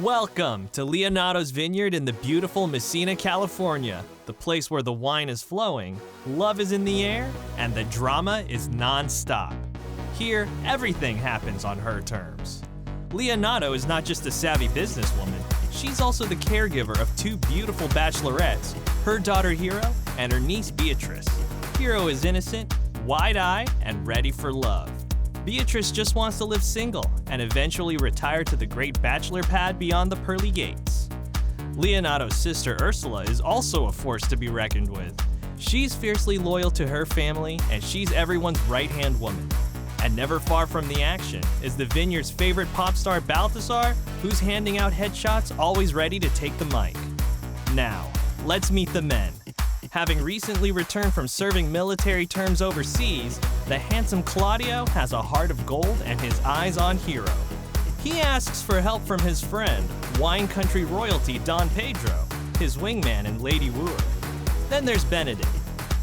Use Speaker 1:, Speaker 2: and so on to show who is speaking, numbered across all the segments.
Speaker 1: Welcome to Leonardo's Vineyard in the beautiful Messina, California, the place where the wine is flowing, love is in the air, and the drama is non-stop. Here, everything happens on her terms. Leonardo is not just a savvy businesswoman, she's also the caregiver of two beautiful bachelorettes, her daughter Hero and her niece Beatrice. Hero is innocent, wide-eyed, and ready for love. Beatrice just wants to live single and eventually retire to the great bachelor pad beyond the pearly gates. Leonardo's sister Ursula is also a force to be reckoned with. She's fiercely loyal to her family and she's everyone's right-hand woman. And never far from the action is the Vineyard's favorite pop star Balthazar, who's handing out headshots always ready to take the mic. Now, let's meet the men. Having recently returned from serving military terms overseas, the handsome Claudio has a heart of gold and his eyes on Hero. He asks for help from his friend, wine country royalty Don Pedro, his wingman and lady wooer. Then there's Benedick,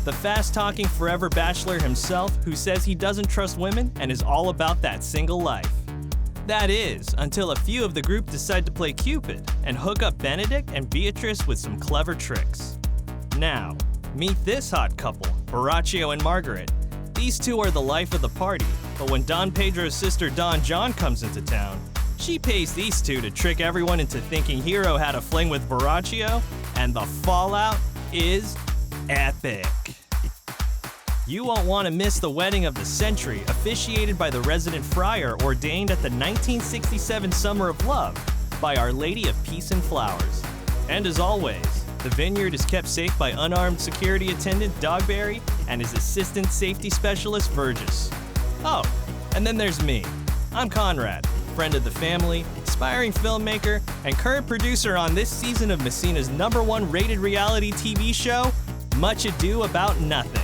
Speaker 1: the fast-talking forever bachelor himself who says he doesn't trust women and is all about that single life. That is, until a few of the group decide to play Cupid and hook up Benedick and Beatrice with some clever tricks. Now, meet this hot couple, Borachio and Margaret. These two are the life of the party, but when Don Pedro's sister Don John comes into town, she pays these two to trick everyone into thinking Hero had a fling with Borachio, and the fallout is epic. You won't want to miss the wedding of the century, officiated by the resident friar ordained at the 1967 Summer of Love by Our Lady of Peace and Flowers. And as always, the Vineyard is kept safe by unarmed security attendant Dogberry and his assistant safety specialist Vergis. Oh, and then there's me. I'm Conrad, friend of the family, aspiring filmmaker, and current producer on this season of Messina's #1 rated reality TV show, Much Ado About Nothing.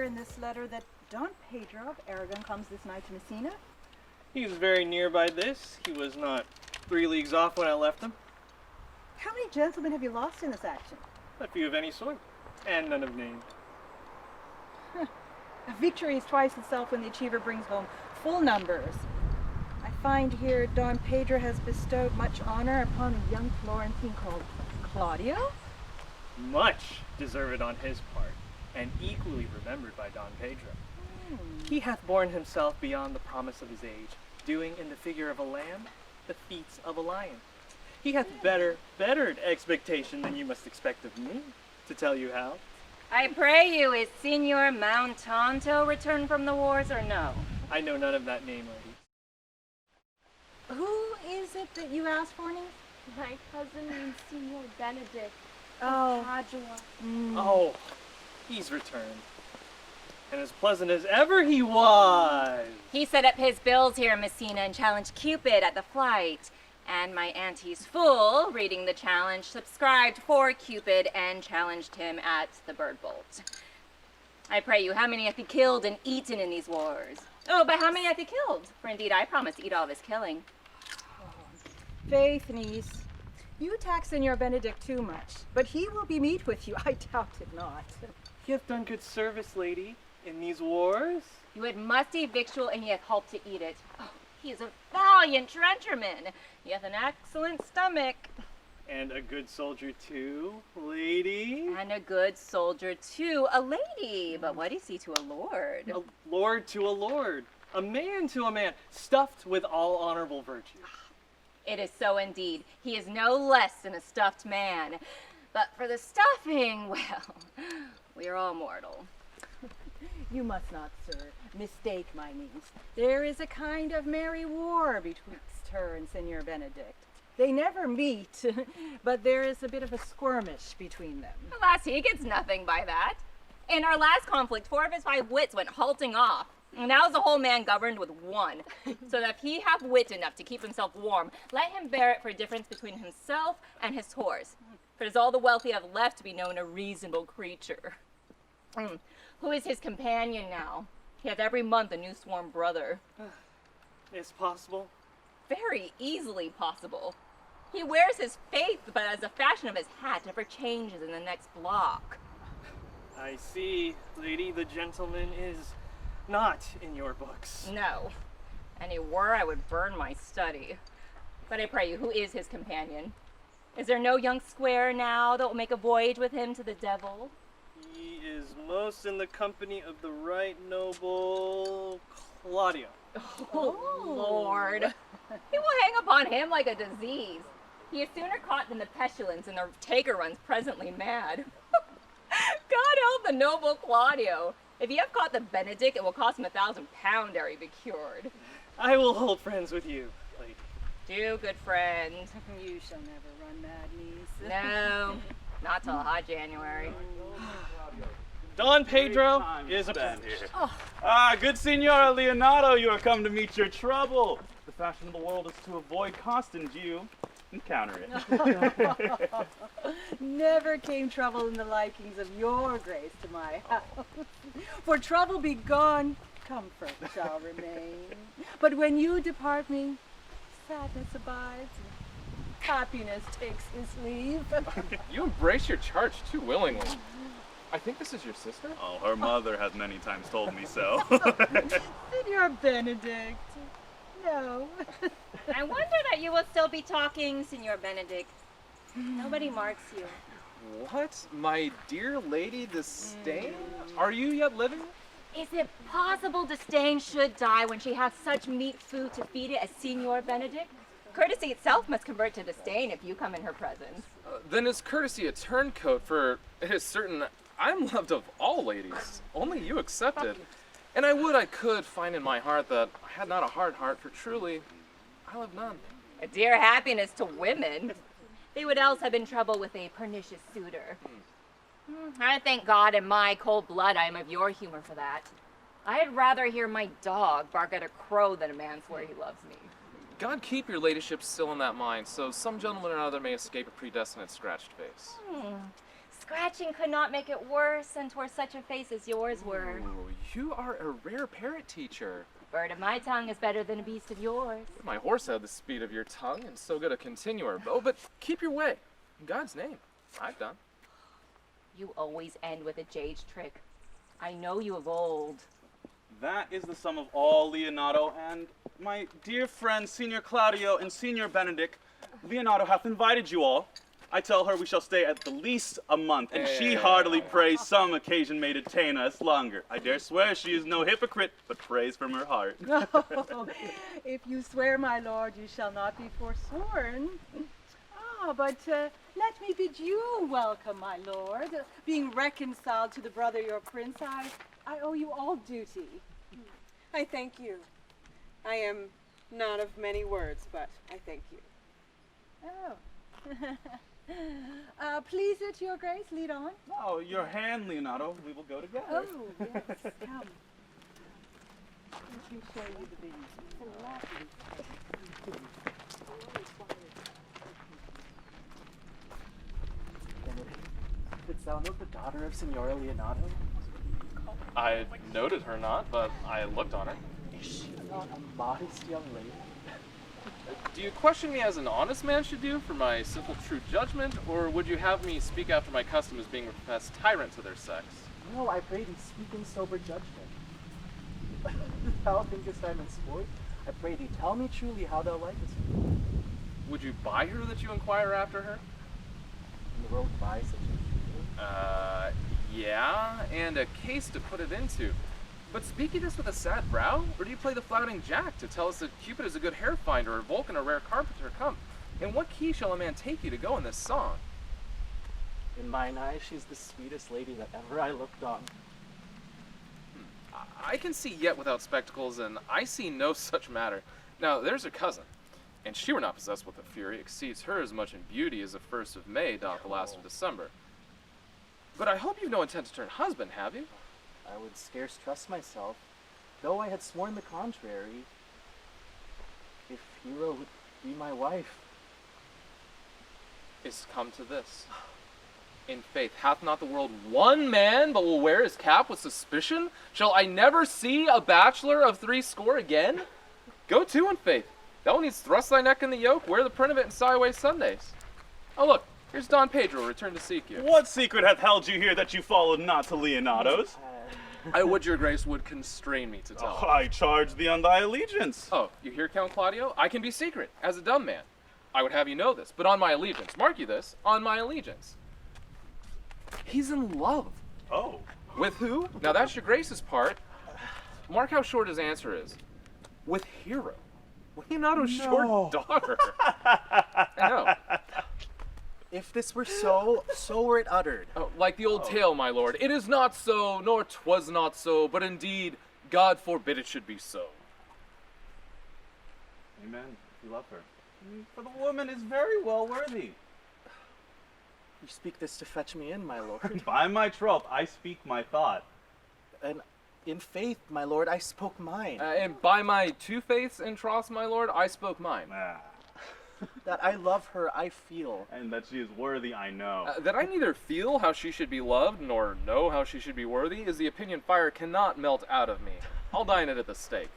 Speaker 2: In this letter that Don Pedro of Aragon comes this night to Messina.
Speaker 1: He was very near by this. He was not 3 leagues off when I left him.
Speaker 2: How many gentlemen have you lost in this action?
Speaker 1: A few of any sort, and none of name.
Speaker 2: A victory is twice itself when the achiever brings home full numbers. I find here Don Pedro has bestowed much honor upon a young Florentine called Claudio.
Speaker 1: Much deserved on his part, and equally remembered by Don Pedro. He hath borne himself beyond the promise of his age, doing in the figure of a lamb the feats of a lion. He hath bettered expectation than you must expect of me, to tell you how.
Speaker 3: I pray you, is Signor Mountanto returned from the wars or no?
Speaker 1: I know none of that name, lady.
Speaker 2: Who is it that you asked for, niece?
Speaker 4: My cousin named Signor Benedick.
Speaker 2: Oh.
Speaker 4: Padua.
Speaker 1: Oh, he's returned. And as pleasant as ever he was.
Speaker 3: He set up his bills here in Messina and challenged Cupid at the flight. And my auntie's fool, reading the challenge, subscribed for Cupid and challenged him at the Bird Bolt. I pray you, how many hath he killed and eaten in these wars? Oh, but how many hath he killed? For indeed I promise to eat all of his killing.
Speaker 2: Faith, niece. You tax Signor Benedick too much, but he will be meet with you. I doubt it not.
Speaker 1: He hath done good service, lady, in these wars.
Speaker 3: You had musty victual, and he hath helped to eat it. Oh, he is a valiant trencherman. He hath an excellent stomach.
Speaker 1: And a good soldier too, lady.
Speaker 3: And a good soldier too, a lady. But what is he to a lord?
Speaker 1: A lord to a lord. A man to a man, stuffed with all honorable virtues.
Speaker 3: It is so indeed. He is no less than a stuffed man. But for the stuffing, well, we are all mortal.
Speaker 2: You must not, sir, mistake my niece. There is a kind of merry war betwixt her and Signor Benedict. They never meet, but there is a bit of a skirmish between them.
Speaker 3: Alas, he gets nothing by that. In our last conflict, 4 of his 5 wits went halting off. And now is the whole man governed with 1. So that if he have wit enough to keep himself warm, let him bear it for a difference between himself and his horse. For it is all the wealth he hath left to be known a reasonable creature. Who is his companion now? He hath every month a new sworn brother.
Speaker 1: It's possible.
Speaker 3: Very easily possible. He wears his faith, but as the fashion of his hat never changes in the next block.
Speaker 1: I see, lady, the gentleman is not in your books.
Speaker 3: No. And he were, I would burn my study. But I pray you, who is his companion? Is there no young square now that will make a voyage with him to the devil?
Speaker 1: He is most in the company of the right noble Claudio.
Speaker 3: Oh, Lord. He will hang upon him like a disease. He is sooner caught than the pestilence, and the taker runs presently mad. God help the noble Claudio. If he have caught the Benedick, it will cost him £1,000 ere he be cured.
Speaker 1: I will hold friends with you, lady.
Speaker 3: Do, good friend.
Speaker 2: You shall never run mad, niece.
Speaker 3: No, not till hot January.
Speaker 1: Don Pedro is a
Speaker 5: Good Signora Leonardo, you are come to meet your trouble. The fashion of the world is to avoid costumes. You encounter it.
Speaker 2: Never came trouble in the likings of your grace to my house. For trouble be gone, comfort shall remain. But when you depart me, sadness abides, and happiness takes his leave.
Speaker 6: You embrace your charge too willingly. I think this is your sister?
Speaker 5: Oh, her mother has many times told me so.
Speaker 2: Senor Benedict, no.
Speaker 3: I wonder that you will still be talking, Signor Benedick. Nobody marks you.
Speaker 6: What? My dear lady Disdain? Are you yet living?
Speaker 3: Is it possible Disdain should die when she has such meat food to feed it as Signor Benedick? Courtesy itself must convert to disdain if you come in her presence.
Speaker 6: Then is courtesy a turncoat, for it is certain I'm loved of all ladies, only you excepted. And I could find in my heart that I had not a hard heart, for truly, I love none.
Speaker 3: A dear happiness to women. They would else have been trouble with a pernicious suitor. I thank God in my cold blood I am of your humor for that. I'd rather hear my dog bark at a crow than a man swear he loves me.
Speaker 6: God keep your ladyship still in that mind, so some gentleman or another may escape a predestinate scratched face.
Speaker 3: Scratching could not make it worse, and 'twere such a face as yours were.
Speaker 6: Ooh, you are a rare parrot teacher.
Speaker 3: Bird of my tongue is better than a beast of yours.
Speaker 6: My horse had the speed of your tongue, and so good a continuer. Oh, but keep your way. In God's name, I've done.
Speaker 3: You always end with a jade's trick. I know you of old.
Speaker 5: That is the sum of all, Leonardo, and my dear friends, Signor Claudio and Signor Benedick. Leonardo hath invited you all. I tell her we shall stay at the least a month, and she heartily prays some occasion may detain us longer. I dare swear she is no hypocrite, but prays from her heart.
Speaker 2: If you swear, my lord, you shall not be forsworn. But let me bid you welcome, my lord. Being reconciled to the brother your prince, I owe you all duty.
Speaker 7: I thank you. I am not of many words, but I thank you.
Speaker 2: Oh. Please it, your grace, lead on.
Speaker 5: Oh, your hand, Leonardo. We will go together.
Speaker 2: Oh, yes, come. Let me show you the video.
Speaker 8: Didst thou know the daughter of Signora Leonardo?
Speaker 6: I noted her not, but I looked on her.
Speaker 8: Is she not a modest young lady?
Speaker 6: Do you question me as an honest man should do for my simple true judgment, or would you have me speak after my custom as being a professed tyrant to their sex?
Speaker 8: No, I pray thee, speak in sober judgment. Thou thinkest I'm in sport? I pray thee, tell me truly how thou likest her.
Speaker 6: Would you buy her that you inquire after her?
Speaker 8: In the world buy such a
Speaker 6: Yeah, and a case to put it into. But speak you this with a sad brow, or do you play the flouting jack to tell us that Cupid is a good hair finder, or Vulcan a rare carpenter? Come, in what key shall a man take you to go in this song?
Speaker 8: In mine eyes, she's the sweetest lady that ever I looked on.
Speaker 6: I can see yet without spectacles, and I see no such matter. Now, there's her cousin, and she were not possessed with a fury, exceeds her as much in beauty as the 1st of May doth the last of December. But I hope you've no intent to turn husband, have you?
Speaker 8: I would scarce trust myself, though I had sworn the contrary, if Hero would be my wife.
Speaker 6: Is come to this. In faith, hath not the world one man, but will wear his cap with suspicion? Shall I never see a bachelor of 80 again? Go to, in faith. Thou needst thrust thy neck in the yoke, wear the print of it, and sigh away Sundays. Oh look, here's Don Pedro returned to seek you.
Speaker 5: What secret hath held you here that you followed not to Leonato's?
Speaker 6: I would your grace would constrain me to tell.
Speaker 5: I charge thee on thy allegiance.
Speaker 6: Oh, you hear, Count Claudio? I can be secret, as a dumb man. I would have you know this, but on my allegiance, mark you this, on my allegiance. He's in love.
Speaker 5: Oh.
Speaker 6: With who? Now that's your grace's part. Mark how short his answer is. With Hero. Leonato's short daughter. I know.
Speaker 8: If this were so, so were it uttered.
Speaker 6: Oh, like the old tale, my lord. It is not so, nor 'twas not so, but indeed, God forbid it should be so.
Speaker 5: Amen. You love her. For the woman is very well worthy.
Speaker 8: You speak this to fetch me in, my lord.
Speaker 5: By my troth, I speak my thought.
Speaker 8: And in faith, my lord, I spoke mine.
Speaker 6: And by my two faiths and troughs, my lord, I spoke mine.
Speaker 8: That I love her, I feel.
Speaker 5: And that she is worthy, I know.
Speaker 6: That I neither feel how she should be loved, nor know how she should be worthy, is the opinion fire cannot melt out of me. I'll dine it at the stake.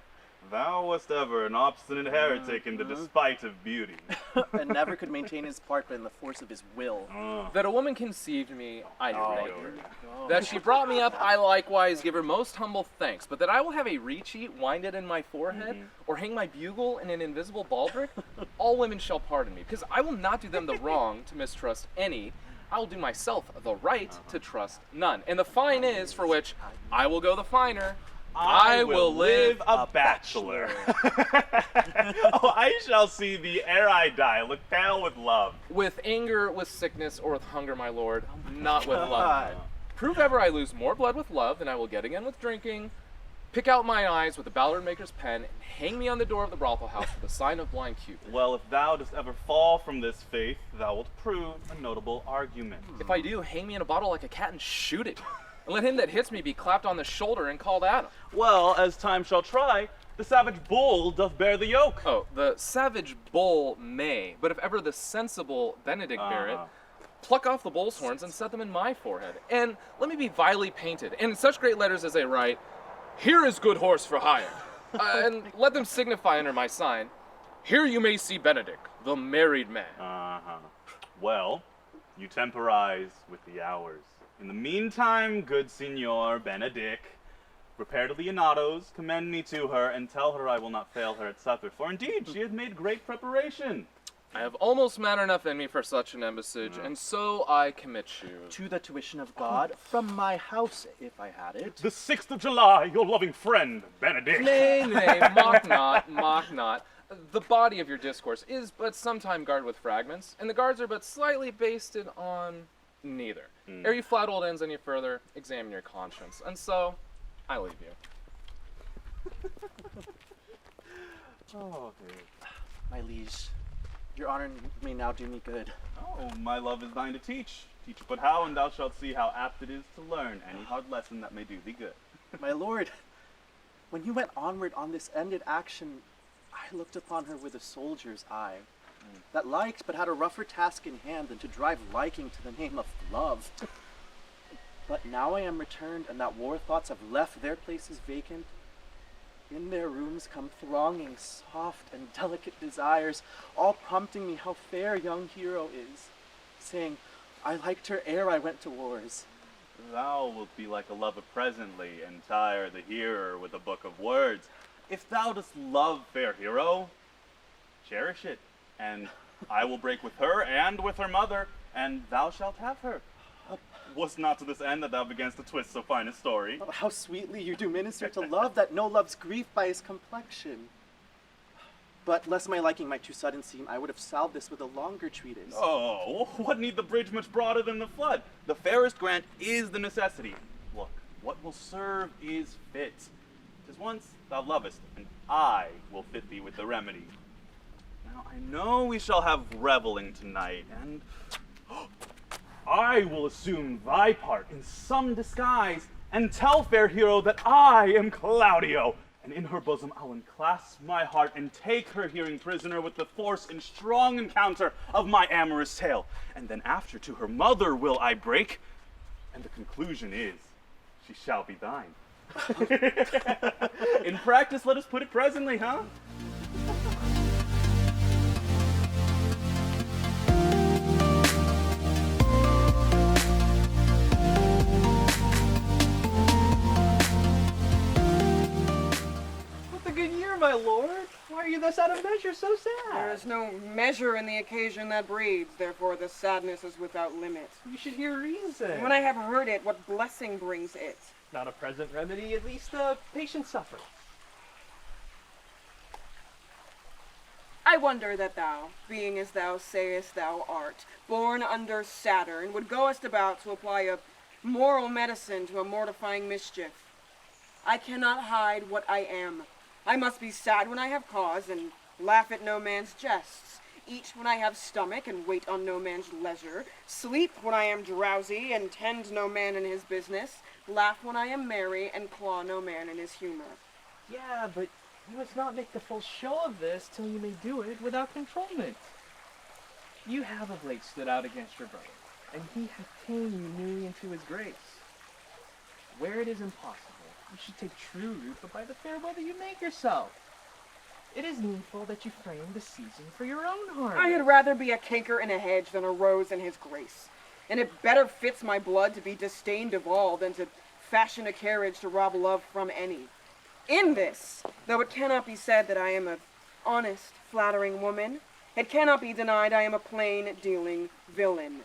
Speaker 5: Thou wast ever an obstinate heretic in the despite of beauty.
Speaker 8: And never could maintain his part but in the force of his will.
Speaker 6: That a woman conceived me, I thank her. That she brought me up, I likewise give her most humble thanks. But that I will have a recheat winded in my forehead, or hang my bugle in an invisible baldric, all women shall pardon me, because I will not do them the wrong to mistrust any. I will do myself the right to trust none. And the fine is, for which I will go the finer, I will live a bachelor.
Speaker 5: Oh, I shall see thee ere I die, look pale with love.
Speaker 6: With anger, with sickness, or with hunger, my lord, not with love. Prove ever I lose more blood with love than I will get again with drinking. Pick out my eyes with the ballad maker's pen, and hang me on the door of the brothel house with the sign of blind Cupid.
Speaker 5: Well, if thou dost ever fall from this faith, thou wilt prove a notable argument.
Speaker 6: If I do, hang me in a bottle like a cat and shoot it. And let him that hits me be clapped on the shoulder and called Adam.
Speaker 5: Well, as time shall try, the savage bull doth bear the yoke.
Speaker 6: Oh, the savage bull may, but if ever the sensible Benedick bear it, pluck off the bull's horns and set them in my forehead. And let me be vilely painted, and in such great letters as they write, here is good horse for hire. And let them signify under my sign, here you may see Benedick, the married man.
Speaker 5: Well, you temporize with the hours. In the meantime, good Signor Benedick, repair to Leonato's, commend me to her, and tell her I will not fail her at supper, for indeed she has made great preparation.
Speaker 6: I have almost matter enough in me for such an embassage, and so I commit you.
Speaker 8: To the tuition of God, from my house, if I had it.
Speaker 5: The 6th of July, your loving friend, Benedick.
Speaker 6: Nay, nay, mock not, mock not. The body of your discourse is but sometime guarded with fragments, and the guards are but slightly basted on neither. Ere you flout old ends any further, examine your conscience. And so, I leave you.
Speaker 5: Oh, dear.
Speaker 8: My liege, your honor may now do me good.
Speaker 5: Oh, my love is thine to teach. Teach but how, and thou shalt see how apt it is to learn any hard lesson that may do thee good.
Speaker 8: My lord, when you went onward on this ended action, I looked upon her with a soldier's eye, that liked but had a rougher task in hand than to drive liking to the name of love. But now I am returned, and that war thoughts have left their places vacant. In their rooms come thronging soft and delicate desires, all prompting me how fair young Hero is, saying, I liked her ere I went to wars.
Speaker 5: Thou wilt be like a lover presently, and tire the hearer with a book of words. If thou dost love fair Hero, cherish it, and I will break with her and with her mother, and thou shalt have her. Was not to this end that thou beganst to twist so fine a story.
Speaker 8: Oh, how sweetly you do minister to love that no loves grief by his complexion. But lest my liking might too sudden seem, I would have salved this with a longer treatise.
Speaker 5: Oh, what need the bridge much broader than the flood? The fairest grant is the necessity. Look, what will serve is fit. 'Tis once thou lovest, and I will fit thee with the remedy. Now I know we shall have reveling tonight, and I will assume thy part in some disguise, and tell fair Hero that I am Claudio, and in her bosom I'll unclasp my heart and take her hearing prisoner with the force and strong encounter of my amorous tale. And then after to her mother will I break, and the conclusion is, she shall be thine. In practice, let us put it presently, huh?
Speaker 9: are you thus out of measure so sad?
Speaker 7: There is no measure in the occasion that breeds, therefore the sadness is without limit.
Speaker 9: You should hear reason.
Speaker 7: When I have heard it, what blessing brings it?
Speaker 9: Not a present remedy, at least patient suffer.
Speaker 7: I wonder that thou, being as thou sayest thou art, born under Saturn, would goest about to apply a moral medicine to a mortifying mischief. I cannot hide what I am. I must be sad when I have cause, and laugh at no man's jests. Eat when I have stomach, and wait on no man's leisure. Sleep when I am drowsy, and tend no man in his business. Laugh when I am merry, and claw no man in his humor.
Speaker 9: Yeah, but you must not make the full show of this till you may do it without controlment. You have of late stood out against your brother, and he hath tamed you newly into his grace. Where it is impossible, you should take true root, but by the fair weather you make yourself. It is needful that you frame the season for your own heart.
Speaker 7: I had rather be a canker in a hedge than a rose in his grace. And it better fits my blood to be disdained of all than to fashion a carriage to rob love from any. In this, though it cannot be said that I am an honest, flattering woman, it cannot be denied I am a plain-dealing villain.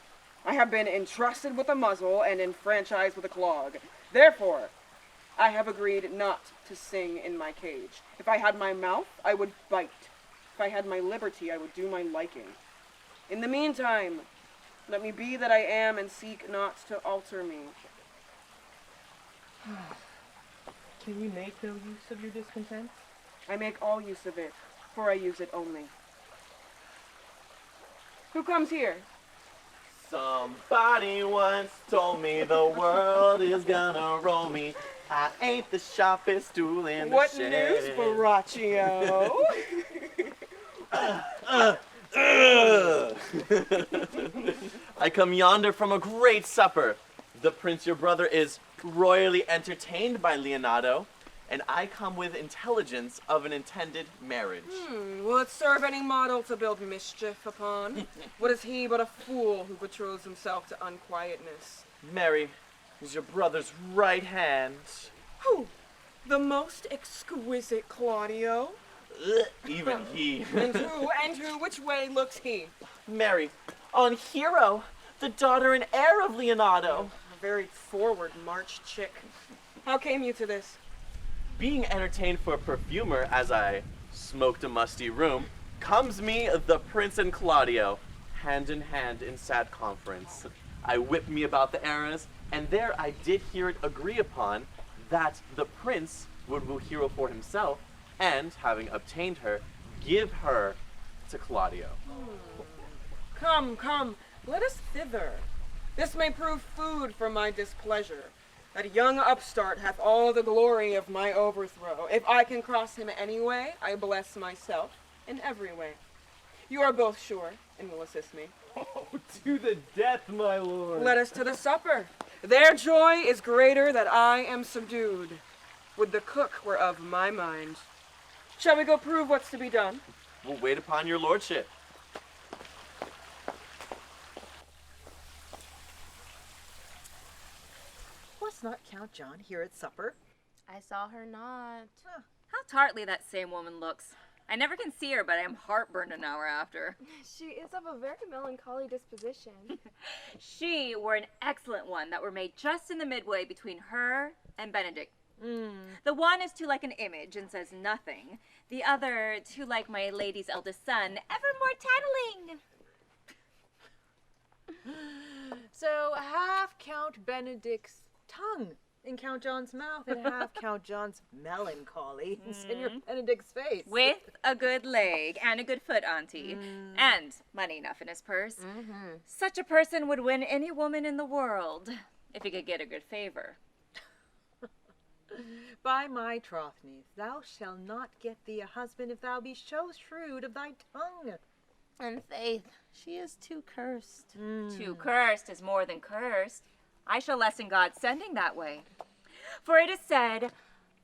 Speaker 7: I have been entrusted with a muzzle and enfranchised with a clog. Therefore, I have agreed not to sing in my cage. If I had my mouth, I would bite. If I had my liberty, I would do my liking. In the meantime, let me be that I am and seek not to alter me.
Speaker 9: Can you make no use of your discontent?
Speaker 7: I make all use of it, for I use it only. Who comes here?
Speaker 8: Somebody once told me the world is gonna roll me. I ain't the sharpest tool in the
Speaker 7: What
Speaker 8: shed.
Speaker 7: news, Baraccio?
Speaker 8: I come yonder from a great supper. The prince your brother is royally entertained by Leonardo, and I come with intelligence of an intended marriage.
Speaker 7: Will it serve any model to build mischief upon? What is he but a fool who betroths himself to unquietness?
Speaker 8: Mary is your brother's right hand.
Speaker 7: Who? The most exquisite Claudio?
Speaker 8: Even he.
Speaker 7: And who, which way looks he?
Speaker 8: Mary, on Hero, the daughter and heir of Leonardo.
Speaker 7: A very forward March chick. How came you to this?
Speaker 8: Being entertained for a perfumer as I smoked a musty room, comes me the prince and Claudio, hand in hand in sad conference. I whipped me about the eras, and there I did hear it agree upon that the prince would woo Hero for himself, and, having obtained her, give her to Claudio.
Speaker 7: Come, let us thither. This may prove food for my displeasure. That young upstart hath all the glory of my overthrow. If I can cross him any way, I bless myself in every way. You are both sure, and will assist me.
Speaker 9: Oh, to the death, my lord.
Speaker 7: Let us to the supper. Their joy is greater that I am subdued. Would the cook were of my mind. Shall we go prove what's to be done?
Speaker 8: We'll wait upon your lordship.
Speaker 2: Was not Count John here at supper?
Speaker 3: I saw her not. How tartly that same woman looks. I never can see her, but I am heartburned an hour after.
Speaker 4: She is of a very melancholy disposition.
Speaker 3: She were an excellent one that were made just in the midway between her and Benedick. The one is too like an image and says nothing. The other too like my lady's eldest son, ever more tattling.
Speaker 2: So half Count Benedick's tongue in Count John's mouth and half Count John's melancholy in Senor Benedick's face.
Speaker 3: With a good leg and a good foot, Auntie. And money enough in his purse. Such a person would win any woman in the world if he could get a good favor.
Speaker 2: By my troth, niece, thou shalt not get thee a husband if thou be so shrewd of thy tongue.
Speaker 3: And faith, she is too cursed. Too cursed is more than cursed. I shall lessen God's sending that way. For it is said,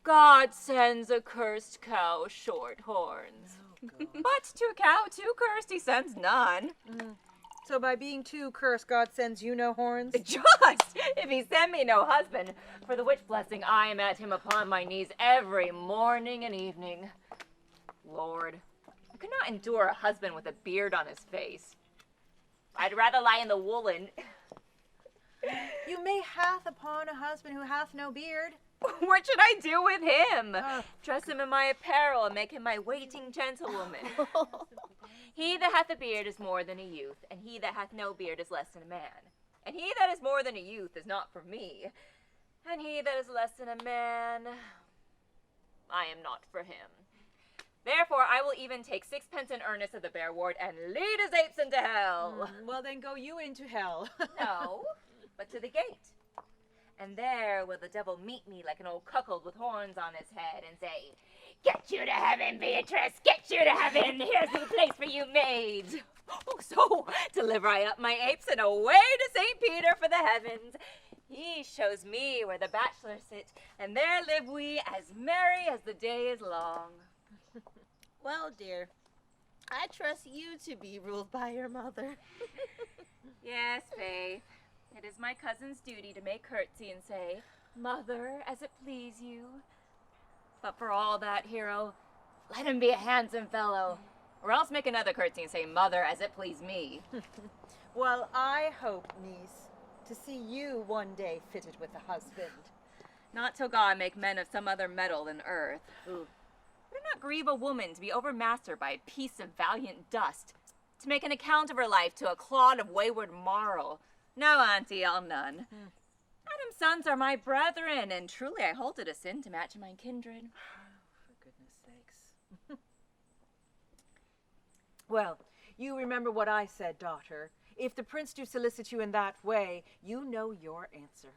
Speaker 3: God sends a cursed cow short horns. But to a cow too cursed he sends none.
Speaker 2: So by being too cursed, God sends you no horns?
Speaker 3: Just if he send me no husband, for the which blessing I am at him upon my knees every morning and evening. Lord, I could not endure a husband with a beard on his face. I'd rather lie in the woolen.
Speaker 2: You may hath upon a husband who hath no beard.
Speaker 3: What should I do with him? Dress him in my apparel and make him my waiting gentlewoman. He that hath a beard is more than a youth, and he that hath no beard is less than a man. And he that is more than a youth is not for me, and he that is less than a man, I am not for him. Therefore, I will even take sixpence in earnest of the bear ward and lead his apes into hell.
Speaker 2: Well, then go you into hell.
Speaker 3: No, but to the gate. And there will the devil meet me like an old cuckold with horns on his head and say, "Get you to heaven, Beatrice! Get you to heaven! Here's the place for you maids!" Oh, so deliver I up my apes and away to St. Peter for the heavens. He shows me where the bachelors sit, and there live we as merry as the day is long.
Speaker 10: Well, dear, I trust you to be ruled by your mother.
Speaker 3: Yes, Faith. It is my cousin's duty to make curtsy and say, "Mother, as it please you." But for all that, hero, let him be a handsome fellow, or else make another curtsy and say, "Mother, as it please me."
Speaker 2: Well, I hope, niece, to see you one day fitted with a husband.
Speaker 3: Not till God make men of some other metal than earth.
Speaker 2: Ooh.
Speaker 3: Would it not grieve a woman to be overmastered by a piece of valiant dust, to make an account of her life to a clod of wayward marl? No, auntie, I'll none. Adam's sons are my brethren, and truly I hold it a sin to match my kindred.
Speaker 2: For goodness sakes. Well, you remember what I said, daughter. If the prince do solicit you in that way, you know your answer.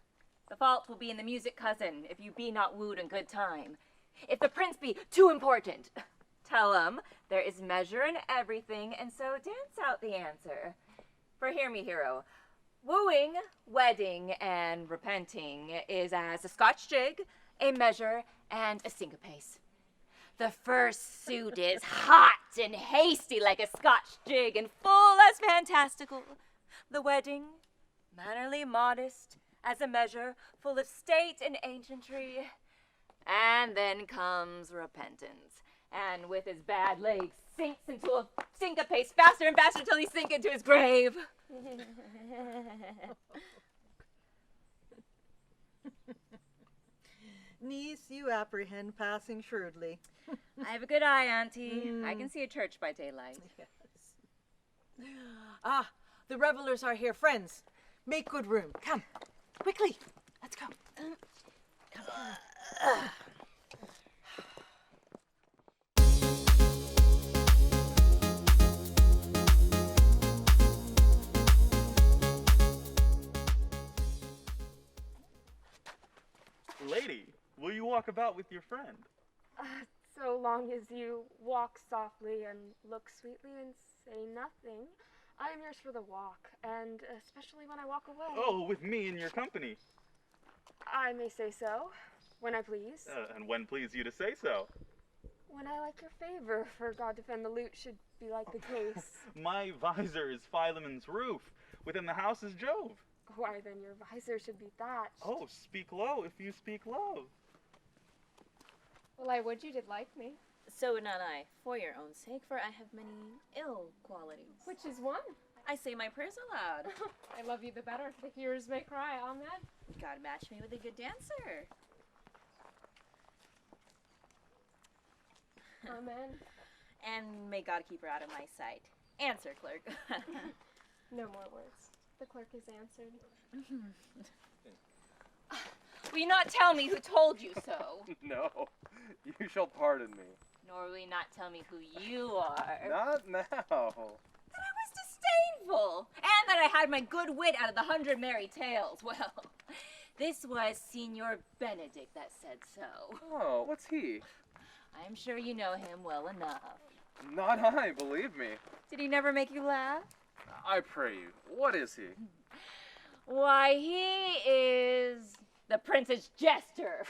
Speaker 3: The fault will be in the music cousin, if you be not wooed in good time. If the prince be too important, tell him there is measure in everything, and so dance out the answer. For hear me, hero. Wooing, wedding, and repenting is as a Scotch jig, a measure, and a syncopace. The first suit is hot and hasty like a Scotch jig, and full as fantastical. The wedding, mannerly, modest, as a measure, full of state and ancientry. And then comes repentance, and with his bad legs sinks into a syncopace faster and faster till he sink into his grave.
Speaker 2: Niece, you apprehend passing shrewdly.
Speaker 3: I have a good eye, auntie. I can see a church by daylight.
Speaker 2: Yes. Ah, the revelers are here, friends. Make good room. Come, quickly. Let's go. Come on.
Speaker 5: Lady, will you walk about with your friend?
Speaker 4: So long as you walk softly and look sweetly and say nothing, I am yours for the walk, and especially when I walk away.
Speaker 5: Oh, with me in your company.
Speaker 4: I may say so, when I please.
Speaker 5: And when please you to say so?
Speaker 4: When I like your favor, for God defend the lute should be like the case.
Speaker 5: My visor is Philemon's roof. Within the house is Jove.
Speaker 4: Why, then your visor should be thatched.
Speaker 5: Oh, speak low if you speak low.
Speaker 4: Well, I would you did like me.
Speaker 10: So would not I, for your own sake, for I have many ill qualities.
Speaker 4: Which is one.
Speaker 10: I say my prayers aloud.
Speaker 4: I love you the better. The hearers may cry. Amen.
Speaker 10: God match me with a good dancer.
Speaker 4: Amen.
Speaker 10: And may God keep her out of my sight. Answer, clerk.
Speaker 4: No more words. The clerk is answered.
Speaker 3: Will you not tell me who told you so?
Speaker 6: No, you shall pardon me.
Speaker 3: Nor will you not tell me who you are?
Speaker 6: Not now.
Speaker 3: That I was disdainful, and that I had my good wit out of the 100 merry tales. Well, this was Signor Benedick that said so.
Speaker 6: Oh, what's he?
Speaker 3: I'm sure you know him well enough.
Speaker 6: Not I, believe me.
Speaker 3: Did he never make you laugh?
Speaker 6: I pray you, what is he?
Speaker 3: Why, he is the prince's jester.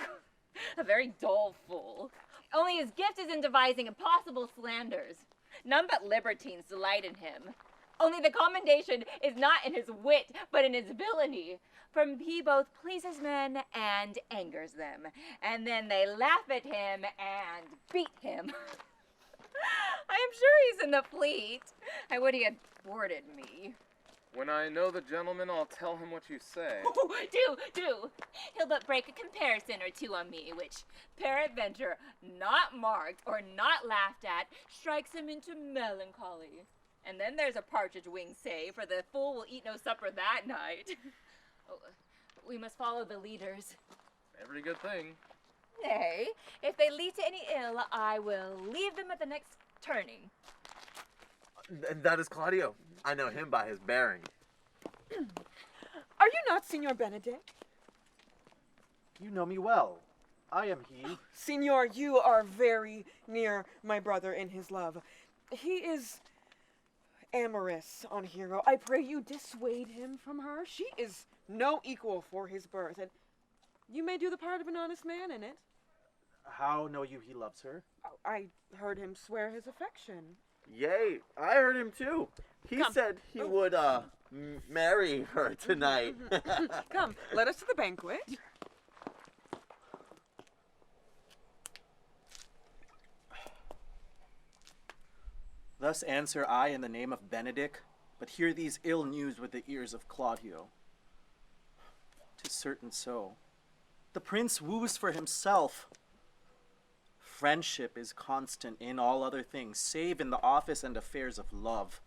Speaker 3: A very dull fool. Only his gift is in devising impossible slanders. None but libertines delight in him. Only the commendation is not in his wit, but in his villainy. For he both pleases men and angers them. And then they laugh at him and beat him. I am sure he's in the fleet. I would he had boarded me.
Speaker 6: When I know the gentleman, I'll tell him what you say.
Speaker 3: Do. He'll but break a comparison or two on me, which, peradventure, not marked or not laughed at, strikes him into melancholy. And then there's a partridge wing say, for the fool will eat no supper that night. Oh, we must follow the leaders.
Speaker 6: Every good thing.
Speaker 3: Nay, if they lead to any ill, I will leave them at the next turning.
Speaker 11: And that is Claudio. I know him by his bearing.
Speaker 7: Are you not Signor Benedick?
Speaker 8: You know me well. I am he.
Speaker 7: Signor, you are very near my brother in his love. He is amorous on Hero. I pray you dissuade him from her. She is no equal for his birth, and you may do the part of an honest man in it.
Speaker 8: How know you he loves her?
Speaker 7: Oh, I heard him swear his affection.
Speaker 11: Yay, I heard him too. He said he would, marry her tonight.
Speaker 7: Come, let us to the banquet.
Speaker 8: Thus answer I in the name of Benedick, but hear these ill news with the ears of Claudio. 'Tis certain so. The prince woos for himself. Friendship is constant in all other things, save in the office and affairs of love.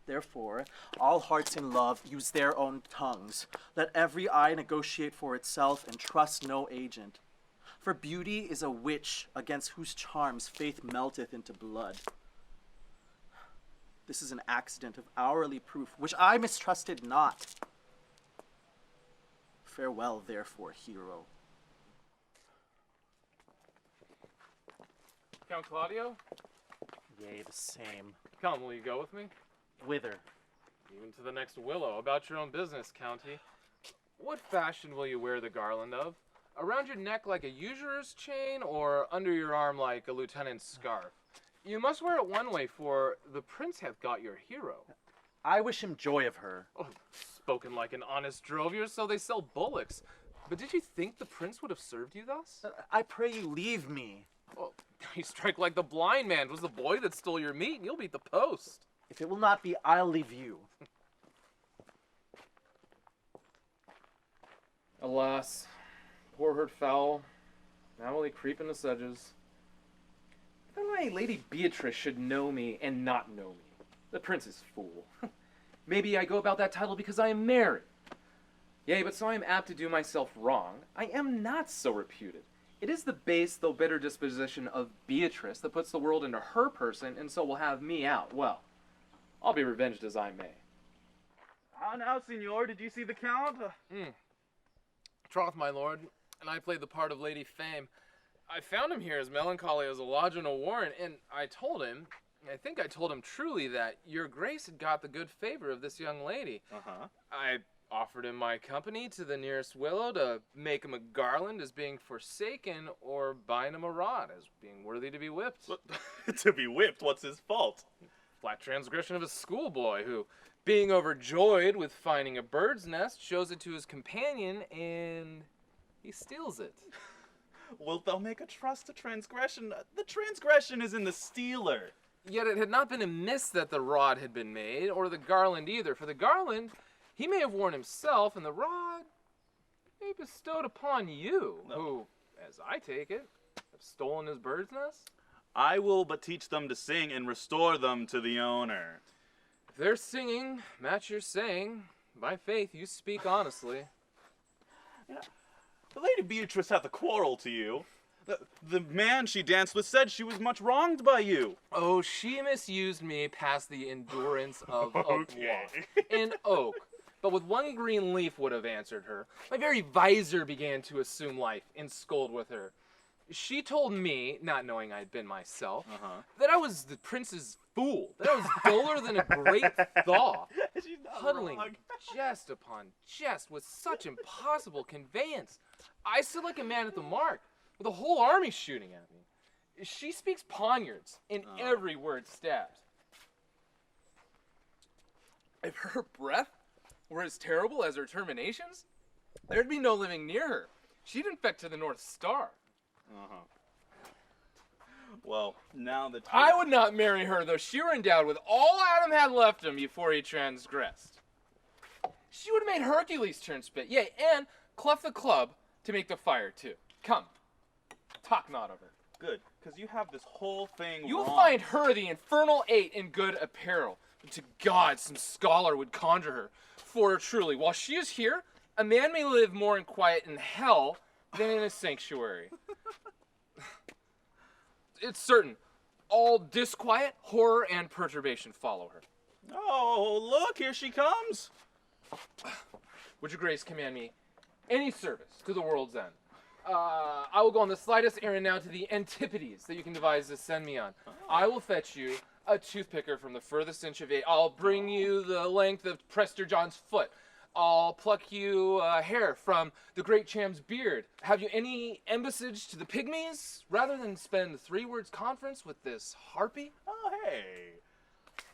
Speaker 8: Therefore, all hearts in love use their own tongues. Let every eye negotiate for itself and trust no agent. For beauty is a witch against whose charms faith melteth into blood. This is an accident of hourly proof, which I mistrusted not. Farewell, therefore, hero.
Speaker 6: Count Claudio?
Speaker 8: Yea, the same.
Speaker 6: Come, will you go with me?
Speaker 8: Whither?
Speaker 6: Even to the next willow. About your own business, County. What fashion will you wear the garland of? Around your neck like a usurer's chain, or under your arm like a lieutenant's scarf? You must wear it one way, for the prince hath got your hero.
Speaker 8: I wish him joy of her.
Speaker 6: Oh, spoken like an honest drovier, so they sell bullocks. But did you think the prince would have served you thus?
Speaker 8: I pray you leave me.
Speaker 6: Well, you strike like the blind man. It was the boy that stole your meat, and you'll beat the post.
Speaker 8: If it will not be, I'll leave you.
Speaker 6: Alas, poor hurt fowl, now will he creep in the sedges. Then my Lady Beatrice should know me and not know me. The prince is fool. Maybe I go about that title because I am married. Yea, but so I am apt to do myself wrong. I am not so reputed. It is the base, though bitter disposition of Beatrice that puts the world into her person, and so will have me out. Well, I'll be revenged as I may.
Speaker 5: How now, senor? Did you see the count?
Speaker 6: Troth, my lord, and I played the part of Lady Fame. I found him here as melancholy as a lodge in a warren, and I told him, I think I told him truly, that your grace had got the good favor of this young lady. I offered him my company to the nearest willow to make him a garland as being forsaken, or bind him a rod as being worthy to be whipped.
Speaker 5: To be whipped? What's his fault?
Speaker 6: Flat transgression of a schoolboy who, being overjoyed with finding a bird's nest, shows it to his companion, and he steals it.
Speaker 5: Wilt thou make a trust to transgression? The transgression is in the stealer.
Speaker 6: Yet it had not been amiss that the rod had been made, or the garland either. For the garland he may have worn himself, and the rod may be bestowed upon you, who, as I take it, have stolen his bird's nest.
Speaker 5: I will but teach them to sing and restore them to the owner.
Speaker 6: If their singing match your saying, by faith you speak honestly.
Speaker 5: The Lady Beatrice hath a quarrel to you. The man she danced with said she was much wronged by you.
Speaker 6: Oh, she misused me past the endurance of oak walk. An oak, but with one green leaf would have answered her. My very visor began to assume life and scold with her. She told me, not knowing I'd been myself, that I was the prince's fool, that I was duller than a great thaw, huddling jest upon jest with such impossible conveyance. I stood like a man at the mark, with a whole army shooting at me. She speaks poniards, and every word stabs. If her breath were as terrible as her terminations, there'd be no living near her. She'd infect to the North Star.
Speaker 5: Well, now that
Speaker 6: I would not marry her, though she were endowed with all Adam had left him before he transgressed. She would have made Hercules turn spit, yea, and cleft the club to make the fire, too. Come, talk not of her.
Speaker 5: Good, because you have this whole thing
Speaker 6: You will
Speaker 5: wrong.
Speaker 6: find her the infernal eight in good apparel. But to God, some scholar would conjure her. For truly, while she is here, a man may live more in quiet in hell than in a sanctuary. It's certain, all disquiet, horror, and perturbation follow her.
Speaker 5: Oh, look, here she comes.
Speaker 6: Would your grace command me any service to the world's end? I will go on the slightest errand now to the antipodes that you can devise to send me on. I will fetch you a toothpicker from the furthest inch of eight. I'll bring you the length of Prester John's foot. I'll pluck you hair from the great Cham's beard. Have you any embassage to the pygmies, rather than spend 3 words conference with this harpy?
Speaker 5: Oh, hey.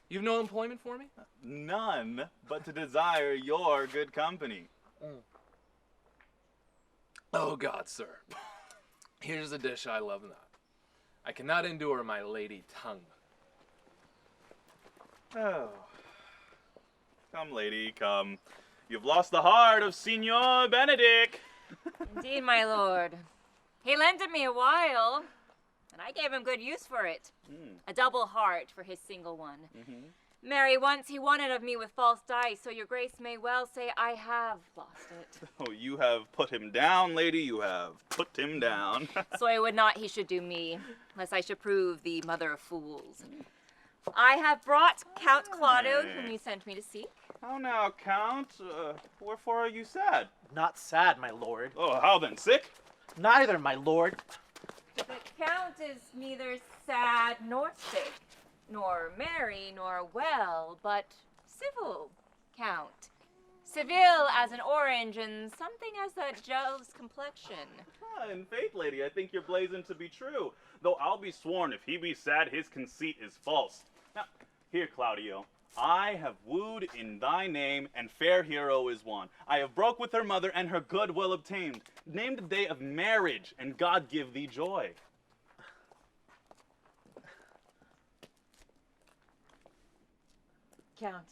Speaker 6: You've no employment for me?
Speaker 5: None but to desire your good company.
Speaker 6: Oh God, sir. Here's a dish I love not. I cannot endure my lady tongue.
Speaker 5: Oh. Come, lady, come. You've lost the heart of Signor Benedick.
Speaker 3: Indeed, my lord. He lent it me a while, and I gave him good use for it. A double heart for his single one. Marry, once he won it of me with false dice, so your grace may well say I have lost it.
Speaker 5: Oh, you have put him down, lady, you have put him down.
Speaker 3: So I would not he should do me, lest I should prove the mother of fools. I have brought Count Claudio, whom you sent me to seek.
Speaker 5: How now, Count? Wherefore are you sad?
Speaker 8: Not sad, my lord.
Speaker 5: Oh, how then, sick?
Speaker 8: Neither, my lord.
Speaker 3: The Count is neither sad nor sick, nor merry nor well, but civil, Count. Seville as an orange and something as that jealous complexion.
Speaker 5: In faith, lady, I think you're blazing to be true. Though I'll be sworn, if he be sad, his conceit is false. Now, here, Claudio, I have wooed in thy name, and fair hero is won. I have broke with her mother, and her good will obtained. Name the day of marriage, and God give thee joy.
Speaker 2: Count,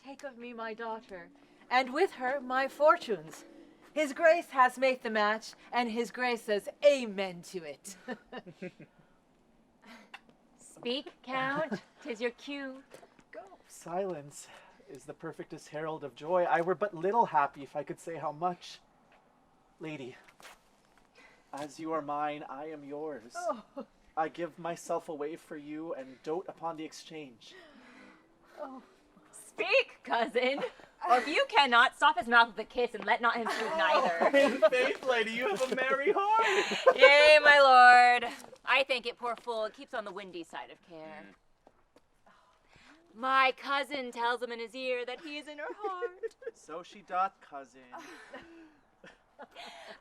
Speaker 2: take of me my daughter, and with her my fortunes. His grace has made the match, and his grace says amen to it.
Speaker 3: Speak, Count, 'tis your cue.
Speaker 8: Silence is the perfectest herald of joy. I were but little happy if I could say how much. Lady, as you are mine, I am yours.
Speaker 2: Oh.
Speaker 8: I give myself away for you and dote upon the exchange.
Speaker 2: Oh.
Speaker 3: Speak, cousin. Or if you cannot, stop his mouth with a kiss and let not him speak neither.
Speaker 5: In faith, lady, you have a merry heart.
Speaker 3: Yea, my lord. I think it, poor fool, it keeps on the windy side of care. My cousin tells him in his ear that he is in her heart.
Speaker 8: So she doth, cousin.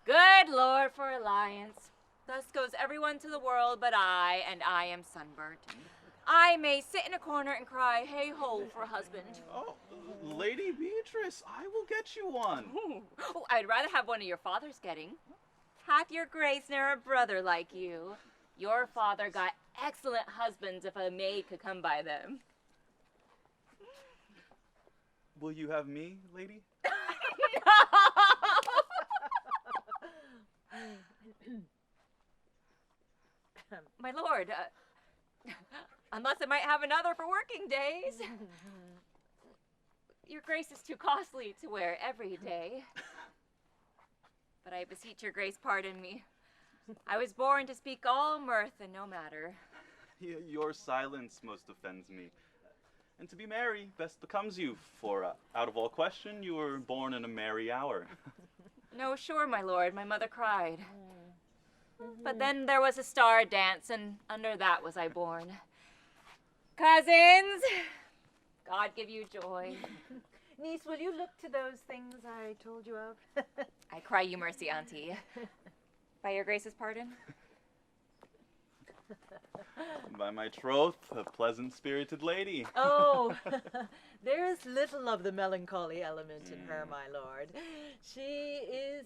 Speaker 3: Good Lord for alliance. Thus goes everyone to the world but I, and I am sunburnt. I may sit in a corner and cry, hey ho, for a husband.
Speaker 5: Oh, Lady Beatrice, I will get you one.
Speaker 3: Oh, I'd rather have one of your father's getting. Hath your grace ne'er a brother like you? Your father got excellent husbands if a maid could come by them.
Speaker 5: Will you have me, lady?
Speaker 3: My lord, unless I might have another for working days. Your grace is too costly to wear every day. But I beseech your grace pardon me. I was born to speak all mirth and no matter.
Speaker 5: Your silence most offends me. And to be merry best becomes you, for out of all question you were born in a merry hour.
Speaker 3: No, sure, my lord, my mother cried. But then there was a star dance, and under that was I born. Cousins, God give you joy.
Speaker 2: Niece, will you look to those things I told you of?
Speaker 3: I cry you mercy, auntie. By your grace's pardon?
Speaker 5: By my troth, a pleasant-spirited lady.
Speaker 2: Oh, there is little of the melancholy element in her, my lord. She is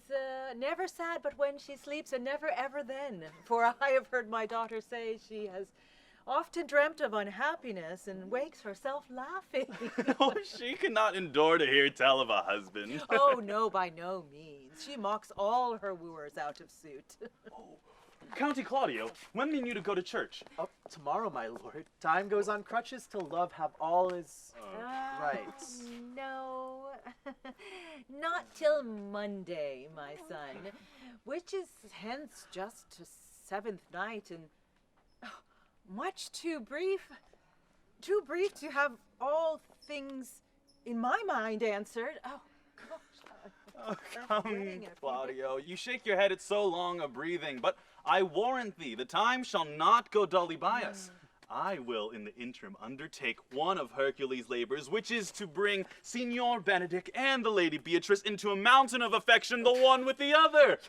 Speaker 2: never sad but when she sleeps, and never ever then. For I have heard my daughter say she has often dreamt of unhappiness and wakes herself laughing.
Speaker 5: Oh, she cannot endure to hear tell of a husband.
Speaker 2: Oh, no, by no means. She mocks all her wooers out of suit.
Speaker 5: County Claudio, when mean you to go to church?
Speaker 8: Oh, tomorrow, my lord. Time goes on crutches till love have all is right.
Speaker 2: No, not till Monday, my son, which is hence just to seventh night, and much too brief to have all things in my mind answered. Oh, gosh.
Speaker 5: Oh, come, Claudio, you shake your head at so long a breathing, but I warrant thee, the time shall not go dully by us. I will, in the interim, undertake one of Hercules' labors, which is to bring Signor Benedick and the Lady Beatrice into a mountain of affection, the one with the other.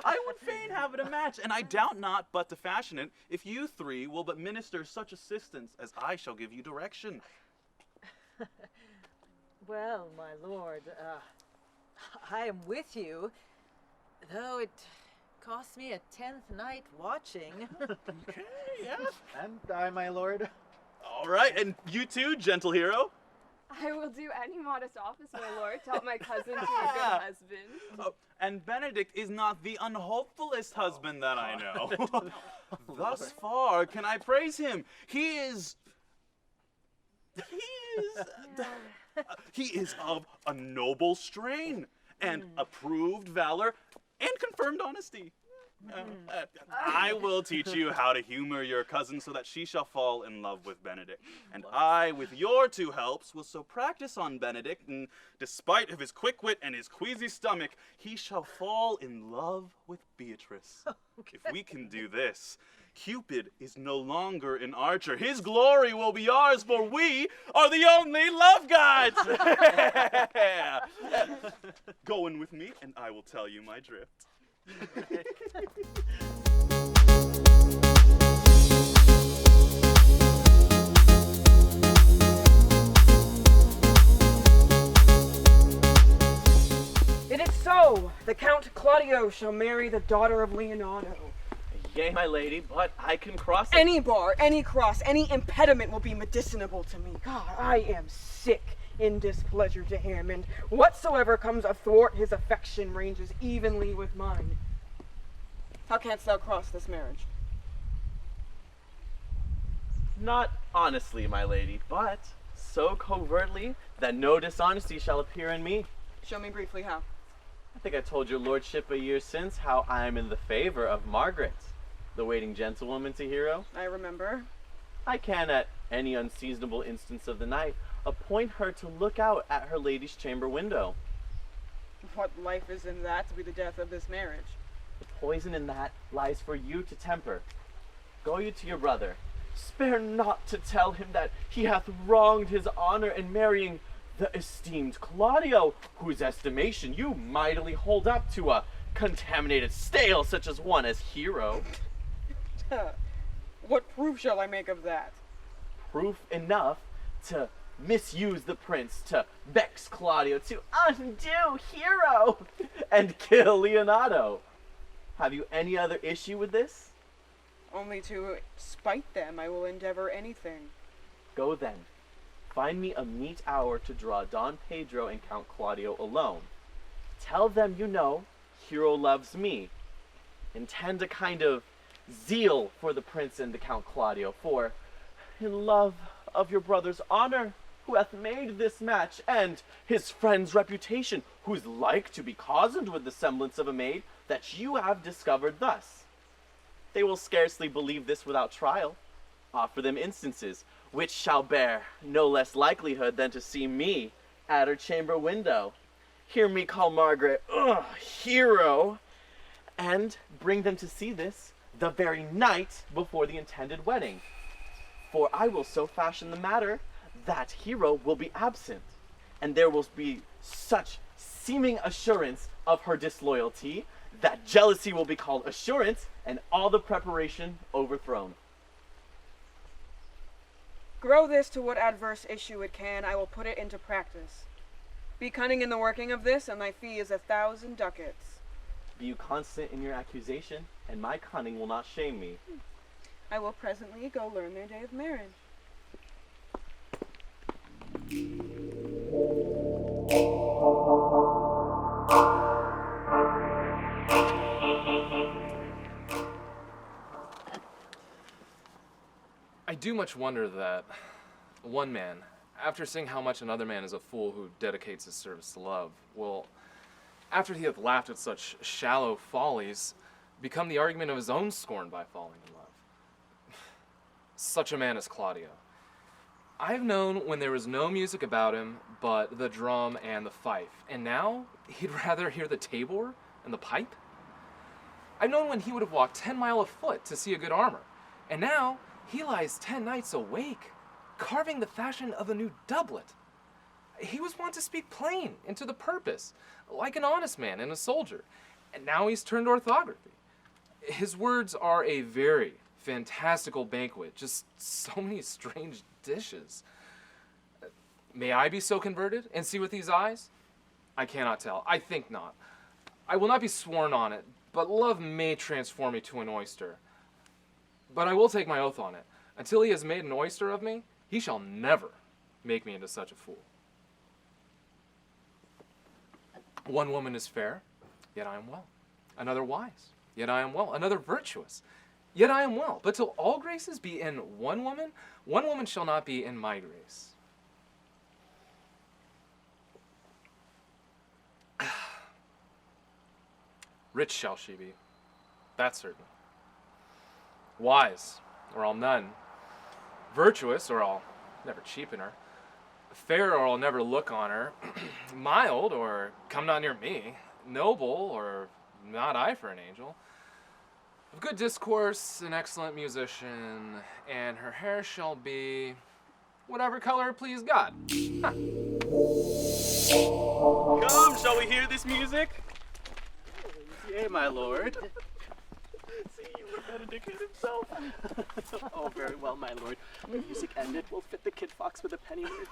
Speaker 5: I would fain have it a match, and I doubt not but to fashion it, if you three will but minister such assistance as I shall give you direction.
Speaker 2: Well, my lord, I am with you, though it cost me a 10th night watching.
Speaker 5: Okay, yeah.
Speaker 8: And I, my lord.
Speaker 5: All right, and you too, gentle hero?
Speaker 4: I will do any modest office, my lord, to help my cousin to a good husband.
Speaker 5: Oh, and Benedict is not the unhopefullest husband that I know. Thus far, can I praise him? He is of a noble strain, and approved valor, and confirmed honesty. I will teach you how to humor your cousin so that she shall fall in love with Benedict. And I, with your two helps, will so practice on Benedict, and despite of his quick wit and his queasy stomach, he shall fall in love with Beatrice. If we can do this, Cupid is no longer an archer. His glory will be ours, for we are the only love gods. Go in with me, and I will tell you my drift.
Speaker 7: It is so. The Count Claudio shall marry the daughter of Leonardo.
Speaker 11: Yea, my lady, but I can cross it.
Speaker 7: Any bar, any cross, any impediment will be medicinable to me. God, I am sick in displeasure to him, and whatsoever comes athwart his affection ranges evenly with mine. How canst thou cross this marriage?
Speaker 11: Not honestly, my lady, but so covertly that no dishonesty shall appear in me.
Speaker 7: Show me briefly how.
Speaker 11: I think I told your lordship a year since how I am in the favor of Margaret, the waiting gentlewoman to Hero.
Speaker 7: I remember.
Speaker 11: I can, at any unseasonable instance of the night, appoint her to look out at her lady's chamber window.
Speaker 7: What life is in that to be the death of this marriage?
Speaker 11: The poison in that lies for you to temper. Go you to your brother. Spare not to tell him that he hath wronged his honor in marrying the esteemed Claudio, whose estimation you mightily hold up to a contaminated stale such as one as Hero.
Speaker 7: What proof shall I make of that?
Speaker 11: Proof enough to misuse the prince, to vex Claudio, to undo Hero, and kill Leonardo. Have you any other issue with this?
Speaker 7: Only to spite them I will endeavor anything.
Speaker 11: Go then. Find me a meet hour to draw Don Pedro and Count Claudio alone. Tell them you know Hero loves me. Intend a kind of zeal for the prince and the Count Claudio, for in love of your brother's honor, who hath made this match, and his friend's reputation, who's like to be cozened with the semblance of a maid, that you have discovered thus. They will scarcely believe this without trial. Offer them instances, which shall bear no less likelihood than to see me at her chamber window. Hear me call Margaret, Hero, and bring them to see this the very night before the intended wedding. For I will so fashion the matter that Hero will be absent, and there will be such seeming assurance of her disloyalty That jealousy will be called assurance, and all the preparation overthrown.
Speaker 7: Grow this to what adverse issue it can, I will put it into practice. Be cunning in the working of this, and thy fee is 1,000 ducats.
Speaker 11: Be you constant in your accusation, and my cunning will not shame me.
Speaker 7: I will presently go learn their day of marriage.
Speaker 6: I do much wonder that one man, after seeing how much another man is a fool who dedicates his service to love, will, after he hath laughed at such shallow follies, become the argument of his own scorn by falling in love. Such a man as Claudio. I have known when there was no music about him but the drum and the fife, and now he'd rather hear the tabor and the pipe. I've known when he would have walked 10 miles afoot to see a good armor, and now he lies 10 nights awake, carving the fashion of a new doublet. He was wont to speak plain and to the purpose, like an honest man and a soldier, and now he's turned to orthography. His words are a very fantastical banquet, just so many strange dishes. May I be so converted and see with these eyes? I cannot tell. I think not. I will not be sworn on it, but love may transform me to an oyster. But I will take my oath on it. Until he has made an oyster of me, he shall never make me into such a fool. One woman is fair, yet I am well. Another wise, yet I am well. Another virtuous, yet I am well. But till all graces be in one woman shall not be in my grace. Rich shall she be, that's certain. Wise, or I'll none. Virtuous, or I'll never cheapen her. Fair, or I'll never look on her. Mild, or come not near me. Noble, or not I for an angel. Of good discourse, an excellent musician, and her hair shall be whatever color please God. Huh.
Speaker 5: Come, shall we hear this music?
Speaker 8: Yea, my lord. See, you were Benedick himself. Oh, very well, my lord. The music ended. We'll fit the kid fox with a pennyworth.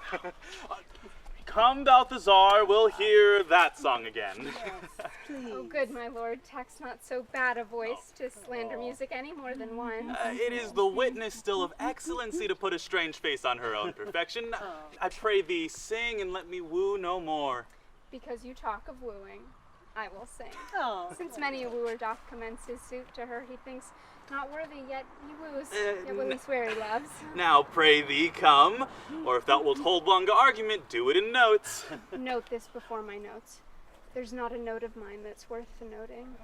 Speaker 5: Come, Balthazar, we'll hear that song again.
Speaker 2: Yes, please.
Speaker 4: Oh, good, my lord. Tax not so bad a voice to slander music any more than one.
Speaker 5: It is the witness still of excellency to put a strange face on her own perfection. I pray thee, sing and let me woo no more.
Speaker 4: Because you talk of wooing, I will sing.
Speaker 2: Oh.
Speaker 4: Since many a wooer doth commence his suit to her, he thinks not worthy, yet he woos. Yet will he swear he loves.
Speaker 5: Now pray thee come, or if thou wilt hold longer argument, do it in notes.
Speaker 4: Note this before my notes. There's not a note of mine that's worth the noting.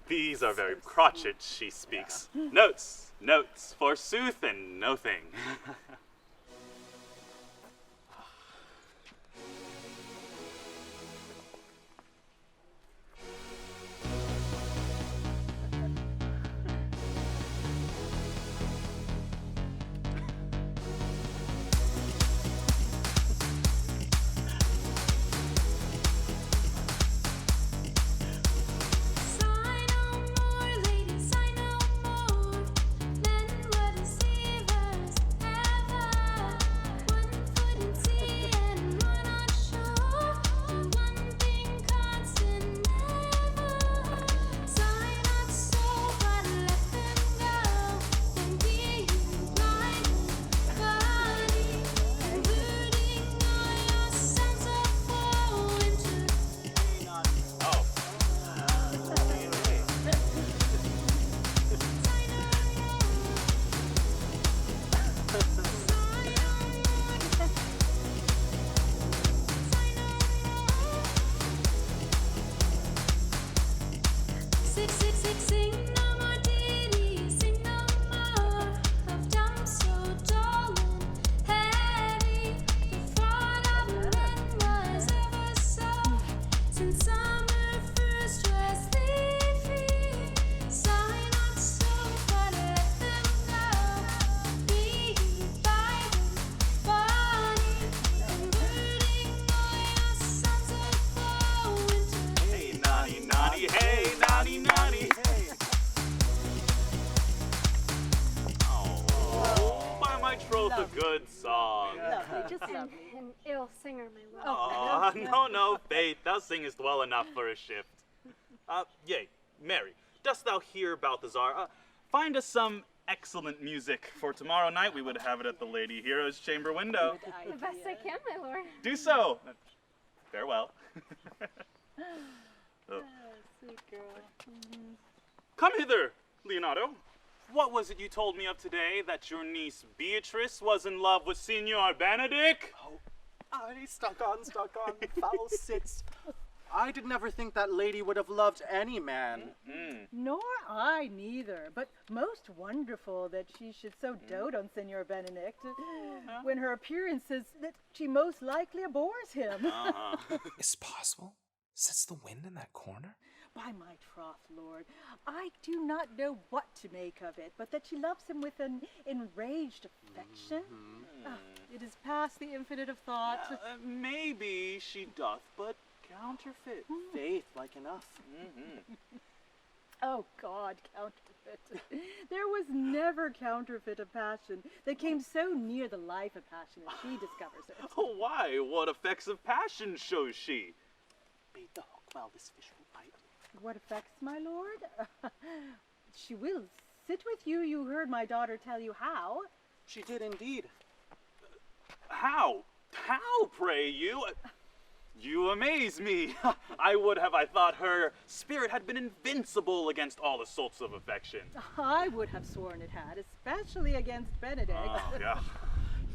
Speaker 5: These are very crotchet, she speaks. Notes, notes, forsooth, and no thing.
Speaker 12: Sigh no more, ladies, sigh no more. Men were deceivers, ever
Speaker 2: just lovely.
Speaker 4: An ill singer, my lord.
Speaker 5: Aw, no, Faith, thou singest well enough for a shift. Yea, Mary, dost thou hear, Balthazar? Find us some excellent music, for tomorrow night we would have it at the Lady Hero's chamber window.
Speaker 4: The best I can, my lord.
Speaker 5: Do so. Farewell.
Speaker 2: Sweet girl.
Speaker 5: Come hither, Leonardo. What was it you told me of today, that your niece Beatrice was in love with Signor Benedick?
Speaker 8: Oh, stuck on, foul sits. I did never think that lady would have loved any man.
Speaker 2: Nor I neither, but most wonderful that she should so dote on Senor Benedict, when her appearance says that she most likely abhors him.
Speaker 12: Is it possible? Sits the wind in that corner?
Speaker 2: By my troth, Lord, I do not know what to make of it, but that she loves him with an enraged affection. It is past the infinite of thought.
Speaker 5: Maybe she doth, but counterfeit.
Speaker 8: Faith, like enough.
Speaker 2: Oh God, counterfeit. There was never counterfeit a passion that came so near the life of passion as she discovers it.
Speaker 5: Oh, why? What effects of passion shows she?
Speaker 8: Bait the hook while this fish will bite.
Speaker 2: What effects, my lord? She will sit with you. You heard my daughter tell you how.
Speaker 8: She did indeed.
Speaker 5: How? How, pray you? You amaze me. I would have thought her spirit had been invincible against all assaults of affection.
Speaker 2: I would have sworn it had, especially against Benedict.
Speaker 5: Yeah.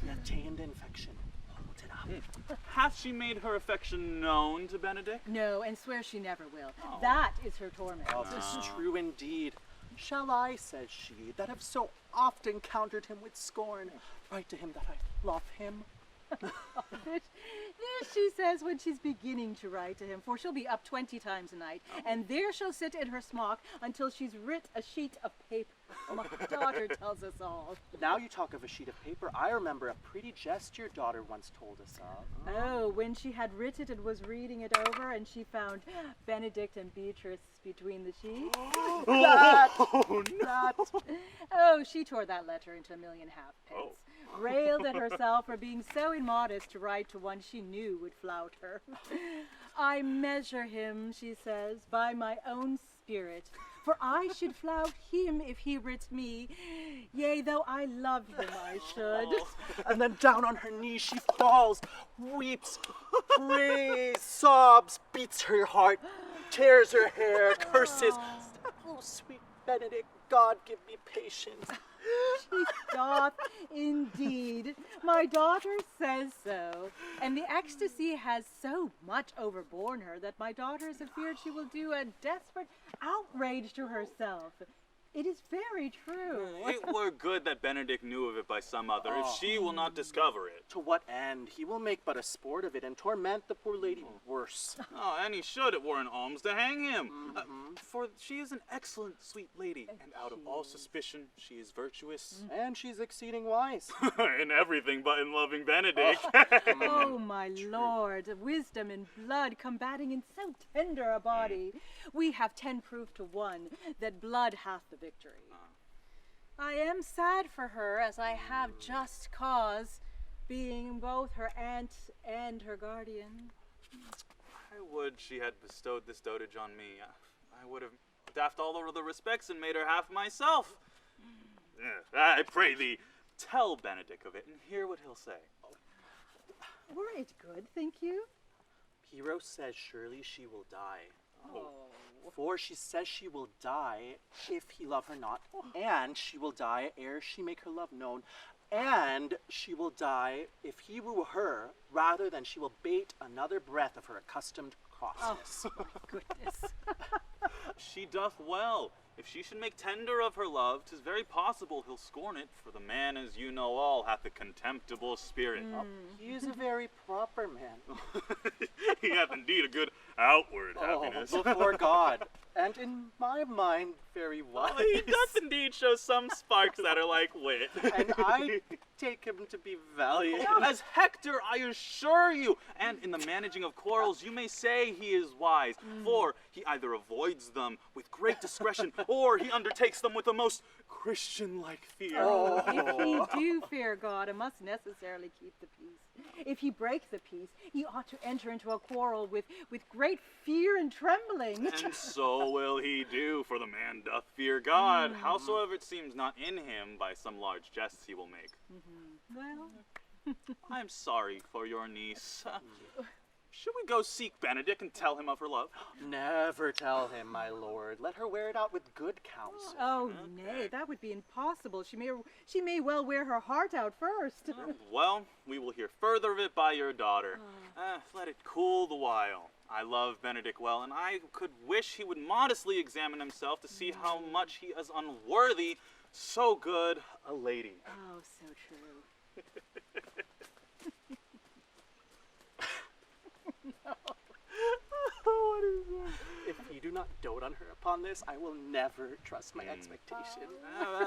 Speaker 8: He attained infection. Hold it up.
Speaker 5: Hath she made her affection known to Benedict?
Speaker 2: No, and swears she never will. That is her torment.
Speaker 8: Oh, 'tis true indeed. Shall I, says she, that have so often countered him with scorn, write to him that I love him?
Speaker 2: This she says when she's beginning to write to him, for she'll be up 20 times a night, and there she'll sit in her smock until she's writ a sheet of paper. My daughter tells us all.
Speaker 8: Now you talk of a sheet of paper, I remember a pretty jest your daughter once told us of.
Speaker 2: Oh, when she had writ it and was reading it over, and she found Benedict and Beatrice between the sheets. Oh, she tore that letter into 1,000,000 halfpence. Railed at herself for being so immodest to write to one she knew would flout her. I measure him, she says, by my own spirit, for I should flout him if he writ me. Yea, though I love him, I should.
Speaker 8: And then down on her knees she falls, weeps, prays, sobs, beats her heart, tears her hair, curses. Oh, sweet Benedict, God give me patience.
Speaker 2: She doth indeed. My daughter says so. And the ecstasy has so much overborne her that my daughter is afeard she will do a desperate outrage to herself. It is very true.
Speaker 5: It were good that Benedict knew of it by some other, if she will not discover it.
Speaker 8: To what end? He will make but a sport of it and torment the poor lady worse.
Speaker 5: Oh, and he should. It were an alms to hang him. For she is an excellent, sweet lady, and out of all suspicion, she is virtuous.
Speaker 8: And she's exceeding wise.
Speaker 5: In everything but in loving Benedict.
Speaker 2: Oh, my lord, wisdom and blood combating in so tender a body. We have 10 proof to 1 that blood hath the victory. I am sad for her, as I have just cause, being both her aunt and her guardian.
Speaker 5: I would she had bestowed this dotage on me. I would have daft all over the respects and made her half myself. I pray thee, tell Benedict of it and hear what he'll say.
Speaker 2: Were it good, think you?
Speaker 8: Hero says surely she will die. For she says she will die if he love her not, and she will die ere she make her love known, and she will die if he woo her, rather than she will bate another breath of her accustomed crossness.
Speaker 2: Oh, my goodness.
Speaker 5: She doth well. If she should make tender of her love, 'tis very possible he'll scorn it, for the man, as you know all, hath a contemptible spirit.
Speaker 8: He is a very proper man.
Speaker 5: He hath indeed a good outward happiness.
Speaker 8: Before God, and in my mind, very wise.
Speaker 5: He doth indeed show some sparks that are like wit.
Speaker 8: And I take him to be valiant.
Speaker 5: As Hector, I assure you. And in the managing of quarrels, you may say he is wise, for he either avoids them with great discretion, or he undertakes them with the most Christian-like fear.
Speaker 2: If he do fear God, and must necessarily keep the peace. If he break the peace, he ought to enter into a quarrel with great fear and trembling.
Speaker 5: And so will he do, for the man doth fear God, howsoever it seems not in him by some large jests he will make.
Speaker 2: Well,
Speaker 5: I am sorry for your niece. Should we go seek Benedick and tell him of her love?
Speaker 8: Never tell him, my lord. Let her wear it out with good counsel.
Speaker 2: oh nay, that would be impossible. She may well wear her heart out first.
Speaker 5: Well, we will hear further of it by your daughter. Let it cool the while. I love Benedick well, and I could wish he would modestly examine himself to see how much he is unworthy so good a lady.
Speaker 2: Oh, so true.
Speaker 8: What is that? If you do not dote on her upon this, I will never trust my expectation.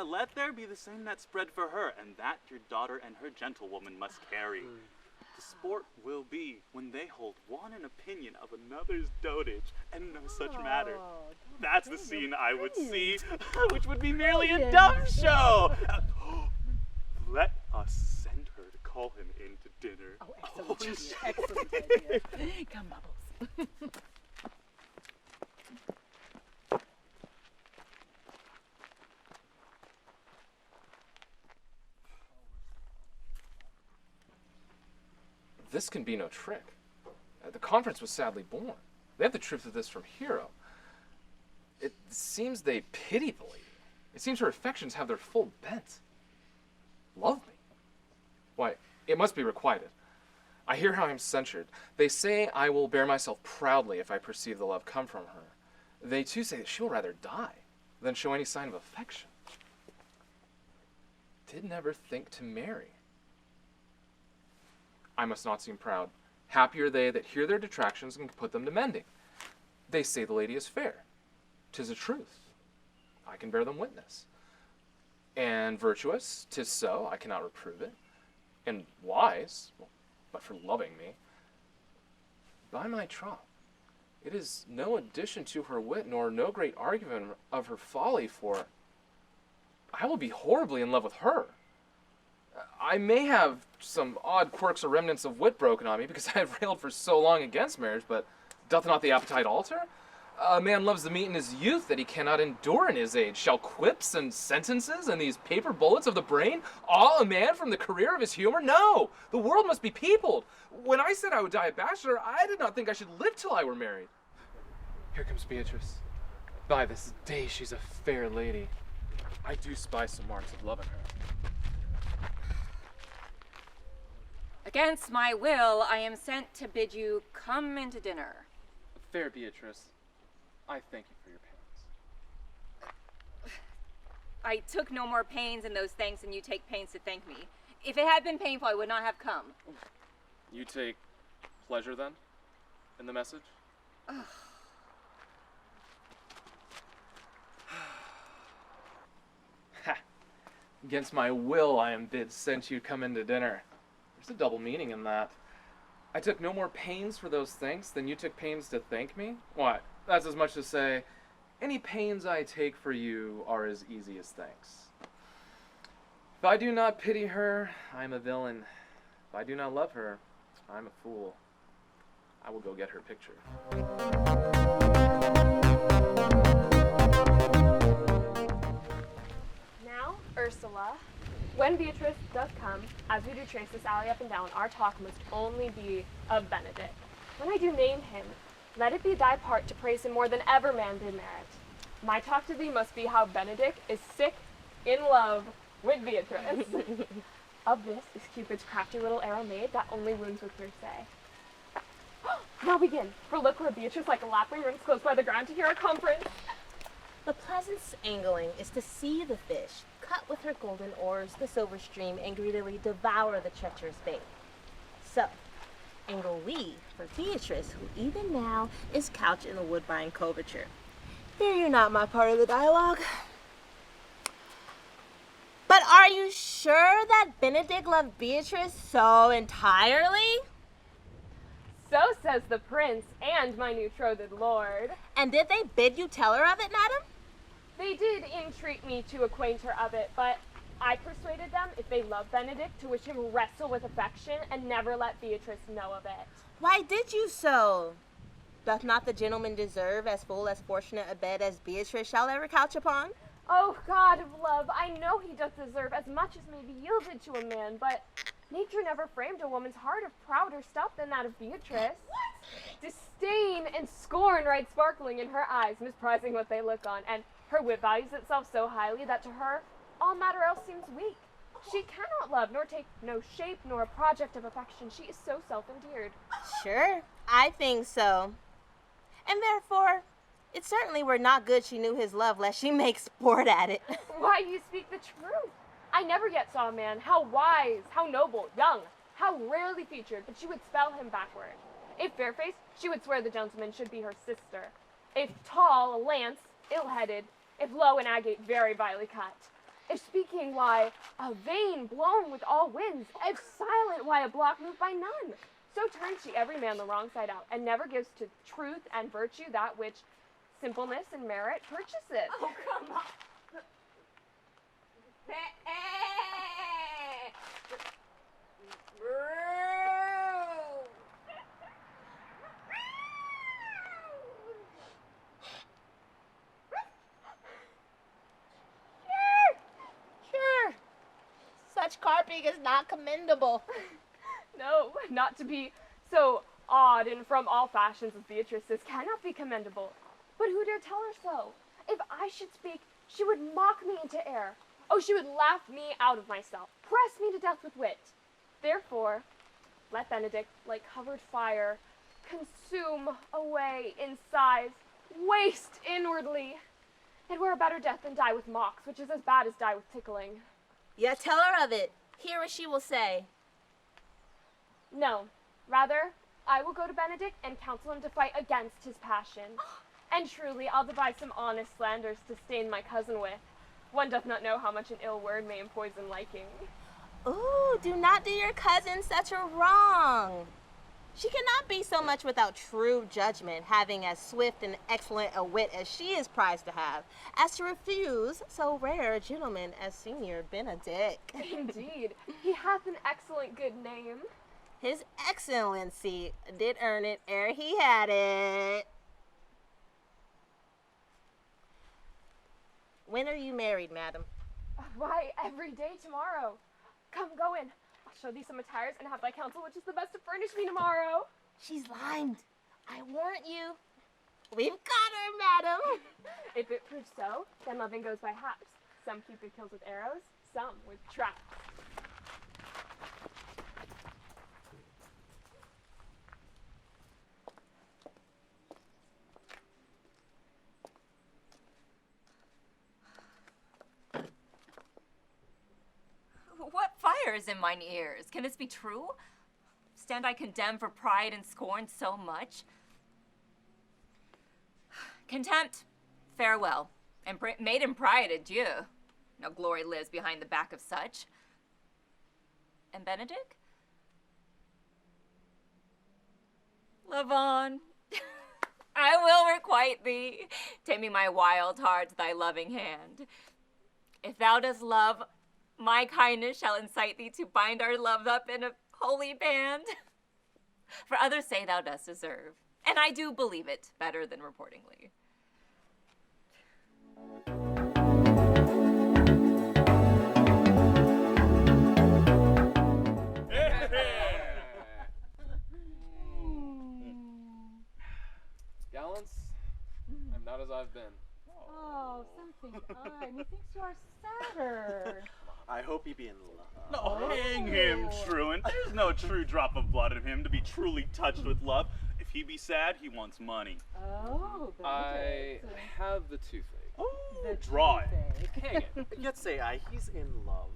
Speaker 5: Let there be the same net spread for her, and that your daughter and her gentlewoman must carry. The sport will be when they hold one an opinion of another's dotage, and no such matter. That's the scene I would see, which would be merely a dumb show. Let us send her to call him in to dinner.
Speaker 2: Oh, excellent idea. Come, Bubbles.
Speaker 6: This can be no trick. The conference was sadly born. They have the truth of this from Hero. It seems they pity the lady. It seems her affections have their full bent. Love me? Why, it must be requited. I hear how I am censured. They say I will bear myself proudly if I perceive the love come from her. They too say that she will rather die than show any sign of affection. Did never think to marry. I must not seem proud. Happy are they that hear their detractions and can put them to mending. They say the lady is fair. 'Tis a truth. I can bear them witness. And virtuous, 'tis so, I cannot reprove it. And wise, well, but for loving me. By my troth, it is no addition to her wit, nor no great argument of her folly, for I will be horribly in love with her. I may have some odd quirks or remnants of wit broken on me, because I have railed for so long against marriage, but doth not the appetite alter? A man loves the meat in his youth that he cannot endure in his age. Shall quips and sentences and these paper bullets of the brain awe a man from the career of his humor? No! The world must be peopled. When I said I would die a bachelor, I did not think I should live till I were married. Here comes Beatrice. By this day, she's a fair lady. I do spy some marks of love in her.
Speaker 3: Against my will, I am sent to bid you come into dinner.
Speaker 6: Fair Beatrice, I thank you for your pains.
Speaker 3: I took no more pains in those thanks than you take pains to thank me. If it had been painful, I would not have come.
Speaker 6: You take pleasure, then, in the message? Ha! Against my will, I am bid sent you come into dinner. There's a double meaning in that. I took no more pains for those thanks than you took pains to thank me? Why, that's as much to say, any pains I take for you are as easy as thanks. If I do not pity her, I am a villain. If I do not love her, I'm a fool. I will go get her picture.
Speaker 4: Now, Ursula, when Beatrice does come, as we do trace this alley up and down, our talk must only be of Benedick. When I do name him, let it be thy part to praise him more than ever man did merit. My talk to thee must be how Benedick is sick in love with Beatrice. Of this is Cupid's crafty little arrow made that only wounds with hearsay. Now begin, for look where Beatrice like a lapwing runs close by the ground to hear our conference.
Speaker 10: The pleasant angling is to see the fish cut with her golden oars the silver stream and greedily devour the treacherous bait. So, angle we for Beatrice, who even now is couched in the woodbine coverture. Fear you not my part of the dialogue. But are you sure that Benedick loved Beatrice so entirely?
Speaker 4: So says the prince and my betrothed lord.
Speaker 10: And did they bid you tell her of it, madam?
Speaker 4: They did entreat me to acquaint her of it, but I persuaded them, if they love Benedick, to wish him wrestle with affection and never let Beatrice know of it.
Speaker 10: Why did you so? Doth not the gentleman deserve as full as fortunate a bed as Beatrice shall ever couch upon?
Speaker 4: Oh, God of love, I know he doth deserve as much as may be yielded to a man, but nature never framed a woman's heart of prouder stuff than that of Beatrice. Disdain and scorn ride sparkling in her eyes, misprizing what they look on, and her wit values itself so highly that to her all matter else seems weak. She cannot love, nor take no shape, nor a project of affection. She is so self-endeared.
Speaker 10: Sure, I think so. And therefore, it certainly were not good she knew his love, lest she make sport at it.
Speaker 4: Why, you speak the truth. I never yet saw a man, how wise, how noble, young, how rarely featured, but she would spell him backward. If fair-faced, she would swear the gentleman should be her sister. If tall, a lance, ill-headed. If low, an agate very vilely cut. If speaking, why, a vein blown with all winds. If silent, why, a block moved by none. So turns she every man the wrong side out, and never gives to truth and virtue that which simpleness and merit purchases.
Speaker 3: Oh, come on.
Speaker 10: Sure. Such carping is not commendable.
Speaker 4: No, not to be so odd and from all fashions as Beatrice's cannot be commendable. But who dare tell her so? If I should speak, she would mock me into air. Oh, she would laugh me out of myself, press me to death with wit. Therefore, let Benedick, like covered fire, consume away in sighs, waste inwardly. It were a better death than die with mocks, which is as bad as die with tickling.
Speaker 10: Yet tell her of it. Hear what she will say.
Speaker 4: No, rather, I will go to Benedick and counsel him to fight against his passion. And truly, I'll devise some honest slanders to stain my cousin with. One doth not know how much an ill word may empoison liking.
Speaker 10: Ooh, do not do your cousin such a wrong. She cannot be so much without true judgment, having as swift and excellent a wit as she is prized to have, as to refuse so rare a gentleman as Senior Benedick.
Speaker 4: Indeed, he hath an excellent good name.
Speaker 10: His Excellency did earn it ere he had it. When are you married, madam?
Speaker 4: Why, every day tomorrow. Come, go in. I'll show thee some attires and have thy counsel which is the best to furnish me tomorrow.
Speaker 10: She's limed. I warrant you. We've got her, madam.
Speaker 4: If it proves so, then loving goes by halves. Some Cupid kills with arrows, some with traps.
Speaker 3: What fire is in mine ears? Can this be true? Stand I condemned for pride and scorn so much? Contempt, farewell, and maid and pride, adieu. No glory lives behind the back of such. And Benedick? Live on. I will requite thee, taming my wild heart to thy loving hand. If thou dost love, my kindness shall incite thee to bind our love up in a holy band. For others say thou dost deserve, and I do believe it better than reportingly.
Speaker 6: Gallants, I'm not as I've been.
Speaker 2: Oh, something odd. Methinks you are sadder.
Speaker 8: I hope he be in love.
Speaker 5: No, hang him, truant. There's no true drop of blood in him to be truly touched with love. If he be sad, he wants money.
Speaker 2: Oh,
Speaker 6: I have the toothache.
Speaker 5: Oh, draw it.
Speaker 6: Hang it.
Speaker 8: Yet say I, he's in love.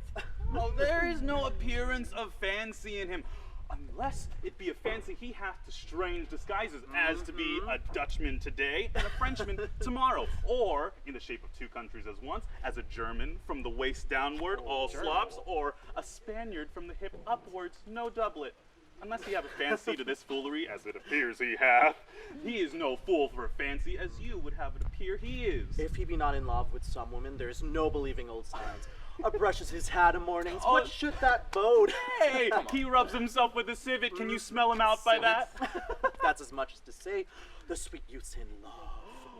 Speaker 5: Oh, there is no appearance of fancy in him. Unless it be a fancy he hath to strange disguises, as to be a Dutchman today and a Frenchman tomorrow, or, in the shape of two countries as once, as a German from the waist downward, all slops, or a Spaniard from the hip upwards, no doublet. Unless he have a fancy to this foolery, as it appears he hath, he is no fool for a fancy, as you would have it appear he is.
Speaker 8: If he be not in love with some woman, there is no believing old signs. Brushes his hat a mornings. What should that bode?
Speaker 5: Hey, he rubs himself with a civet. Can you smell him out by that?
Speaker 8: That's as much as to say, the sweet youth's in love.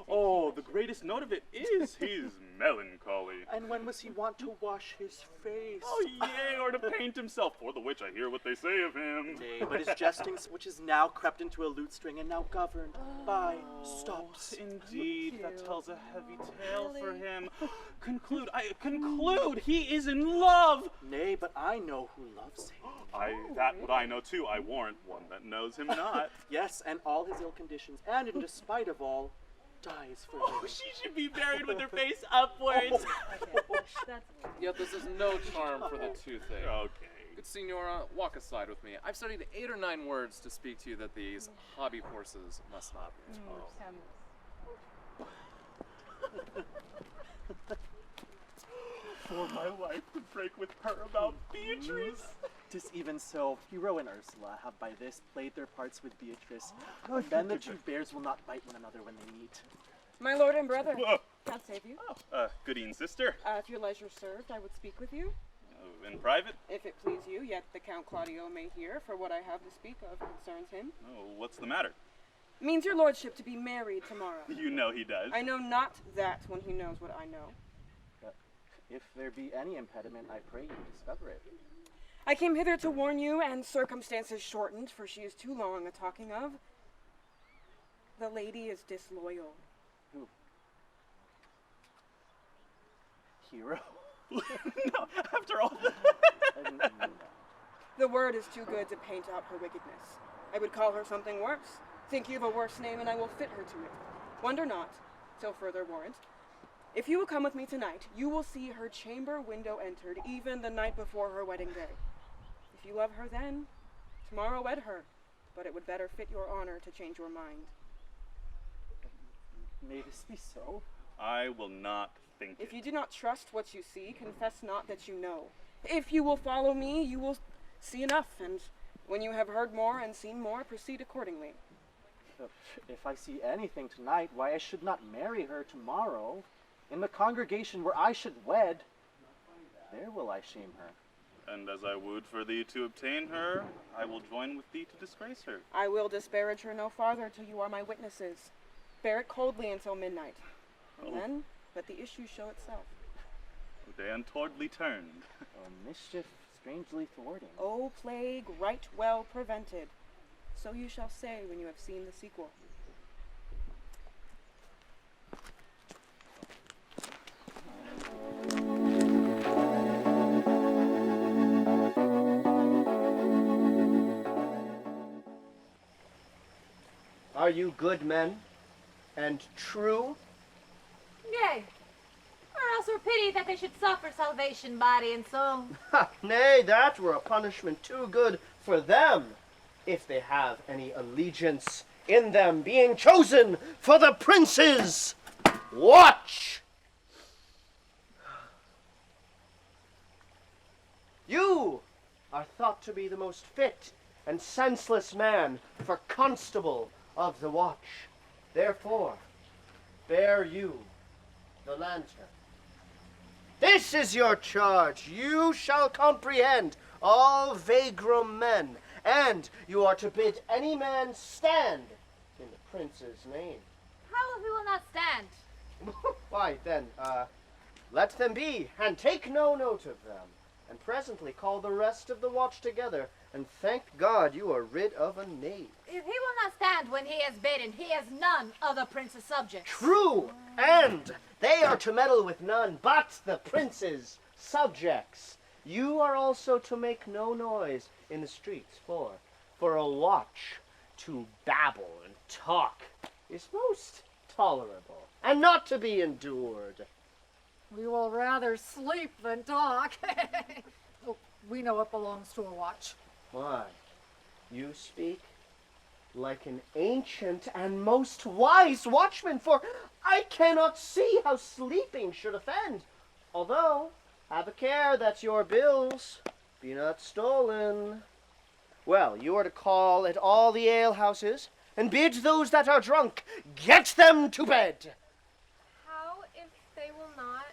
Speaker 5: Oh, the greatest note of it is he's melancholy.
Speaker 8: And when was he wont to wash his face?
Speaker 5: Oh, yea, or to paint himself, for the which I hear what they say of him.
Speaker 8: Nay, but his jesting, which is now crept into a lute string and now governed by stops.
Speaker 5: Indeed, that tells a heavy tale for him. Conclude, he is in love.
Speaker 8: Nay, but I know who loves him.
Speaker 5: That would I know too, I warrant one that knows him not.
Speaker 8: Yes, and all his ill conditions, and in despite of all, dies for him.
Speaker 5: Oh, she should be buried with her face upwards.
Speaker 6: Yet this is no charm for the toothache.
Speaker 5: Okay.
Speaker 6: Good Signora, walk aside with me. I've studied 8 or 9 words to speak to you that these hobby horses must not be.
Speaker 5: For my life to break with her about Beatrice.
Speaker 8: 'Tis even so. Hero and Ursula have by this played their parts with Beatrice. Then the two bears will not bite one another when they meet.
Speaker 7: My lord and brother, God save you.
Speaker 5: Good evening, sister.
Speaker 7: If your leisure served, I would speak with you.
Speaker 5: In private?
Speaker 7: If it please you, yet the Count Claudio may hear, for what I have to speak of concerns him.
Speaker 5: Oh, what's the matter?
Speaker 7: Means your lordship to be married tomorrow.
Speaker 5: You know he does.
Speaker 7: I know not that when he knows what I know.
Speaker 8: If there be any impediment, I pray you discover it.
Speaker 7: I came hither to warn you, and circumstances shortened, for she is too long a talking of. The lady is disloyal.
Speaker 8: Who? Hero?
Speaker 5: No, after all.
Speaker 7: The word is too good to paint out her wickedness. I would call her something worse. Think you of a worse name, and I will fit her to it. Wonder not, till further warrant. If you will come with me tonight, you will see her chamber window entered, even the night before her wedding day. If you love her then, tomorrow wed her, but it would better fit your honor to change your mind.
Speaker 8: May this be so?
Speaker 5: I will not think
Speaker 7: If you do not trust what you see, confess not that you know. If you will follow me, you will see enough, and when you have heard more and seen more, proceed accordingly.
Speaker 8: If I see anything tonight, why I should not marry her tomorrow. In the congregation where I should wed, there will I shame her.
Speaker 5: And as I wooed for thee to obtain her, I will join with thee to disgrace her.
Speaker 7: I will disparage her no farther till you are my witnesses. Bear it coldly until midnight. And then let the issue show itself.
Speaker 5: Day untowardly turned.
Speaker 8: Mischief strangely thwarting.
Speaker 7: O plague right well prevented. So you shall say when you have seen the sequel.
Speaker 13: Are you good men and true?
Speaker 14: Yea, or else were pity that they should suffer salvation, body and soul.
Speaker 13: Ha, nay, that were a punishment too good for them, if they have any allegiance in them, being chosen for the princes. Watch! You are thought to be the most fit and senseless man for constable of the watch. Therefore, bear you the lantern. This is your charge. You shall comprehend all vagrom men, and you are to bid any man stand in the prince's name.
Speaker 14: How if we will not stand?
Speaker 13: Why, then, let them be, and take no note of them, and presently call the rest of the watch together, and thank God you are rid of a knave.
Speaker 14: If he will not stand when he is bidden, he is none of the prince's subjects.
Speaker 13: True, and they are to meddle with none but the prince's subjects. You are also to make no noise in the streets, for a watch to babble and talk is most tolerable, and not to be endured.
Speaker 15: We will rather sleep than talk. Oh, we know it belongs to a watch.
Speaker 13: Why, you speak like an ancient and most wise watchman, for I cannot see how sleeping should offend. Although, have a care that your bills be not stolen. Well, you are to call at all the alehouses and bid those that are drunk, get them to bed.
Speaker 4: How if they will not?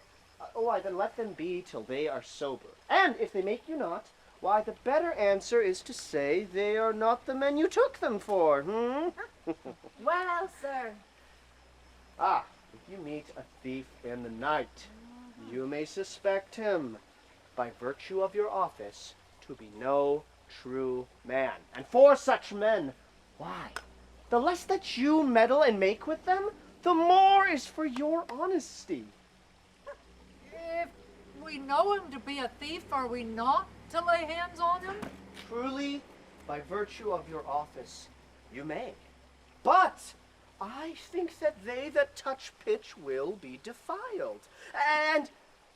Speaker 13: Why, then let them be till they are sober. And if they make you not, why, the better answer is to say they are not the men you took them for,
Speaker 14: Well, sir.
Speaker 13: Ah, if you meet a thief in the night, you may suspect him, by virtue of your office, to be no true man. And for such men, why, the less that you meddle and make with them, the more is for your honesty.
Speaker 15: If we know him to be a thief, are we not to lay hands on him?
Speaker 13: Truly, by virtue of your office, you may. But I think that they that touch pitch will be defiled. And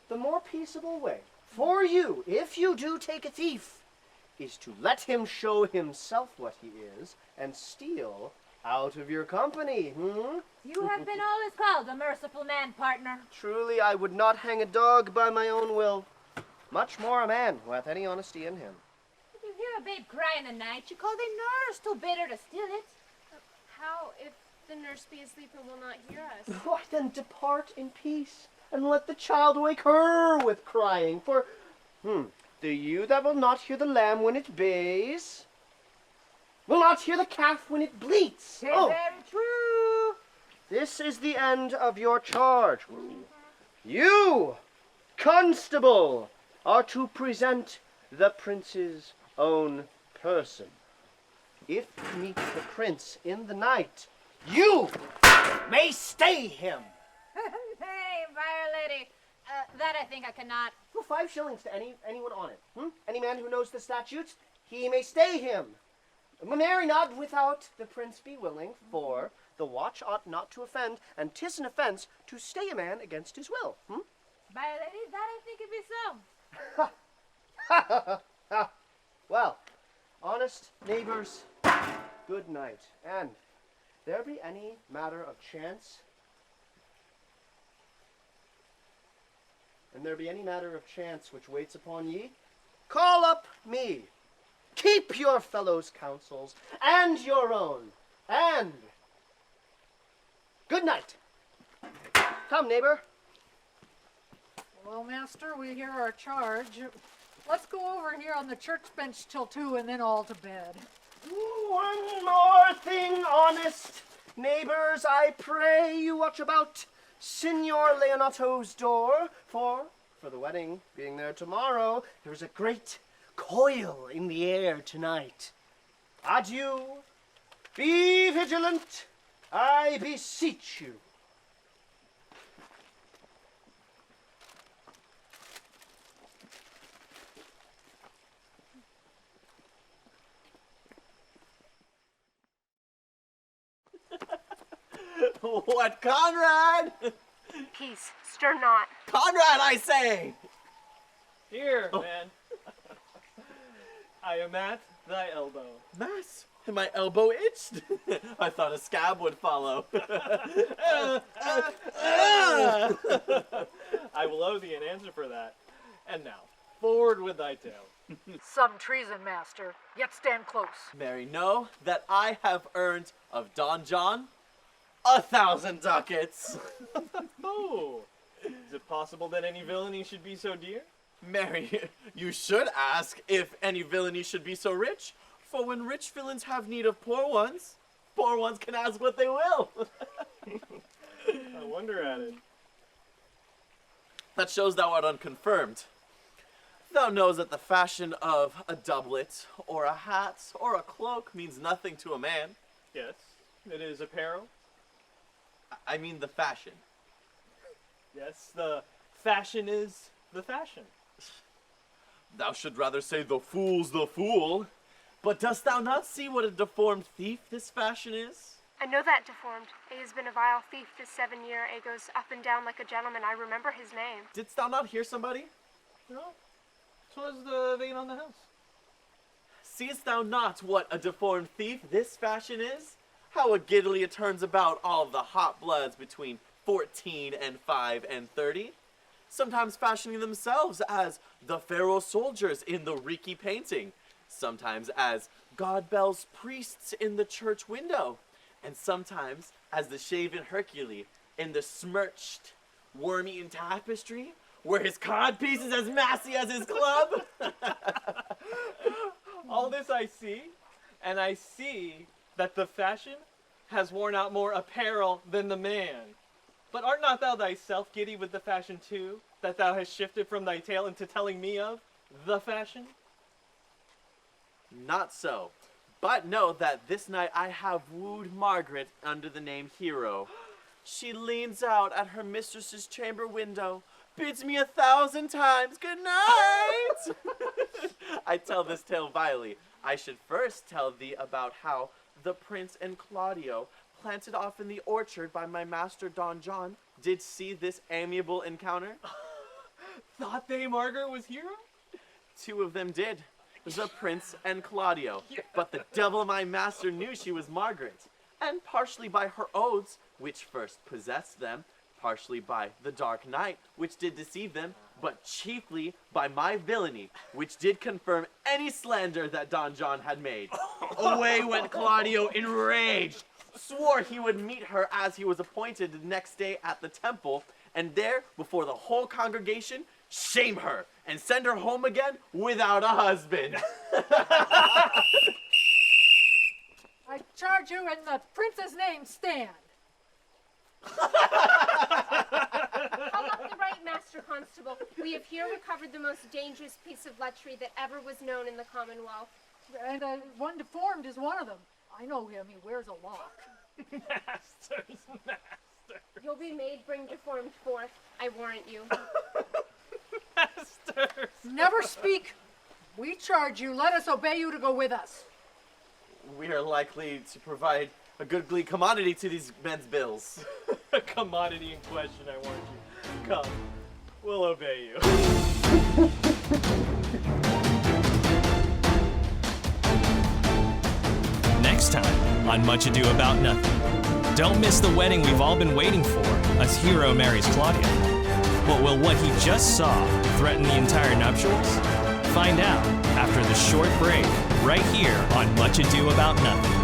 Speaker 13: the more peaceable way for you, if you do take a thief, is to let him show himself what he is and steal out of your company.
Speaker 14: You have been always called a merciful man, partner.
Speaker 13: Truly, I would not hang a dog by my own will, much more a man who hath any honesty in him.
Speaker 14: If you hear a babe cry in the night, you call the nurse, too bitter to steal it.
Speaker 4: How if the nurse be asleep and will not hear us?
Speaker 13: Why, then depart in peace, and let the child wake her with crying. For, the ewe that will not hear the lamb when it bays, will not hear the calf when it bleats.
Speaker 14: Very true.
Speaker 13: This is the end of your charge. You, constable, are to present the prince's own person. If you meet the prince in the night, you may stay him.
Speaker 14: Hey, Fire Lady. That I think I cannot.
Speaker 13: For 5 shillings to anyone on it. Any man who knows the statutes, he may stay him. Marry not without the prince be willing, for the watch ought not to offend, and 'tis an offense to stay a man against his will.
Speaker 14: Fire Lady, that I think it be so.
Speaker 13: Well, honest neighbors, good night. And there be any matter of chance, which waits upon ye, call up me. Keep your fellows' counsels and your own, and good night. Come, neighbor.
Speaker 15: Well, master, we hear our charge. Let's go over here on the church bench till 2 and then all to bed.
Speaker 13: One more thing, honest neighbors, I pray you watch about Signor Leonato's door, for the wedding being there tomorrow, there is a great coil in the air tonight. Adieu. Be vigilant, I beseech you.
Speaker 16: What, Conrad?
Speaker 4: Peace, stir not.
Speaker 16: Conrad, I say!
Speaker 9: Here, man. I am at thy elbow.
Speaker 11: Mass, my elbow itched. I thought a scab would follow.
Speaker 9: I will owe thee an answer for that. And now, forward with thy tale.
Speaker 15: Some treason, master, yet stand close.
Speaker 11: Mary, know that I have earned of Don John 1,000 ducats.
Speaker 9: Oh, is it possible that any villainy should be so dear?
Speaker 11: Mary, you should ask if any villainy should be so rich, for when rich villains have need of poor ones can ask what they will.
Speaker 9: I wonder at it.
Speaker 11: That shows thou art unconfirmed. Thou knows that the fashion of a doublet, or a hat, or a cloak means nothing to a man.
Speaker 9: Yes, it is apparel.
Speaker 11: I mean the fashion.
Speaker 9: Yes, the fashion is the fashion.
Speaker 11: Thou should rather say the fool's the fool. But dost thou not see what a deformed thief this fashion is?
Speaker 4: I know that deformed. He has been a vile thief this 7 year. He goes up and down like a gentleman. I remember his name.
Speaker 11: Didst thou not hear somebody?
Speaker 9: No, 'twas the vein on the house.
Speaker 11: Seest thou not what a deformed thief this fashion is? How a giddily it turns about all the hot bloods between 14 and 5 and 30, sometimes fashioning themselves as the pharaoh soldiers in the Riki painting, sometimes as God bells priests in the church window, and sometimes as the shaven Hercule in the smirched, worm-eaten tapestry, where his codpiece is as massy as his club.
Speaker 1: All this I see, and I see that the fashion has worn out more apparel than the man. But art not thou thyself giddy with the fashion too, that thou hast shifted from thy tale into telling me of the fashion?
Speaker 11: Not so, but know that this night I have wooed Margaret under the name Hero. She leans out at her mistress's chamber window, bids me 1,000 times good night. I tell this tale vilely. I should first tell thee about how the prince and Claudio, planted off in the orchard by my master Don John, did see this amiable encounter.
Speaker 1: Thought they Margaret was Hero?
Speaker 11: 2 of them did, the prince and Claudio. Yeah. But the devil my master knew she was Margaret, and partially by her oaths, which first possessed them, partially by the dark night, which did deceive them, but chiefly by my villainy, which did confirm any slander that Don John had made. Away went Claudio enraged, swore he would meet her as he was appointed the next day at the temple, and there, before the whole congregation, shame her and send her home again without a husband.
Speaker 15: I charge you in the prince's name, stand.
Speaker 17: Come up the right, Master Constable. We have here recovered the most dangerous piece of lechery that ever was known in the Commonwealth.
Speaker 15: And one deformed is one of them. I know him, he wears a lock.
Speaker 1: Masters, master.
Speaker 17: You'll be made bring deformed forth, I warrant you.
Speaker 1: Masters.
Speaker 15: Never speak. We charge you, let us obey you to go with us.
Speaker 11: We are likely to provide a goodly commodity to these men's bills.
Speaker 1: A commodity in question, I warn you. Come, we'll obey you. Next time on Much Ado About Nothing. Don't miss the wedding we've all been waiting for as Hero marries Claudia. But will what he just saw threaten the entire nuptials? Find out after the short break right here on Much Ado About Nothing.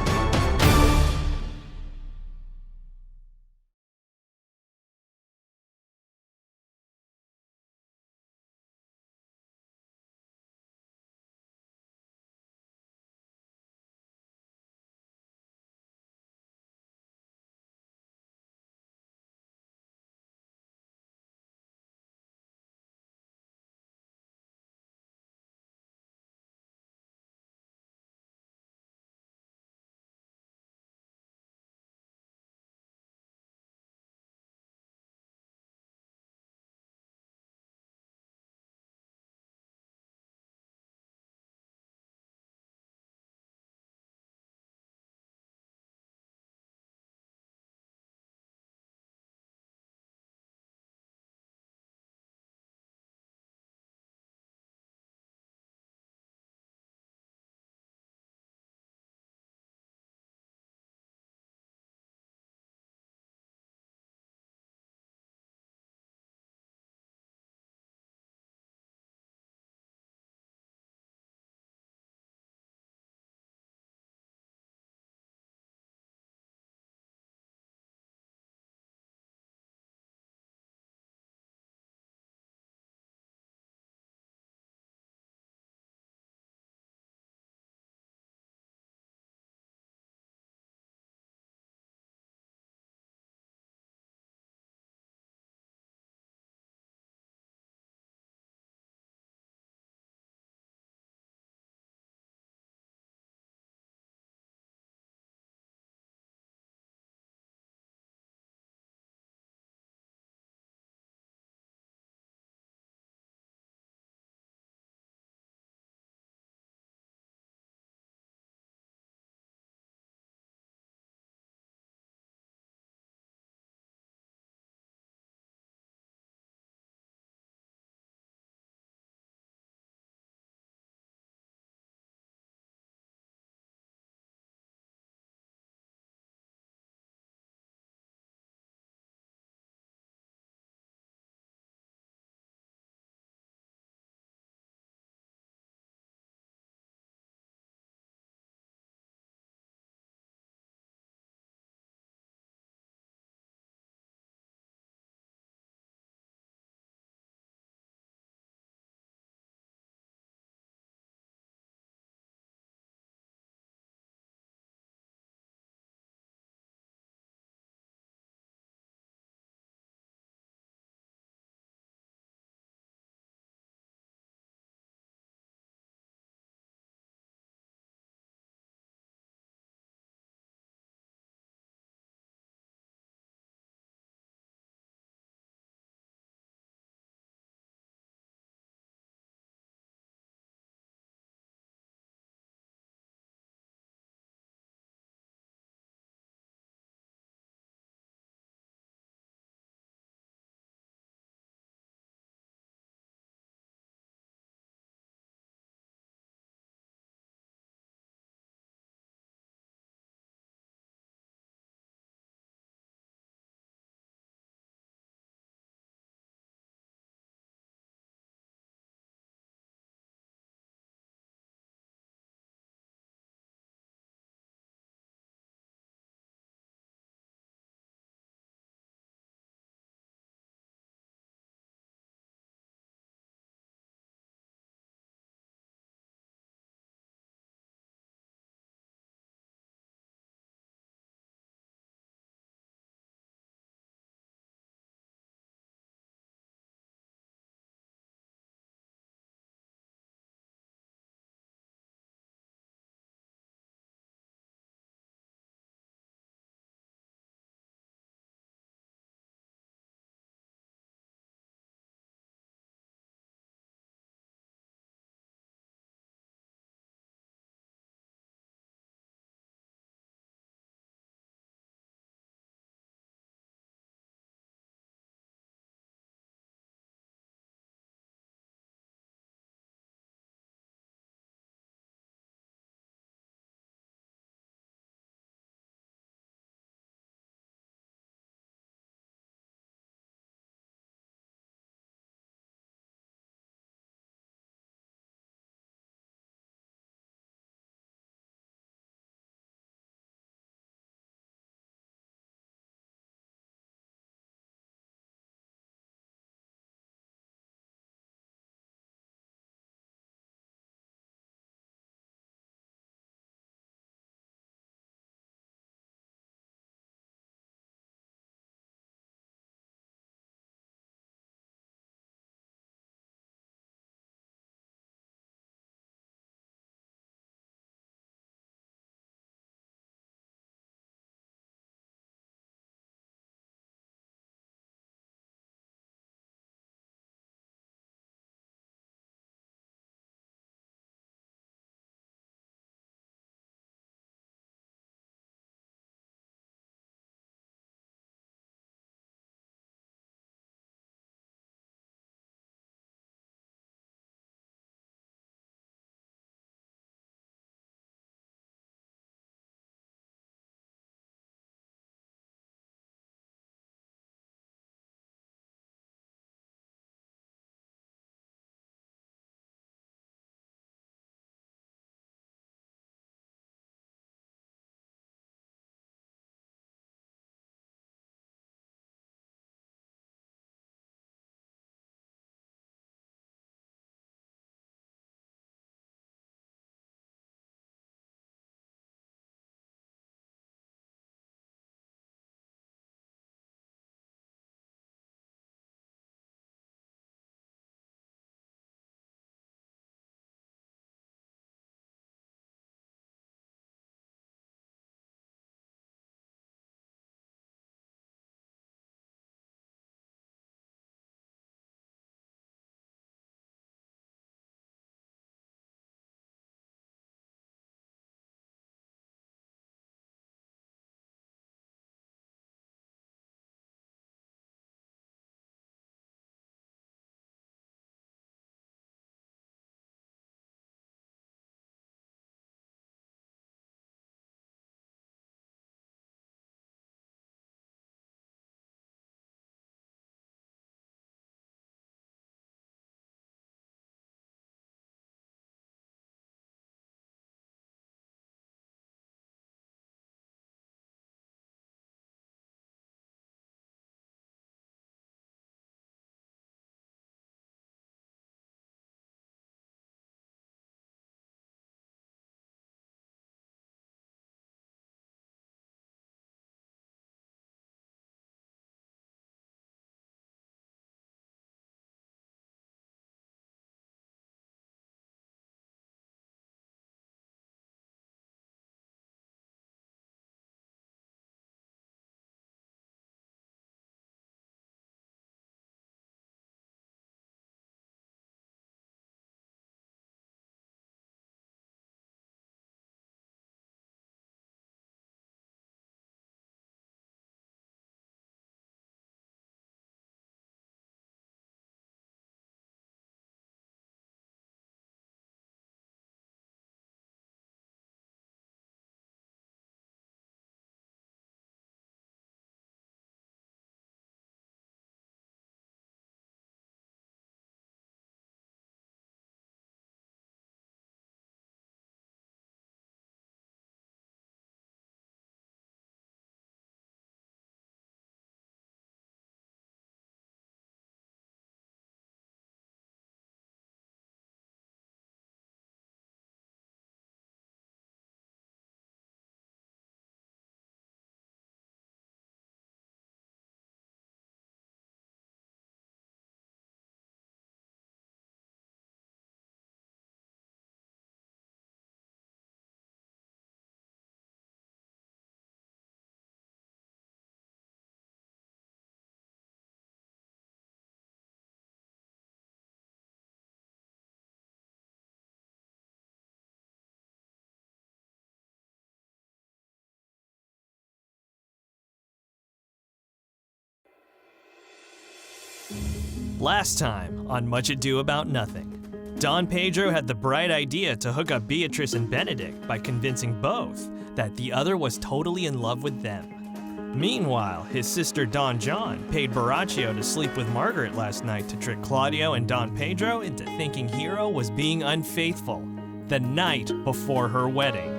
Speaker 1: Last time on Much Ado About Nothing, Don Pedro had the bright idea to hook up Beatrice and Benedick by convincing both that the other was totally in love with them. Meanwhile, his sister Don John paid Borachio to sleep with Margaret last night to trick Claudio and Don Pedro into thinking Hero was being unfaithful the night before her wedding.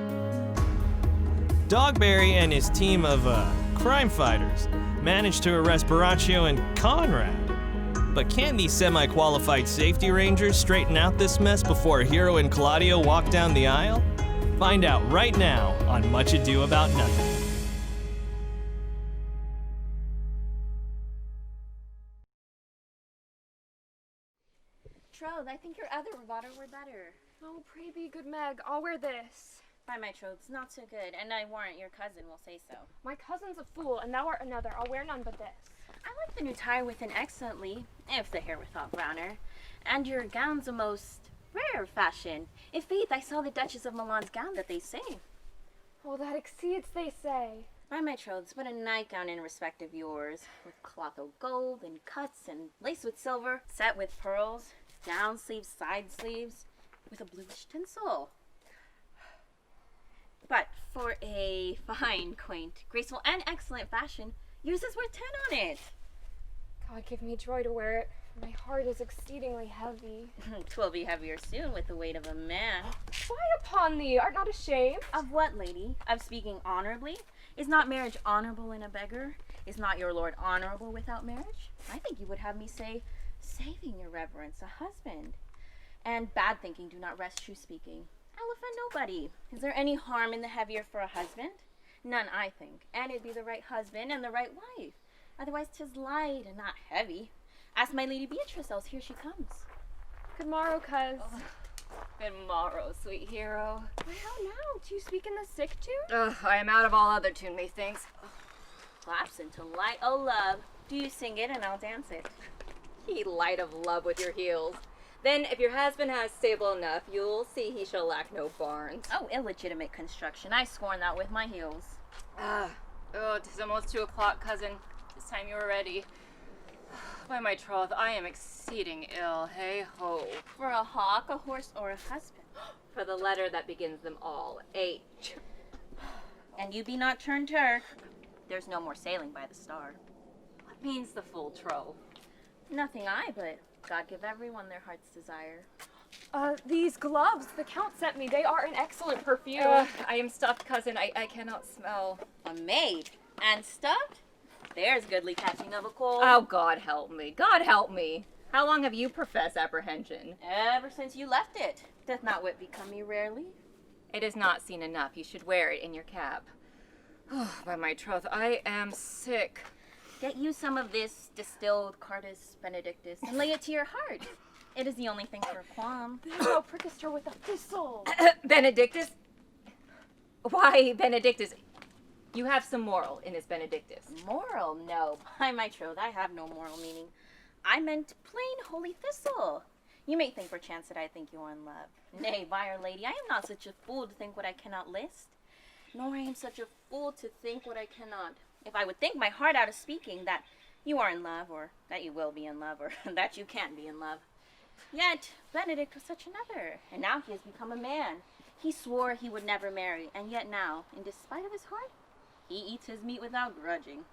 Speaker 1: Dogberry and his team of crime fighters managed to arrest Borachio and Conrad. But can these semi-qualified safety rangers straighten out this mess before Hero and Claudio walk down the aisle? Find out right now on Much Ado About Nothing.
Speaker 18: Troth, I think your other bravado were better.
Speaker 4: Oh, pray be good Meg, I'll wear this.
Speaker 18: By my troth, it's not so good, and I warrant your cousin will say so.
Speaker 4: My cousin's a fool, and thou art another. I'll wear none but this.
Speaker 18: I like the new tie within excellently, if the hair were thought browner. And your gown's a most rare fashion. I' faith, I saw the Duchess of Milan's gown that they say.
Speaker 4: Oh, that exceeds, they say.
Speaker 18: By my troths, but a nightgown in respect of yours, with cloth o' gold, and cuts, and lace with silver, set with pearls, down sleeves, side sleeves, with a bluish tinsel. But for a fine, quaint, graceful, and excellent fashion, yours is worth 10 on it.
Speaker 4: God give me joy to wear it. My heart is exceedingly heavy.
Speaker 18: 'Twill be heavier soon with the weight of a man.
Speaker 4: Fly upon thee, art not ashamed?
Speaker 18: Of what, lady? Of speaking honorably? Is not marriage honorable in a beggar? Is not your lord honorable without marriage? I think you would have me say, saving your reverence, a husband. And bad thinking do not rest true speaking. I'll offend nobody. Is there any harm in the heavier for a husband? None, I think. And it'd be the right husband and the right wife. Otherwise 'tis light and not heavy. Ask my lady Beatrice, else here she comes.
Speaker 4: Good morrow, cuz.
Speaker 3: Oh, good morrow, sweet Hero.
Speaker 4: Why, how now? Do you speak in the sick tune?
Speaker 3: Ugh, I am out of all other tune, methinks.
Speaker 18: Lapse into light o' love. Do you sing it and I'll dance it.
Speaker 3: Ye light of love with your heels. Then, if your husband has stable enough, you'll see he shall lack no barns.
Speaker 18: Oh, illegitimate construction. I scorn that with my heels.
Speaker 3: Oh, 'tis almost 2 o'clock, cousin. This time you are ready. By my troth, I am exceeding ill. Hey ho.
Speaker 18: For a hawk, a horse, or a husband?
Speaker 3: For the letter that begins them all, H.
Speaker 18: And you be not turned Turk. There's no more sailing by the star.
Speaker 3: What means the full troth?
Speaker 18: Nothing I, but God give everyone their heart's desire.
Speaker 4: These gloves the Count sent me, they are an excellent perfume.
Speaker 3: I am stuffed, cousin. I cannot smell.
Speaker 18: A maid? And stuffed? There's goodly catching of a cold.
Speaker 3: Oh, God help me. God help me. How long have you professed apprehension?
Speaker 18: Ever since you left it. Doth not wit become you rarely?
Speaker 3: It is not seen enough. You should wear it in your cap. Oh, by my troth, I am sick.
Speaker 18: Get you some of this distilled Cardus Benedictus and lay it to your heart. It is the only thing for a qualm.
Speaker 4: Thou prickest her with a thistle.
Speaker 3: Benedictus? Why, Benedictus? You have some moral in this Benedictus.
Speaker 18: Moral? No. By my troth, I have no moral meaning. I meant plain holy thistle. You may think perchance that I think you are in love. Nay, by our lady, I am not such a fool to think what I cannot list. Nor I am such a fool to think what I cannot. If I would think my heart out of speaking that you are in love, or that you will be in love, or that you can't be in love. Yet, Benedict was such another, and now he has become a man. He swore he would never marry, and yet now, in despite of his heart, he eats his meat without grudging.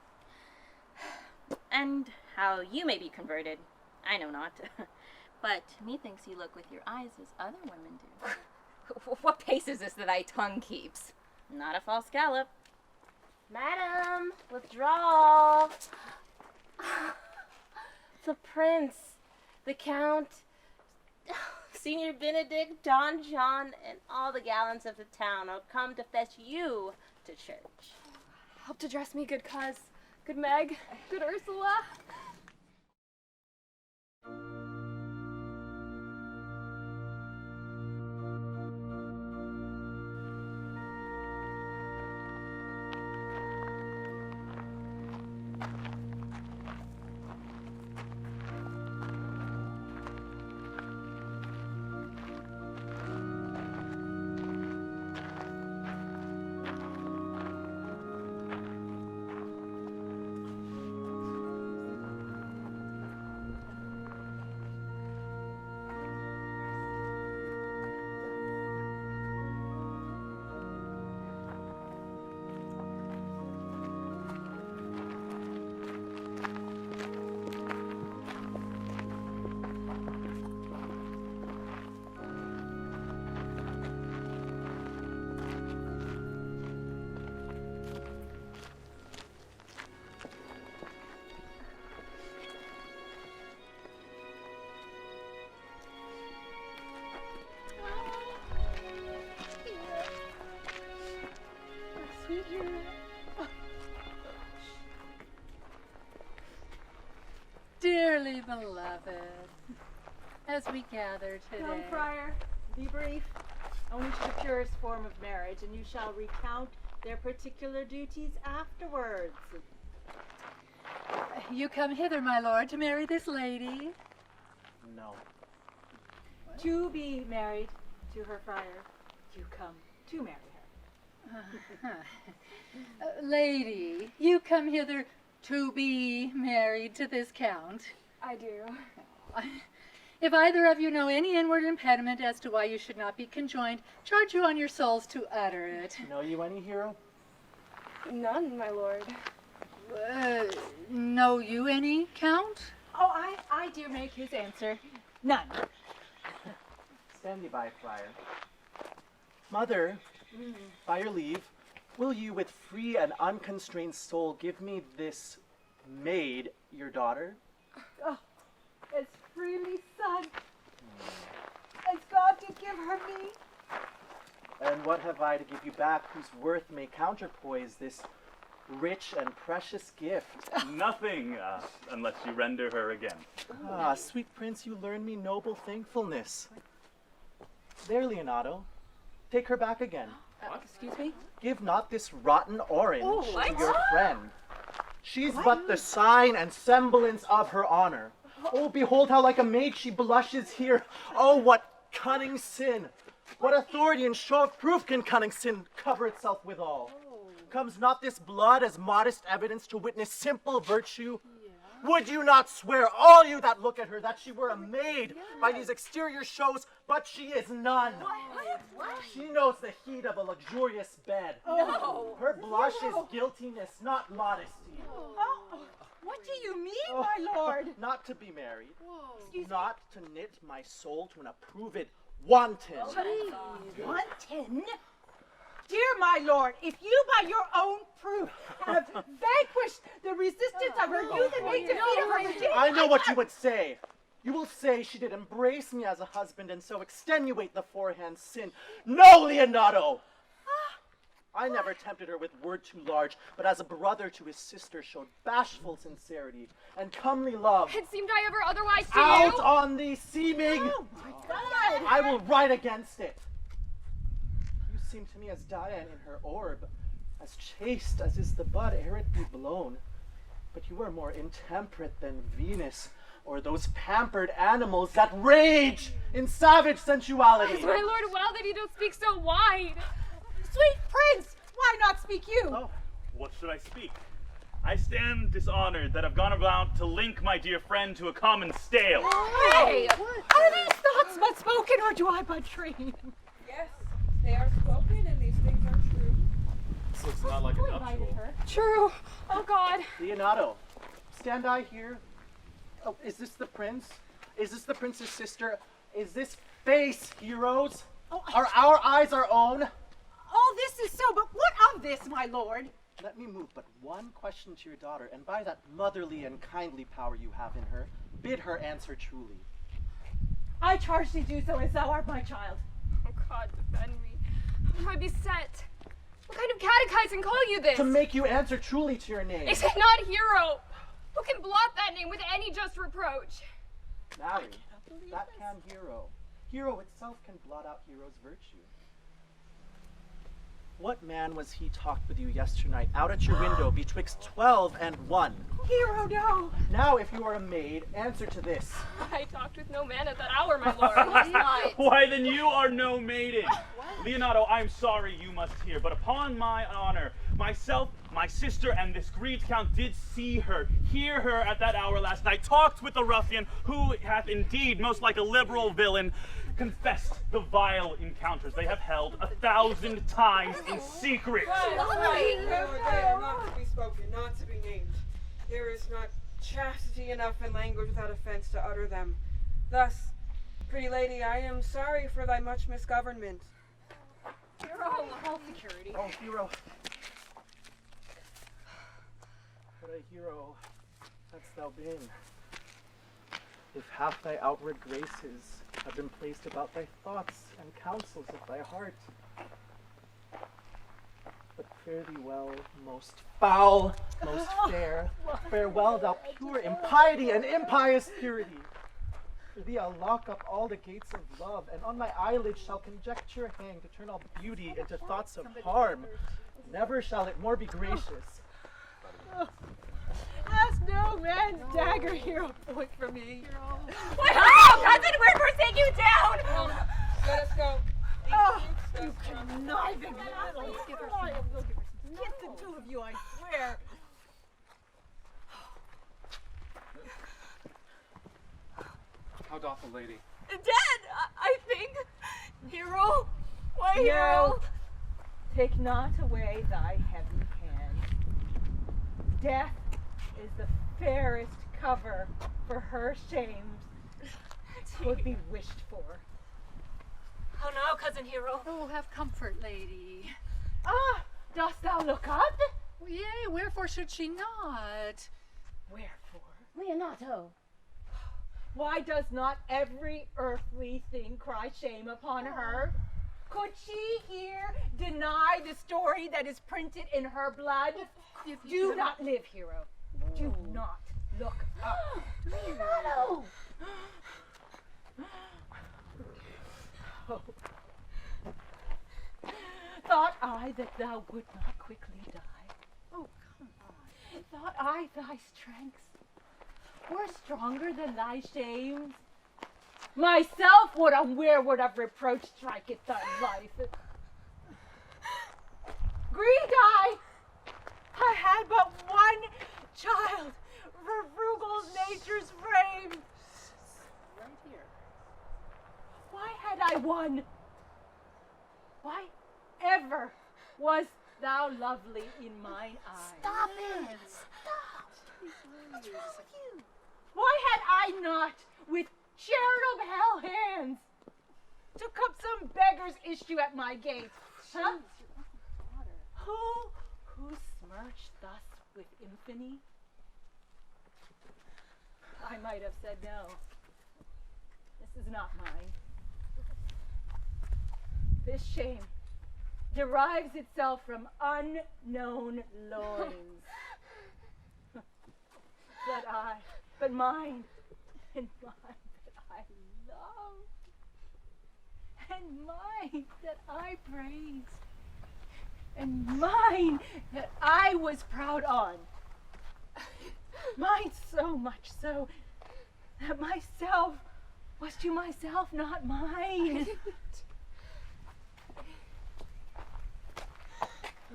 Speaker 18: And how you may be converted, I know not. But methinks you look with your eyes as other women do.
Speaker 3: What pace is this that thy tongue keeps?
Speaker 18: Not a false gallop.
Speaker 10: Madam, withdraw. The prince, the count, Senior Benedick, Don John, and all the gallants of the town are come to fetch you to church.
Speaker 4: Help to dress me, good cuz. Good Meg. Good Ursula.
Speaker 15: dearly beloved, as we gather today.
Speaker 2: Come, friar, be brief. Only to the purest form of marriage, and you shall recount their particular duties afterwards.
Speaker 15: You come hither, my lord, to marry this lady.
Speaker 8: No.
Speaker 2: To be married to her, friar, you come to marry her.
Speaker 15: Lady, you come hither to be married to this count.
Speaker 4: I do.
Speaker 15: If either of you know any inward impediment as to why you should not be conjoined, charge you on your souls to utter it.
Speaker 8: Know you any, hero?
Speaker 4: None, my lord.
Speaker 15: Know you any, count?
Speaker 2: Oh, I dare make his answer. None.
Speaker 8: Stand ye by, friar. Mother, by your leave, will you with free and unconstrained soul give me this maid, your daughter?
Speaker 2: Oh, as freely, son, as God did give her me.
Speaker 8: And what have I to give you back whose worth may counterpoise this rich and precious gift?
Speaker 5: Nothing, unless you render her again.
Speaker 8: Ah, sweet prince, you learn me noble thankfulness. There, Leonardo, take her back again.
Speaker 2: Excuse me?
Speaker 8: Give not this rotten orange
Speaker 2: Oh,
Speaker 8: to your friend. She's but the sign and semblance of her honor. Oh, behold how like a maid she blushes here. Oh, what cunning sin! What authority and show of proof can cunning sin cover itself withal? Comes not this blood as modest evidence to witness simple virtue? Would you not swear, all you that look at her, that she were a maid by these exterior shows, but she is none? She knows the heat of a luxurious bed.
Speaker 2: No.
Speaker 8: Her blush is guiltiness, not modesty.
Speaker 2: Oh, what do you mean, my lord?
Speaker 8: Not to be married, not to knit my soul to an approved wanton.
Speaker 2: Wanton? Dear my lord, if you by your own proof have vanquished the resistance of her youth and made defeat of her virginity,
Speaker 8: I know what you would say. You will say she did embrace me as a husband and so extenuate the forehand sin. No, Leonardo! I never tempted her with word too large, but as a brother to his sister showed bashful sincerity and comely love.
Speaker 4: And seemed I ever otherwise to
Speaker 8: Out
Speaker 4: you?
Speaker 8: on thee, seeming!
Speaker 2: Oh my God!
Speaker 8: I will write against it. You seem to me as Dian in her orb, as chaste as is the bud ere it be blown. But you are more intemperate than Venus, or those pampered animals that rage in savage sensuality.
Speaker 4: Is my lord well that you don't speak so wide?
Speaker 2: Sweet prince, why not speak you?
Speaker 8: Oh.
Speaker 5: What should I speak? I stand dishonored that I've gone about to link my dear friend to a common stale.
Speaker 2: Hey! Are these thoughts but spoken, or do I but dream?
Speaker 7: Yes, they are spoken, and these things are true.
Speaker 6: This looks not like a nuptial.
Speaker 4: True. Oh God.
Speaker 8: Leonardo, stand I here? Oh, is this the prince? Is this the prince's sister? Is this face, heroes? Are our eyes our own?
Speaker 2: All this is so, but what of this, my lord?
Speaker 8: Let me move but one question to your daughter, and by that motherly and kindly power you have in her, bid her answer truly.
Speaker 2: I charge thee do so as thou art my child.
Speaker 4: Oh God, defend me. How do I be set? What kind of catechizing call you this?
Speaker 8: To make you answer truly to your name.
Speaker 4: Is it not hero? Who can blot that name with any just reproach?
Speaker 8: Marry, that can hero. Hero itself can blot out hero's virtue. What man was he talked with you yesternight out at your window betwixt 12 and 1?
Speaker 2: Hero, no!
Speaker 8: Now, if you are a maid, answer to this.
Speaker 4: I talked with no man at that hour, my lord. Last night.
Speaker 5: Why, then you are no maiden. Leonardo, I'm sorry you must hear, but upon my honor, myself, my sister, and this grieved count did see her, hear her at that hour last night, talked with the ruffian, who hath indeed, most like a liberal villain, confessed the vile encounters they have held 1,000 times in secret.
Speaker 7: They are not to be spoken, not to be named. There is not chastity enough in language without offense to utter them. Thus, pretty lady, I am sorry for thy much misgovernment.
Speaker 2: Hero, all security.
Speaker 8: Oh, hero. What a hero hast thou been. If half thy outward graces have been placed about thy thoughts and counsels of thy heart. But Fare thee well, most foul, most fair. Farewell, thou pure impiety and impious purity. For thee I'll lock up all the gates of love, and on my eyelids shall conjecture hang to turn all beauty into thoughts of harm. Never shall it more be gracious.
Speaker 2: Has no man's dagger hero point for me.
Speaker 3: What? Oh, cousin, we're forsaking you down!
Speaker 2: Let us go. Oh, you conniving little liar. Get the two of you, I swear.
Speaker 6: How doth the lady?
Speaker 3: Dead, I think. Hero? Why,
Speaker 2: No.
Speaker 3: hero?
Speaker 2: Take not away thy heavy hand. Death is the fairest cover for her shames could be wished for.
Speaker 3: How now, cousin Hero?
Speaker 15: Oh, have comfort, lady.
Speaker 2: Ah, dost thou look up?
Speaker 15: Yea, wherefore should she not?
Speaker 2: Wherefore?
Speaker 10: Leonato.
Speaker 2: Why does not every earthly thing cry shame upon her? Could she here deny the story that is printed in her blood? Do not live, hero. Do not look up.
Speaker 10: Leonato!
Speaker 2: Oh. Thought I that thou would not quickly die. Oh, come on. Thought I thy strengths were stronger than thy shames. Myself would unwearward of reproach strike at thy life. Grieved I had but one child for frugal nature's frame. Right here. Why had I one? Why ever was thou lovely in mine eyes?
Speaker 10: Stop it! Stop! What's wrong with you?
Speaker 2: Why had I not, with charitable hands, took up some beggar's issue at my gate? Huh? Who smirched thus with infamy? I might have said no. This is not mine. This shame derives itself from unknown loins. But mine, and mine that I love, and mine that I praised, and mine that I was proud on. Mine so much so that myself was to myself not mine.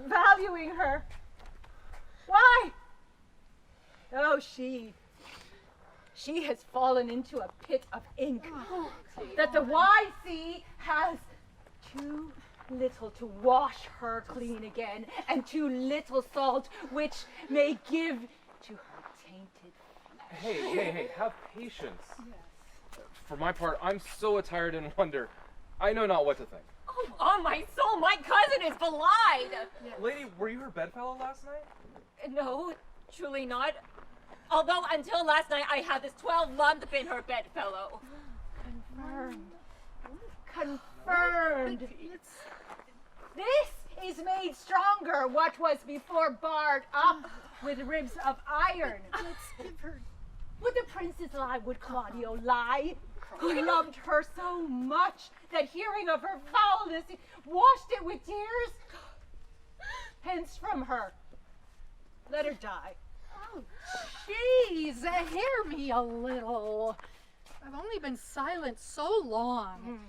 Speaker 2: Valuing her. Why? Oh, she has fallen into a pit of ink that the wide sea has too little to wash her clean again, and too little salt which may give to her tainted flesh.
Speaker 6: Hey, have patience. Yes. For my part, I'm so attired in wonder, I know not what to think.
Speaker 3: Oh, on my soul, my cousin is belied!
Speaker 6: Lady, were you her bedfellow last night?
Speaker 3: No, truly not. Although until last night I had this 12-month been her bedfellow.
Speaker 2: Confirmed. This is made stronger, what was before barred up with ribs of iron. Let's give her. Would the princess lie? Would Claudio lie? Who loved her so much that hearing of her foulness washed it with tears? Hence from her. Let her die.
Speaker 15: Oh, jeez, hear me a little. I've only been silent so long,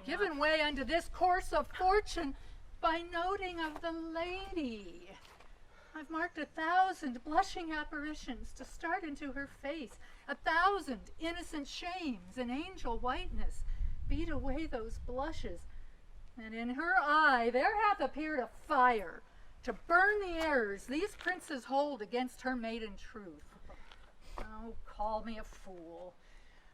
Speaker 15: given way unto this course of fortune by noting of the lady. I've marked 1,000 blushing apparitions to start into her face, 1,000 innocent shames in angel whiteness beat away those blushes, and in her eye there hath appeared a fire to burn the errors these princes hold against her maiden truth. Oh, call me a fool.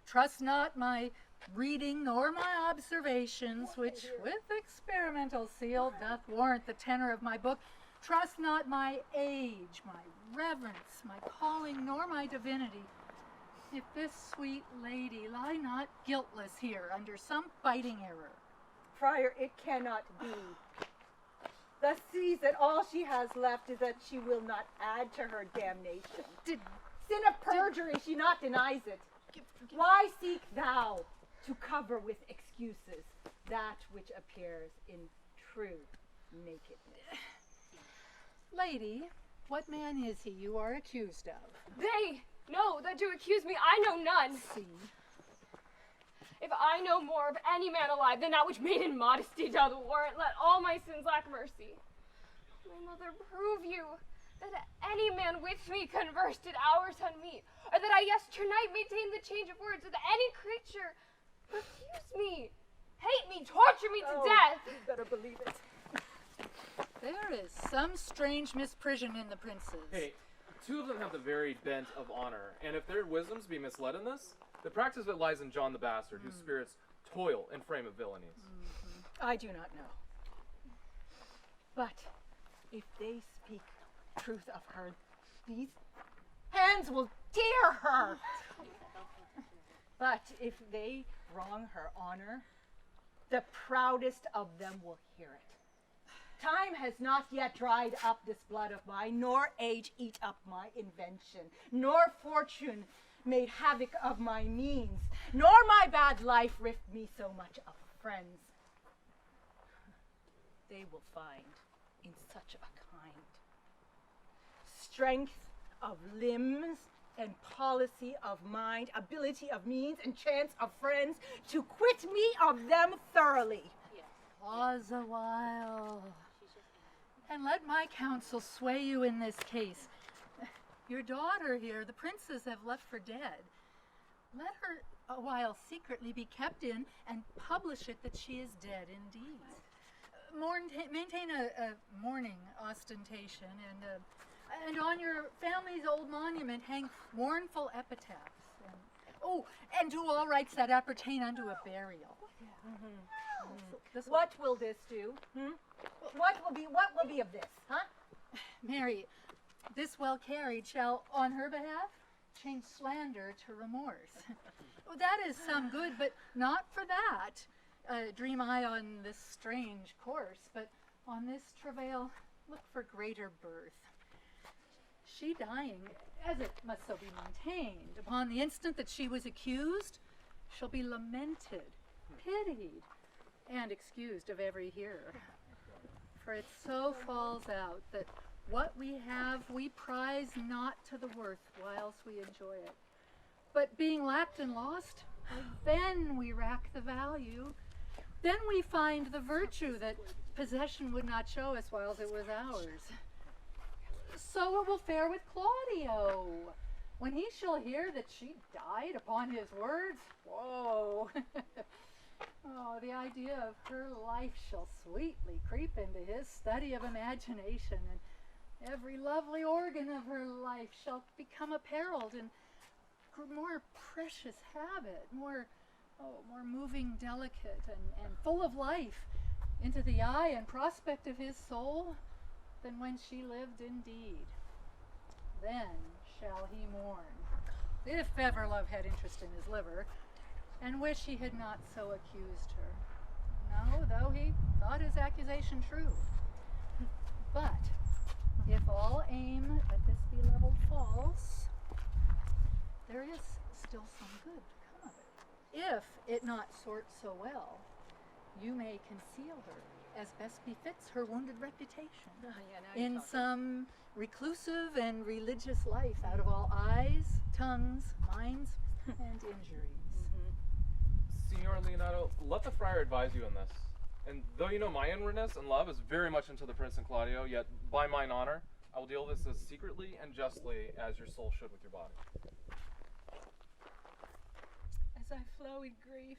Speaker 15: Trust not my reading nor my observations, which with experimental seal doth warrant the tenor of my book. Trust not my age, my reverence, my calling, nor my divinity. If this sweet lady lie not guiltless here under some biting error.
Speaker 2: Friar, it cannot be. thus sees that all she has left is that she will not add to her damnation. Sin of perjury, she not denies it. Why seek thou to cover with excuses that which appears in true nakedness?
Speaker 15: Lady, what man is he you are accused of?
Speaker 4: They know that to accuse me I know none.
Speaker 15: See?
Speaker 4: If I know more of any man alive than that which maiden modesty doth warrant, let all my sins lack mercy. My mother, prove you that any man with me conversed at hours unmeet, or that I yesternight maintained the change of words with any creature. Refuse me, hate me, torture me to death.
Speaker 2: You better believe it.
Speaker 15: There is some strange misprision in the princes.
Speaker 6: Hey, two of them have the very bent of honor, and if their wisdoms be misled in this, the practice of it lies in John the Bastard, whose spirits toil in frame of villainies.
Speaker 2: I do not know. But if they speak truth of her, these hands will tear her. But if they wrong her honor, the proudest of them will hear it. Time has not yet dried up this blood of mine, nor age eat up my invention, nor fortune made havoc of my means, nor my bad life rift me so much of friends. They will find in such a kind strength of limbs and policy of mind, ability of means, and chance of friends to quit me of them thoroughly.
Speaker 15: Pause a while, and let my counsel sway you in this case. Your daughter here, the princess, have left for dead. Let her a while secretly be kept in, and publish it that she is dead indeed. Maintain a mourning ostentation, and on your family's old monument hang mournful epitaphs. And do all rites that appertain unto a burial.
Speaker 2: What will this do? What will be of this, huh?
Speaker 15: Mary, this well carried shall, on her behalf, change slander to remorse. That is some good, but not for that. Dream I on this strange course, but on this travail, look for greater birth. She dying, as it must so be maintained, upon the instant that she was accused, shall be lamented, pitied, and excused of every hearer. For it so falls out that what we have we prize not to the worth whilst we enjoy it. But being lacked and lost, then we rack the value. Then we find the virtue that possession would not show us whilst it was ours. So it will fare with Claudio. When he shall hear that she died upon his words, whoa. Oh, the idea of her life shall sweetly creep into his study of imagination, and every lovely organ of her life shall become apparelled in more precious habit, more moving, delicate, and full of life into the eye and prospect of his soul than when she lived indeed. Then shall he mourn, if ever love had interest in his liver, and wish he had not so accused her. No, though he thought his accusation true. But if all aim at this be-levelled false, there is still some good to come of it. If it not sort so well, you may conceal her as best befits her wounded reputation in some reclusive and religious life out of all eyes, tongues, minds, and injuries.
Speaker 6: Signor Leonardo, let the friar advise you in this. And though you know my inwardness and love is very much into the Prince and Claudio, yet by mine honor, I will deal with this as secretly and justly as your soul should with your body.
Speaker 2: As I flow in grief,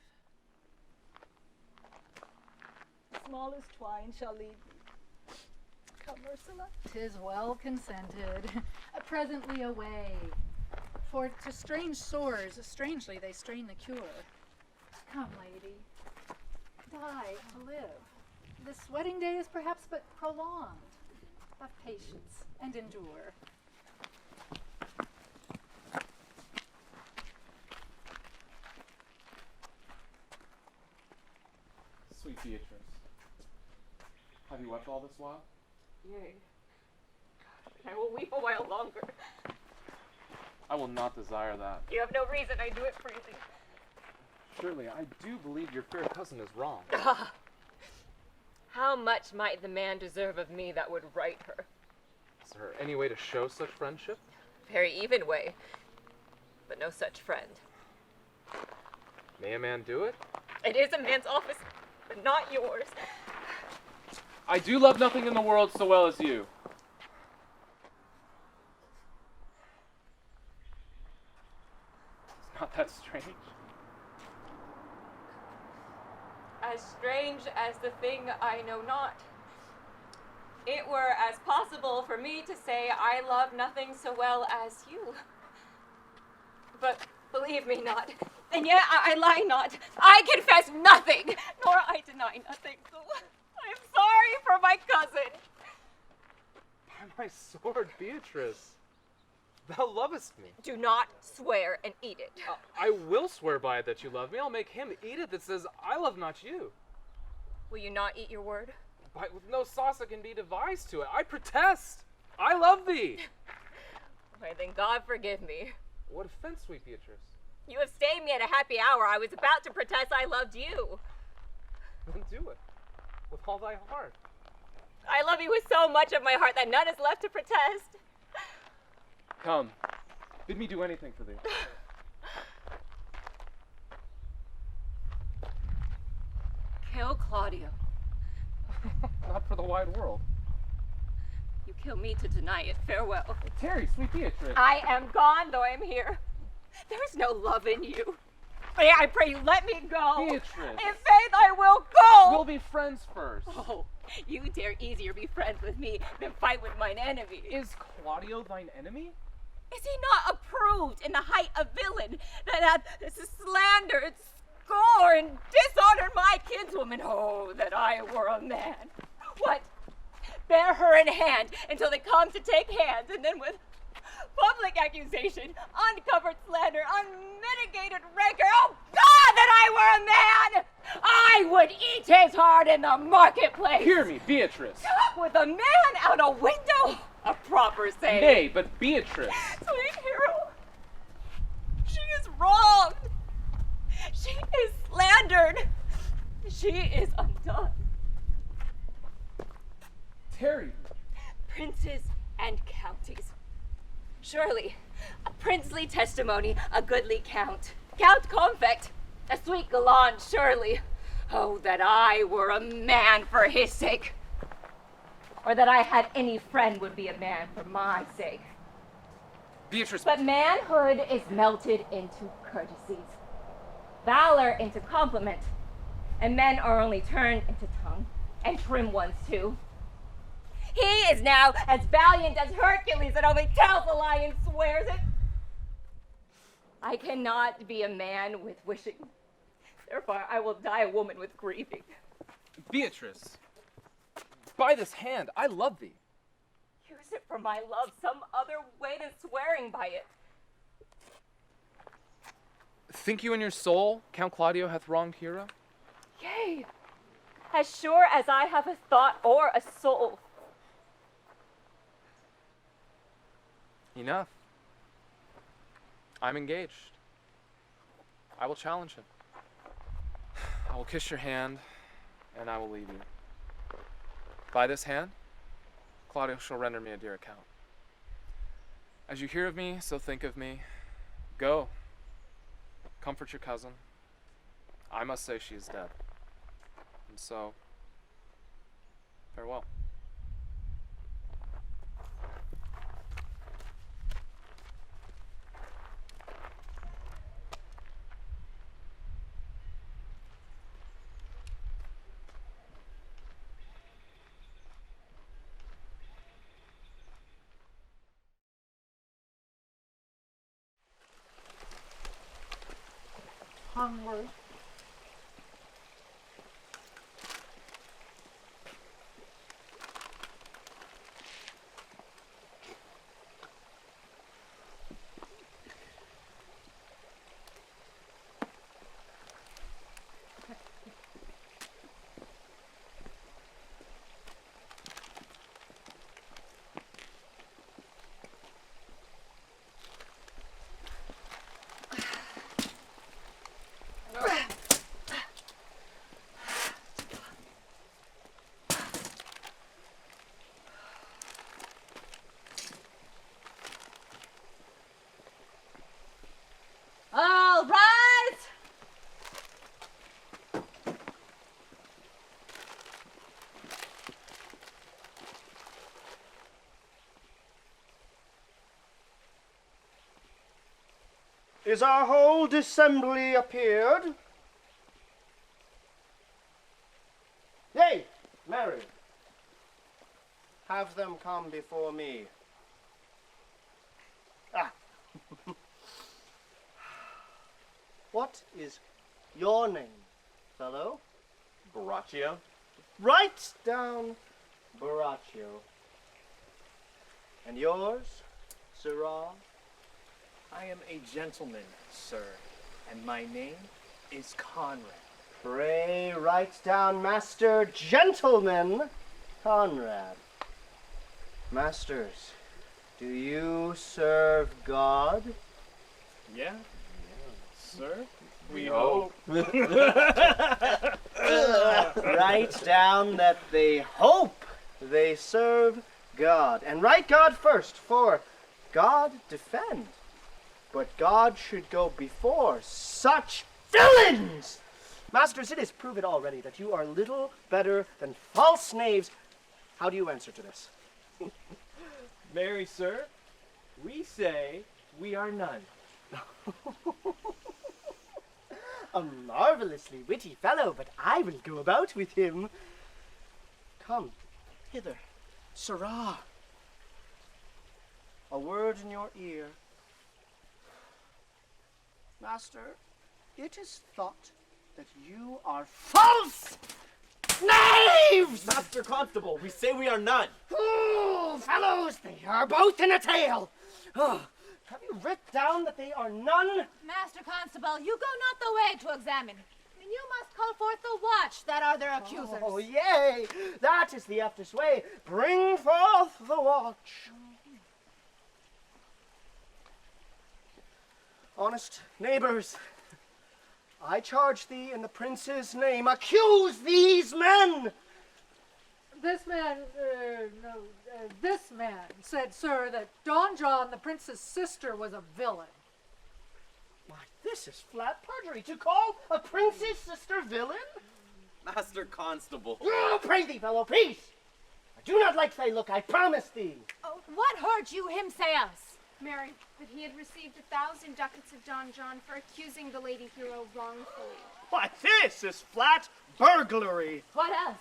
Speaker 2: the smallest twine shall lead me. Come, Ursula.
Speaker 15: 'Tis well consented. Presently away. For to strange sores, strangely they strain the cure. Come, lady. Die to live. This wedding day is perhaps but prolonged. Have patience and endure.
Speaker 6: Sweet Beatrice, have you wept all this while?
Speaker 3: Yea. I will weep a while longer.
Speaker 6: I will not desire that.
Speaker 3: You have no reason, I do it freely.
Speaker 6: Surely, I do believe your fair cousin is wrong.
Speaker 3: How much might the man deserve of me that would right her?
Speaker 6: Is there any way to show such friendship?
Speaker 3: Very even way, but no such friend.
Speaker 6: May a man do it?
Speaker 3: It is a man's office, but not yours.
Speaker 6: I do love nothing in the world so well as you. Is not that strange?
Speaker 3: As strange as the thing I know not. It were as possible for me to say I love nothing so well as you. But believe me not, and yet I lie not. I confess nothing, nor I deny nothing. So I am sorry for my cousin.
Speaker 6: By my sword, Beatrice, thou lovest me.
Speaker 3: Do not swear and eat it.
Speaker 6: I will swear by it that you love me. I'll make him eat it that says I love not you.
Speaker 3: Will you not eat your word?
Speaker 6: With no sauce that can be devised to it. I protest. I love thee.
Speaker 3: Why, then God forgive me.
Speaker 6: What offense, sweet Beatrice?
Speaker 3: You have stayed me at a happy hour. I was about to protest I loved you.
Speaker 6: Then do it. With all thy heart.
Speaker 3: I love you with so much of my heart that none is left to protest.
Speaker 6: Come. Bid me do anything for thee.
Speaker 3: Kill Claudio.
Speaker 6: Not for the wide world.
Speaker 3: You kill me to deny it. Farewell.
Speaker 6: Tarry, sweet Beatrice.
Speaker 3: I am gone, though I am here. There is no love in you. I pray you let me go.
Speaker 6: Beatrice.
Speaker 3: In faith, I will go.
Speaker 6: We'll be friends first.
Speaker 3: Oh, you dare easier be friends with me than fight with mine enemy.
Speaker 6: Is Claudio thine enemy?
Speaker 3: Is he not approved in the height of villain that hath slandered, scorned, dishonored my kinswoman? Oh, that I were a man. What? Bear her in hand until they come to take hands, and then with public accusation, uncovered slander, unmitigated rancor, oh God, that I were a man! I would eat his heart in the marketplace!
Speaker 6: Hear me, Beatrice.
Speaker 3: With a man out a window? A proper saying.
Speaker 6: Nay, but Beatrice.
Speaker 3: Sweet hero, she is wronged. She is slandered. She is undone.
Speaker 6: Tarry.
Speaker 3: Princes and counties. Surely, a princely testimony, a goodly count. Count confect, a sweet gallant, surely. Oh, that I were a man for his sake. Or that I had any friend would be a man for my sake.
Speaker 6: Beatrice.
Speaker 3: But manhood is melted into courtesies, valor into compliment, and men are only turned into tongue, and trim ones too. He is now as valiant as Hercules that only tells a lie and swears it. I cannot be a man with wishing. Therefore, I will die a woman with grieving.
Speaker 6: Beatrice. By this hand, I love thee.
Speaker 3: Use it for my love some other way than swearing by it.
Speaker 6: Think you in your soul Count Claudio hath wronged Hero?
Speaker 3: Yea, as sure as I have a thought or a soul.
Speaker 6: Enough. I'm engaged. I will challenge him. I will kiss your hand, and I will leave you. By this hand, Claudio shall render me a dear account. As you hear of me, so think of me. Go. Comfort your cousin. I must say she is dead. And so, farewell.
Speaker 15: Onward.
Speaker 13: Is our whole dissembly appeared? Yea, marry. Have them come before me. Ah. What is your name, fellow?
Speaker 11: Borachio?
Speaker 13: Write down Borachio. And yours, Sirrah?
Speaker 9: I am a gentleman, sir, and my name is Conrad.
Speaker 13: Pray write down Master Gentleman Conrad. Masters, do you serve God?
Speaker 9: Yeah? Sir? We
Speaker 11: hope.
Speaker 13: Write down that they hope they serve God. And write God first, for God defend. But God should go before such villains! Masters, it is proven already that you are little better than false knaves. How do you answer to this?
Speaker 9: Marry, sir, we say we are none.
Speaker 13: A marvelously witty fellow, but I will go about with him. Come hither, Sirrah. A word in your ear. Master, it is thought that you are false knaves!
Speaker 11: Master Constable, we say we are none.
Speaker 13: Oh, fellows, they are both in a tale. Oh, have you writ down that they are none?
Speaker 14: Master Constable, you go not the way to examine. You must call forth the watch that are their accusers.
Speaker 13: Oh, yea, that is the eftest way. Bring forth the watch. Honest neighbors, I charge thee in the prince's name, accuse these men.
Speaker 15: This man said, sir, that Don John, the prince's sister, was a villain.
Speaker 13: Why, this is flat perjury, to call a prince's sister villain?
Speaker 11: Master Constable.
Speaker 13: Oh, pray thee, fellow, peace. I do not like thy look, I promise thee.
Speaker 14: Oh, what heard you him say us?
Speaker 17: Mary, that he had received 1,000 ducats of Don John for accusing the lady hero wrongfully.
Speaker 13: Why, this is flat burglary.
Speaker 14: What else?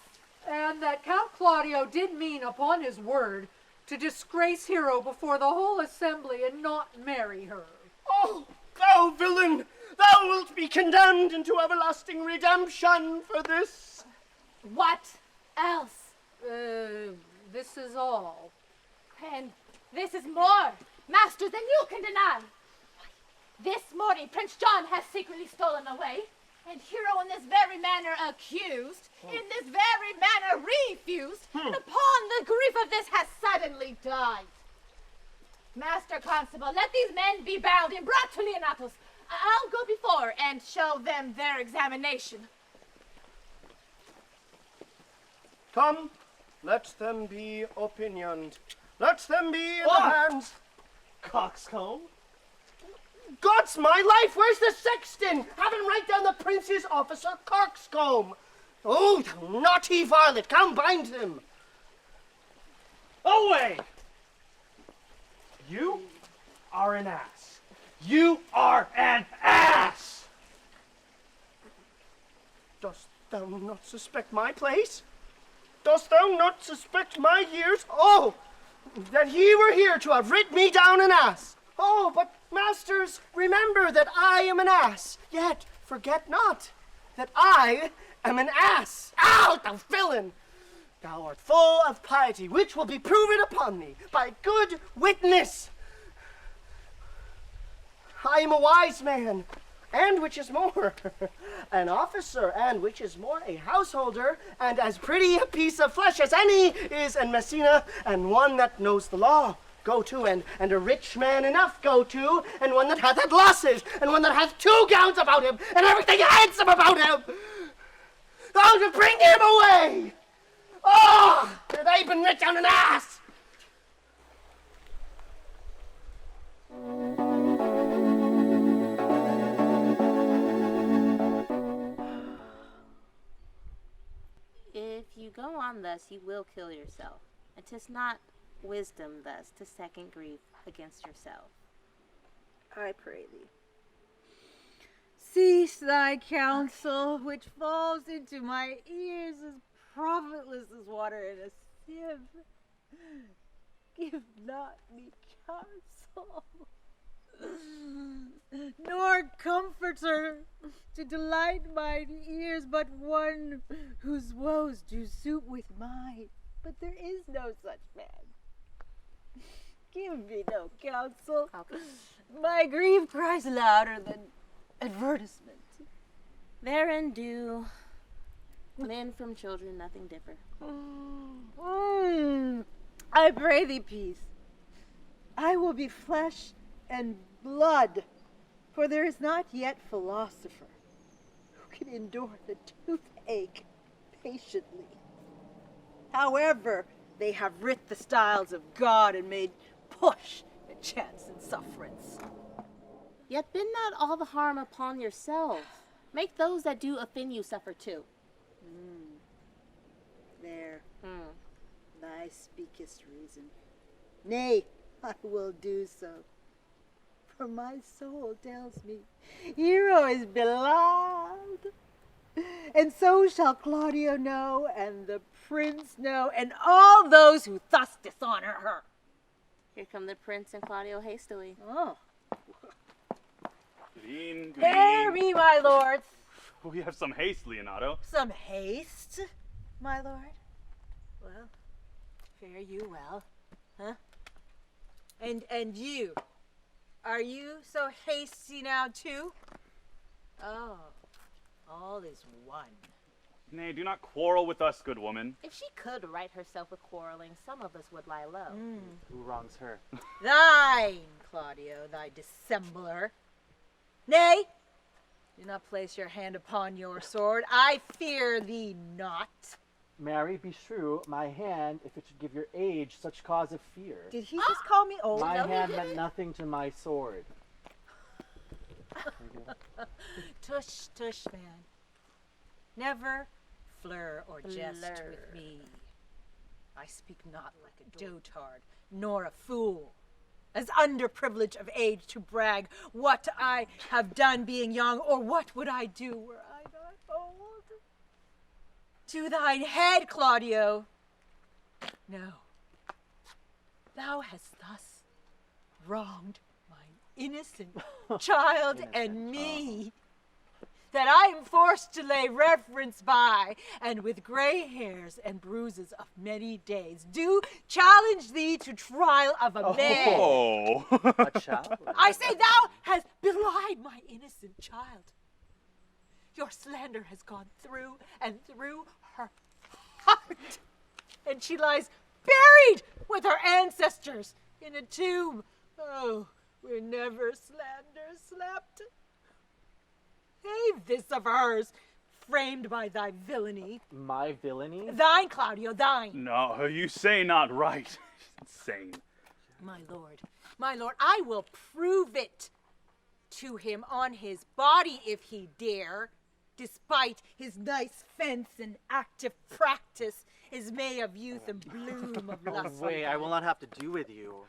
Speaker 15: And that Count Claudio did mean, upon his word, to disgrace Hero before the whole assembly and not marry her.
Speaker 13: Oh, thou villain! Thou wilt be condemned into everlasting redemption for this.
Speaker 14: What else?
Speaker 15: This is all.
Speaker 14: And this is more, master, than you can deny. This morning, Prince John has secretly stolen away, and Hero in this very manner accused, in this very manner refused, and upon the grief of this has suddenly died. Master Constable, let these men be bound and brought to Leonatus. I'll go before and show them their examination.
Speaker 13: Come, let them be opinioned. Let them be in the hands.
Speaker 11: Coxcomb?
Speaker 13: God's my life, where's the sexton? Have him write down the prince's officer, Coxcomb. Oh, thou naughty varlet, come bind him.
Speaker 9: Away! You are an ass. You are an ass!
Speaker 13: Dost thou not suspect my place? Dost thou not suspect my years? Oh, that he were here to have writ me down an ass. Oh, but masters, remember that I am an ass. Yet forget not that I am an ass. Out, thou villain! Thou art full of piety, which will be proven upon thee by good witness. I am a wise man, and which is more, an officer, and which is more, a householder, and as pretty a piece of flesh as any is in Messina, and one that knows the law. Go to, and a rich man enough go to, and one that hath had losses, and one that hath 2 gowns about him, and everything handsome about him. Thou to bring him away. Oh, have they been writ down an ass?
Speaker 10: If you go on thus, you will kill yourself. And 'tis not wisdom thus to second grief against yourself. I pray thee.
Speaker 2: Cease thy counsel, which falls into my ears as profitless as water in a sieve. Give not me counsel, nor comforter to delight mine ears, but one whose woes do suit with mine. But there is no such man. Give me no counsel. My grief cries louder than advertisement.
Speaker 10: Therein do men from children nothing differ.
Speaker 2: I pray thee, peace. I will be flesh and blood, for there is not yet philosopher who can endure the toothache patiently. However, they have writ the styles of God and made push and chance and sufferance.
Speaker 10: Yet bend not all the harm upon yourself. Make those that do offend you suffer too.
Speaker 2: There. Thy speakest reason. Nay, I will do so. For my soul tells me Hero is beloved. And so shall Claudio know, and the prince know, and all those who thus dishonor her.
Speaker 10: Here come the prince and Claudio hastily.
Speaker 2: Oh.
Speaker 5: Good
Speaker 2: Hear me, my lords.
Speaker 5: We have some haste, Leonardo.
Speaker 2: Some haste, my lord? Well, fare you well, huh? And you, are you so hasty now too? Oh, all is one.
Speaker 5: Nay, do not quarrel with us, good woman.
Speaker 10: If she could right herself with quarreling, some of us would lie low.
Speaker 8: Who wrongs her?
Speaker 2: Thine, Claudio, thy dissembler. Nay, do not place your hand upon your sword. I fear thee not.
Speaker 8: Mary, be true, my hand, if it should give your age such cause of fear.
Speaker 2: Did he just call me old?
Speaker 8: My
Speaker 2: No, he
Speaker 8: hand
Speaker 2: didn't.
Speaker 8: meant nothing to my sword.
Speaker 2: Tush, tush, man. Never fleur or jest with me. I speak not like a dotard, nor a fool. As underprivileged of age to brag what I have done being young, or what would I do were I not old? To thine head, Claudio. No. Thou hast thus wronged mine innocent child and me, that I am forced to lay reverence by, and with gray hairs and bruises of many days, do challenge thee to trial of a man.
Speaker 5: Oh.
Speaker 8: A child?
Speaker 2: I say thou hast belied my innocent child. Your slander has gone through and through her heart, and she lies buried with her ancestors in a tomb. Oh, where never slander slept. Save this of hers, framed by thy villainy.
Speaker 8: My villainy?
Speaker 2: Thine, Claudio, thine.
Speaker 5: No, you say not right. Insane.
Speaker 2: My lord, I will prove it to him on his body if he dare, despite his nice fence and active practice, his May of youth and bloom of lust.
Speaker 8: Wait, I will not have to do with you.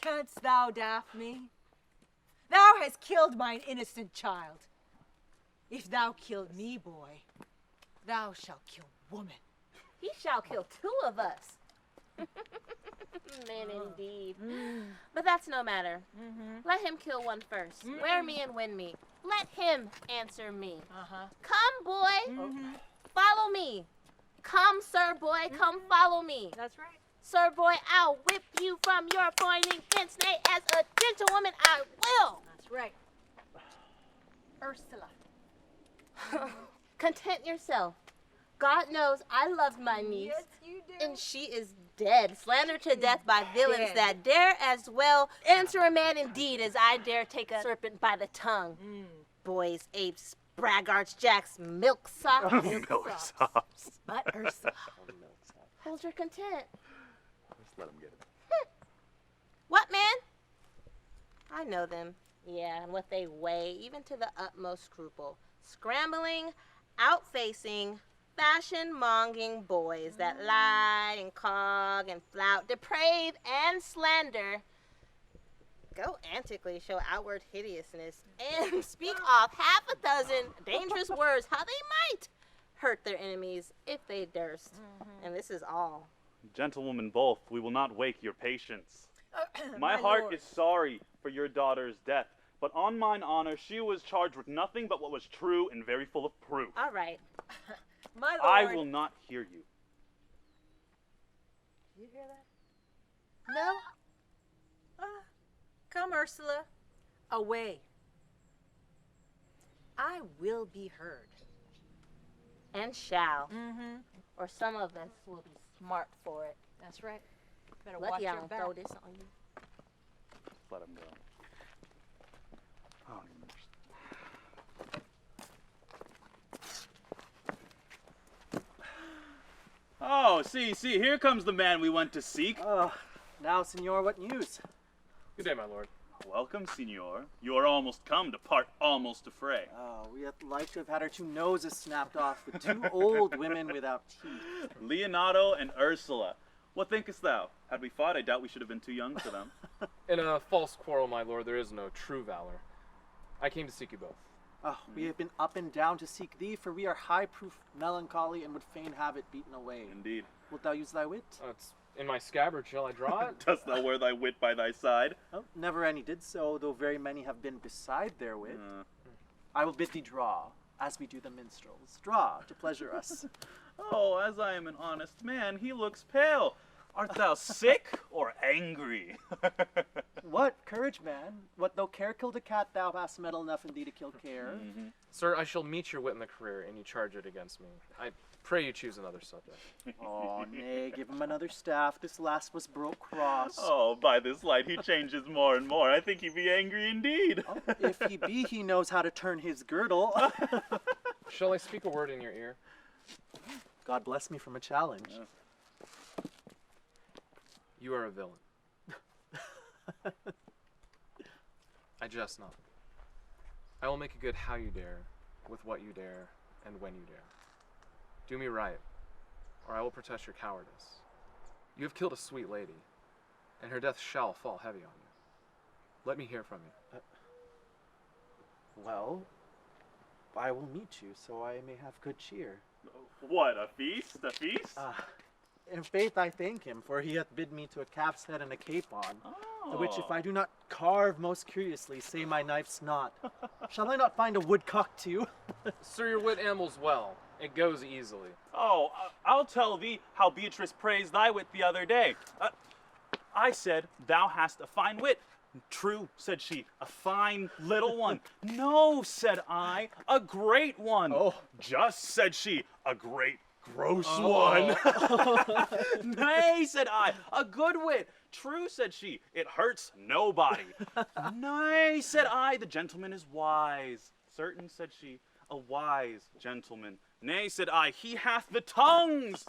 Speaker 2: Canst thou daff me? Thou hast killed mine innocent child. If thou kill me, boy, thou shalt kill woman.
Speaker 10: He shall kill two of us. Man, indeed. But that's no matter. Let him kill one first. Wear me and win me. Let him answer me. Come, boy. Follow me. Come, sir boy. Come follow me.
Speaker 2: That's right.
Speaker 10: Sir boy, I'll whip you from your pointing fence. Nay, as a gentlewoman, I will.
Speaker 2: That's right. Ursula.
Speaker 10: Content yourself. God knows I loved my niece.
Speaker 2: Yes, you do.
Speaker 10: And she is dead, slandered to death by villains
Speaker 2: dead.
Speaker 10: that dare as well answer a man indeed as I dare take a serpent by the tongue. Boys, apes, braggarts, jacks, milksops.
Speaker 5: Milksops.
Speaker 2: But Ursula.
Speaker 10: Hold your content.
Speaker 16: Just let him get it.
Speaker 10: What, man? I know them. Yeah, and what they weigh, even to the utmost scruple. Scrambling, outfacing, fashion-monging boys that lie and cog and flout, deprave and slander. Go antically show outward hideousness and speak off half a dozen dangerous words how they might hurt their enemies if they durst. And this is all.
Speaker 5: Gentlewomen both, we will not wake your patience. My heart
Speaker 2: lord.
Speaker 5: is sorry for your daughter's death, but on mine honor she was charged with nothing but what was true and very full of proof.
Speaker 10: All right.
Speaker 2: My lord.
Speaker 5: I will not hear you.
Speaker 2: You hear that? No? Come, Ursula. Away. I will be heard.
Speaker 10: And shall.
Speaker 2: Mm-hmm.
Speaker 10: Or some of us will be smart for it.
Speaker 2: That's right. Better
Speaker 10: Lucky
Speaker 2: watch
Speaker 10: I
Speaker 2: your
Speaker 10: don't
Speaker 2: back.
Speaker 10: throw this on you.
Speaker 5: Let him go. Oh, see, here comes the man we went to seek.
Speaker 8: Oh, now, senor, what news?
Speaker 6: Good day, my lord.
Speaker 5: Welcome, senor. You are almost come to part almost to fray.
Speaker 8: Oh, we had like to have had our two noses snapped off with two old women without teeth.
Speaker 5: Leonardo and Ursula. What thinkest thou? Had we fought, I doubt we should have been too young for them.
Speaker 6: In a false quarrel, my lord, there is no true valor. I came to seek you both.
Speaker 8: Oh, we have been up and down to seek thee, for we are high-proof melancholy and would fain have it beaten away.
Speaker 5: Indeed.
Speaker 8: Wilt thou use thy wit?
Speaker 6: It's in my scabbard. Shall I draw it?
Speaker 5: Dost thou wear thy wit by thy side?
Speaker 8: Oh, never any did so, though very many have been beside their wit. I will bid thee draw, as we do the minstrels. Draw, to pleasure us.
Speaker 5: Oh, as I am an honest man, he looks pale. Art thou sick or angry?
Speaker 8: What? Courage, man. What though care killed a cat, thou hast metal enough in thee to kill care.
Speaker 6: Sir, I shall meet your wit in the career, and you charge it against me. I pray you choose another subject.
Speaker 8: Oh, nay, give him another staff. This last was broke cross.
Speaker 5: Oh, by this light he changes more and more. I think he be angry indeed.
Speaker 8: Oh, if he be, he knows how to turn his girdle.
Speaker 6: Shall I speak a word in your ear?
Speaker 8: God bless me from a challenge.
Speaker 6: You are a villain. I jest not. I will make it good how you dare, with what you dare, and when you dare. Do me right, or I will protest your cowardice. You have killed a sweet lady, and her death shall fall heavy on you. Let me hear from you.
Speaker 8: Well, I will meet you, so I may have good cheer.
Speaker 5: What, a feast? A feast?
Speaker 8: In faith I thank him, for he hath bid me to a calf's head and a capon, the which if I do not carve most curiously, say my knife's not. Shall I not find a woodcock too?
Speaker 6: Sir, your wit ambles well. It goes easily.
Speaker 5: Oh, I'll tell thee how Beatrice praised thy wit the other day. I said, thou hast a fine wit. True, said she, a fine little one. No, said I, a great one.
Speaker 8: Oh.
Speaker 5: Just, said she, a great gross one. Nay, said I, a good wit. True, said she, it hurts nobody. Nay, said I, the gentleman is wise. Certain, said she, a wise gentleman. Nay, said I, he hath the tongues.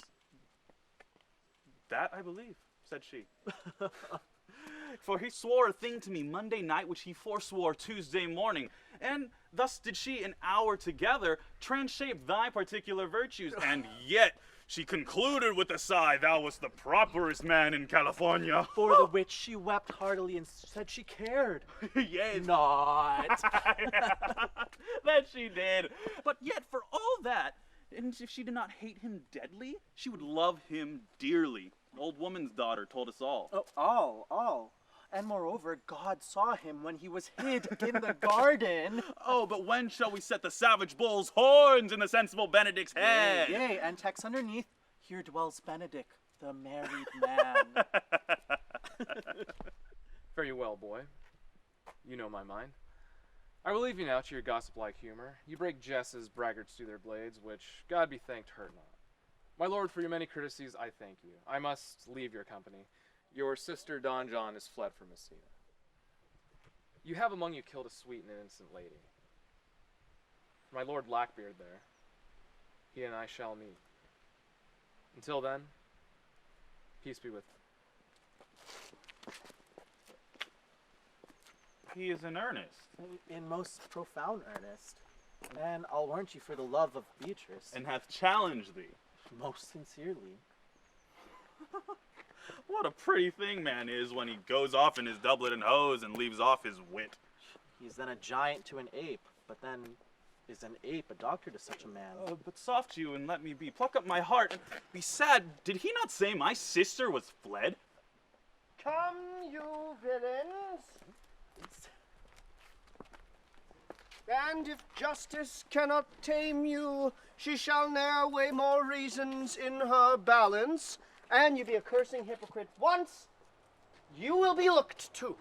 Speaker 5: That I believe, said she. For he swore a thing to me Monday night, which he forswore Tuesday morning. And thus did she an hour together transshape thy particular virtues. And yet she concluded with a sigh, thou wast the properest man in California.
Speaker 8: For the which she wept heartily and said she cared.
Speaker 5: Yes.
Speaker 8: Not.
Speaker 5: That she did. But yet for all that, and if she did not hate him deadly, she would love him dearly. An old woman's daughter told us all.
Speaker 8: Oh, all. And moreover, God saw him when he was hid in the garden.
Speaker 5: Oh, but when shall we set the savage bull's horns in the sensible Benedick's head?
Speaker 8: Yea, and text underneath, here dwells Benedick, the married man.
Speaker 6: Fare you well, boy. You know my mind. I will leave you now to your gossip-like humor. You break jests as braggarts do their blades, which, God be thanked, hurt not. My lord, for your many courtesies, I thank you. I must leave your company. Your sister Don John is fled from Messina. You have among you killed a sweet and innocent lady. My lord Blackbeard there, he and I shall meet. Until then, peace be with you.
Speaker 5: He is in earnest.
Speaker 8: In most profound earnest. And I'll warrant you for the love of Beatrice.
Speaker 5: And hath challenged thee.
Speaker 8: Most sincerely.
Speaker 5: What a pretty thing man is when he goes off in his doublet and hose and leaves off his wit.
Speaker 8: He's then a giant to an ape, but then is an ape a doctor to such a man?
Speaker 5: But soft you and let me be. Pluck up my heart and be sad. Did he not say my sister was fled?
Speaker 13: Come, you villains. And if justice cannot tame you, she shall ne'er weigh more reasons in her balance. And you be a cursing hypocrite once, you will be looked to.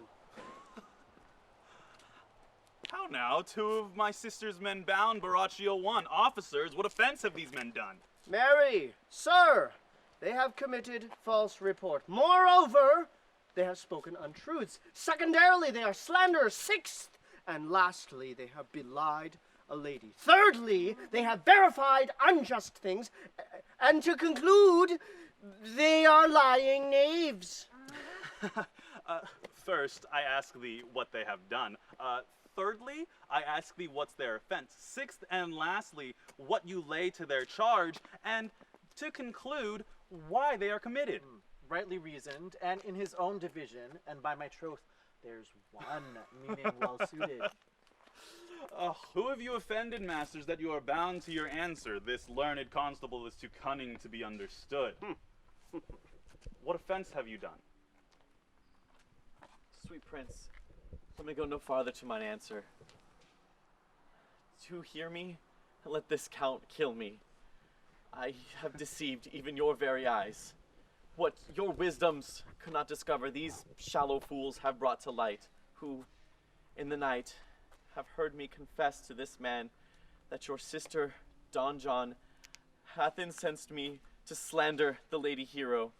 Speaker 5: How now? 2 of my sister's men bound, Baraccio 1. Officers, what offense have these men done?
Speaker 13: Mary, sir, they have committed false report. Moreover, they have spoken untruths. Secondarily, they are slanderers. 6th, and lastly, they have belied a lady. Thirdly, they have verified unjust things. And to conclude, they are lying knaves.
Speaker 5: First, I ask thee what they have done. Thirdly, I ask thee what's their offense. 6th and lastly, what you lay to their charge. And to conclude, why they are committed.
Speaker 8: Rightly reasoned, and in his own division, and by my troth, there's one meaning well suited.
Speaker 5: Who have you offended, masters, that you are bound to your answer? This learned constable is too cunning to be understood. What offense have you done?
Speaker 11: Sweet prince, let me go no farther to mine answer. To hear me, and let this count kill me. I have deceived even your very eyes. What your wisdoms could not discover, these shallow fools have brought to light, who, in the night, have heard me confess to this man that your sister, Don John, hath incensed me to slander the lady hero.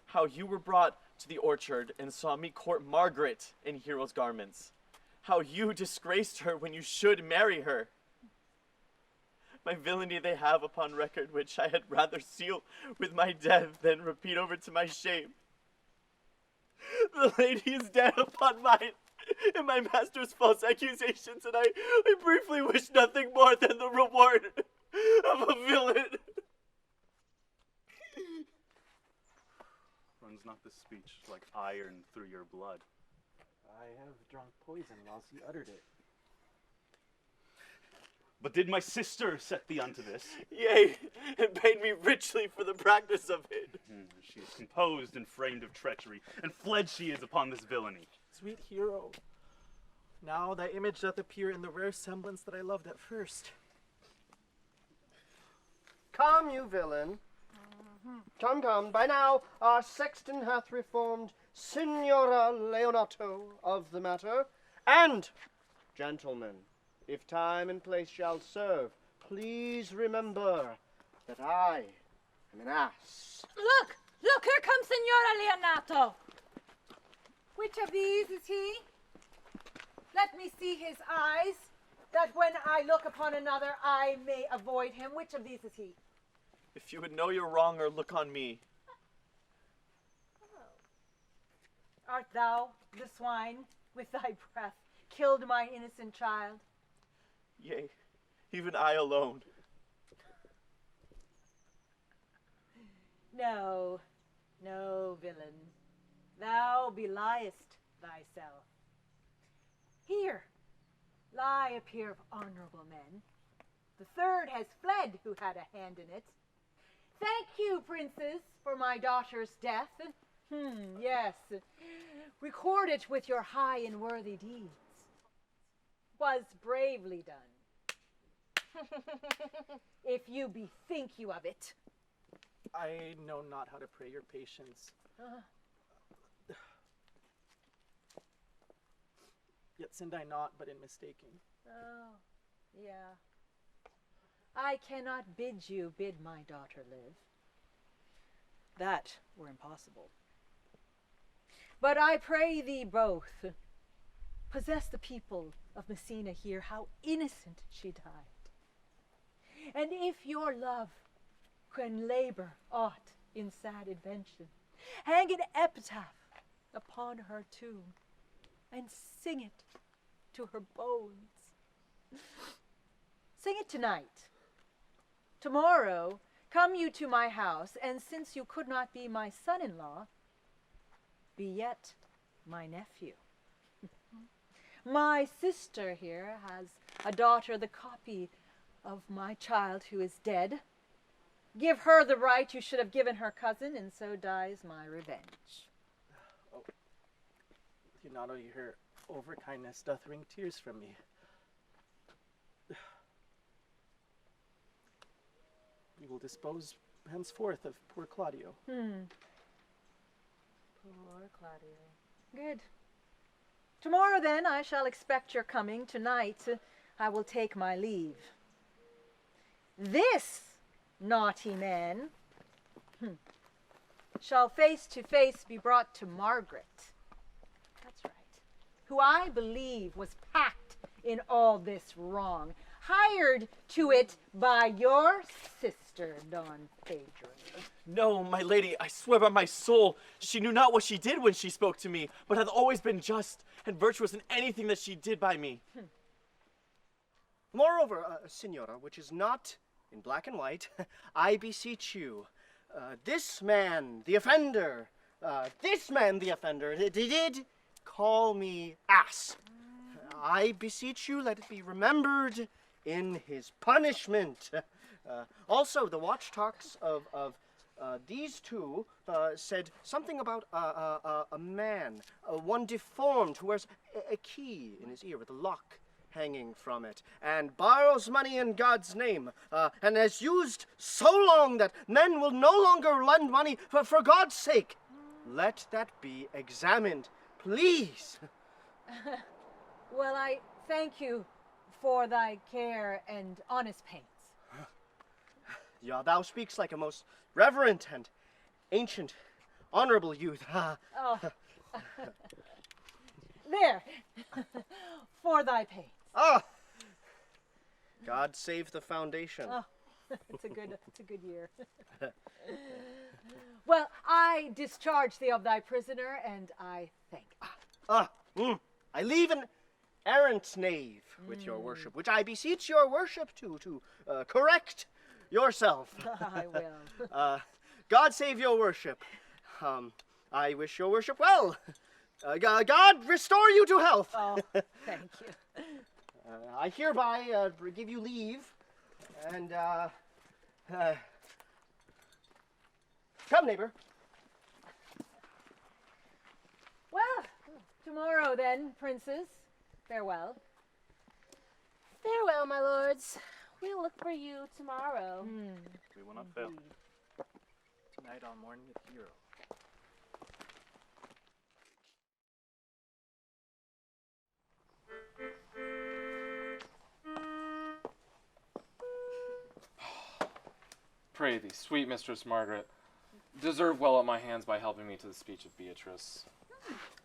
Speaker 11: How you were brought to the orchard and saw me court Margaret in hero's garments. How you disgraced her when you should marry her. My villainy they have upon record, which I had rather seal with my death than repeat over to my shame. The lady is dead upon mine and my master's false accusations, and I briefly wish nothing more than the reward of a villain.
Speaker 5: Runs not this speech like iron through your blood?
Speaker 8: I have drunk poison whilst he uttered it.
Speaker 5: But did my sister set thee unto this?
Speaker 11: Yea, and paid me richly for the practice of it.
Speaker 5: She is composed and framed of treachery, and fled she is upon this villainy.
Speaker 8: Sweet hero, now thy image doth appear in the rare semblance that I loved at first.
Speaker 13: Come, you villain. Come, come. By now our sexton hath reformed Signora Leonato of the matter. And, gentlemen, if time and place shall serve, please remember that I am an ass.
Speaker 14: Look! Look, here comes Signora Leonato! Which of these is he? Let me see his eyes, that when I look upon another, I may avoid him. Which of these is he?
Speaker 11: If you would know your wronger, look on me.
Speaker 2: Art thou the swine, with thy breath, killed my innocent child?
Speaker 11: Yea, even I alone.
Speaker 2: No, no, villain. Thou beliest thyself. Here lie a pair of honorable men. The third has fled who had a hand in it. Thank you, princes, for my daughter's death. Yes, record it with your high and worthy deeds. 'Was bravely done. If you bethink you of it.
Speaker 8: I know not how to pray your patience. Yet sinned I not, but in mistaking.
Speaker 2: Oh, yeah. I cannot bid you bid my daughter live. That were impossible. But I pray thee both, possess the people of Messina here how innocent she died. And if your love can labor aught in sad invention, hang an epitaph upon her tomb, and sing it to her bones. Sing it tonight. Tomorrow come you to my house, and since you could not be my son-in-law, be yet my nephew. My sister here has a daughter the copy of my child who is dead. Give her the right you should have given her cousin, and so dies my revenge.
Speaker 8: Oh, Leonardo, your overkindness doth wring tears from me. You will dispose henceforth of poor Claudio.
Speaker 2: Poor Claudio. Good. Tomorrow, then, I shall expect your coming. Tonight, I will take my leave. This naughty man shall face to face be brought to Margaret. That's right. Who I believe was packed in all this wrong, hired to it by your sister, Don Pedro.
Speaker 11: No, my lady, I swear by my soul, she knew not what she did when she spoke to me, but hath always been just and virtuous in anything that she did by me.
Speaker 13: Moreover, Signora, which is not in black and white, I beseech you, this man, the offender, did call me ass. I beseech you, let it be remembered in his punishment. Also, the watch talks of these two said something about a man, one deformed, who wears a key in his ear with a lock hanging from it, and borrows money in God's name, and has used so long that men will no longer lend money. For God's sake, let that be examined, please.
Speaker 2: Well, I thank you for thy care and honest pains.
Speaker 13: Yeah, thou speaks like a most reverent and ancient, honorable youth.
Speaker 2: Oh. There. For thy pains.
Speaker 13: Ah! God save the foundation.
Speaker 2: Oh, it's a good year. Well, I discharge thee of thy prisoner, and I thank thee.
Speaker 13: I leave an errant knave with your worship, which I beseech your worship to correct yourself.
Speaker 2: I will.
Speaker 13: God save your worship. I wish your worship well. God restore you to health.
Speaker 2: Oh, thank you.
Speaker 13: I hereby give you leave, and come, neighbor.
Speaker 2: Well, tomorrow then, princes. Farewell.
Speaker 18: Farewell, my lords. We'll look for you tomorrow.
Speaker 5: We will not fail.
Speaker 8: Tonight I'll mourn with Hero.
Speaker 6: Pray thee, sweet Mistress Margaret, deserve well at my hands by helping me to the speech of Beatrice.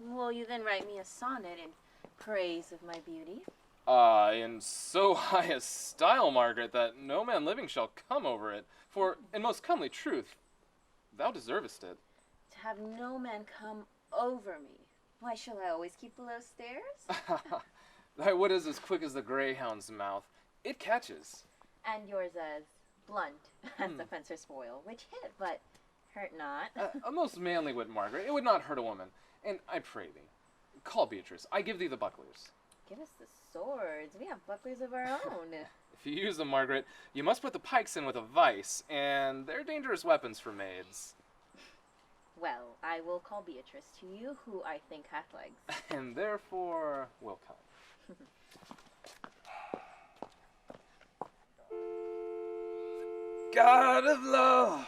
Speaker 18: Will you then write me a sonnet in praise of my beauty?
Speaker 6: In so high a style, Margaret, that no man living shall come over it. For, in most comely truth, thou deservest it.
Speaker 18: To have no man come over me. Why shall I always keep below stairs?
Speaker 6: Thy wit is as quick as the greyhound's mouth. It catches.
Speaker 18: And yours as blunt as the fencer's spoil, which hit, but hurt not.
Speaker 6: A most manly wit, Margaret. It would not hurt a woman. And I pray thee, call Beatrice. I give thee the bucklers.
Speaker 18: Give us the swords. We have bucklers of our own.
Speaker 6: If you use them, Margaret, you must put the pikes in with a vice, and they're dangerous weapons for maids.
Speaker 18: Well, I will call Beatrice to you, who I think hath legs.
Speaker 6: And therefore will come.
Speaker 12: God of love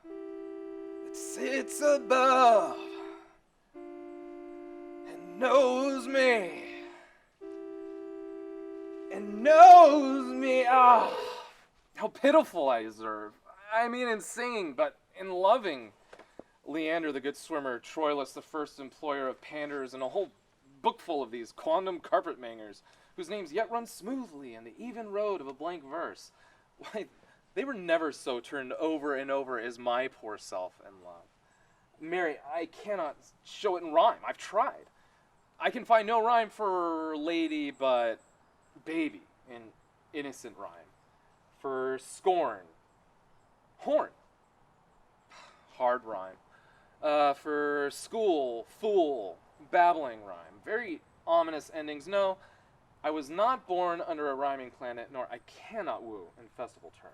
Speaker 12: that sits above and knows me
Speaker 6: Ah, how pitiful I deserve. I mean in singing, but in loving. Leander, the good swimmer, Troilus, the first employer of panders, and a whole bookful of these quondam carpet-mangers, whose names yet run smoothly in the even road of a blank verse. Why, they were never so turned over and over as my poor self in love. Mary, I cannot show it in rhyme. I've tried. I can find no rhyme for lady but baby in innocent rhyme. For scorn, horn, hard rhyme. For another school, fool, babbling rhyme. Very ominous endings. No, I was not born under a rhyming planet, nor I cannot woo in festival terms.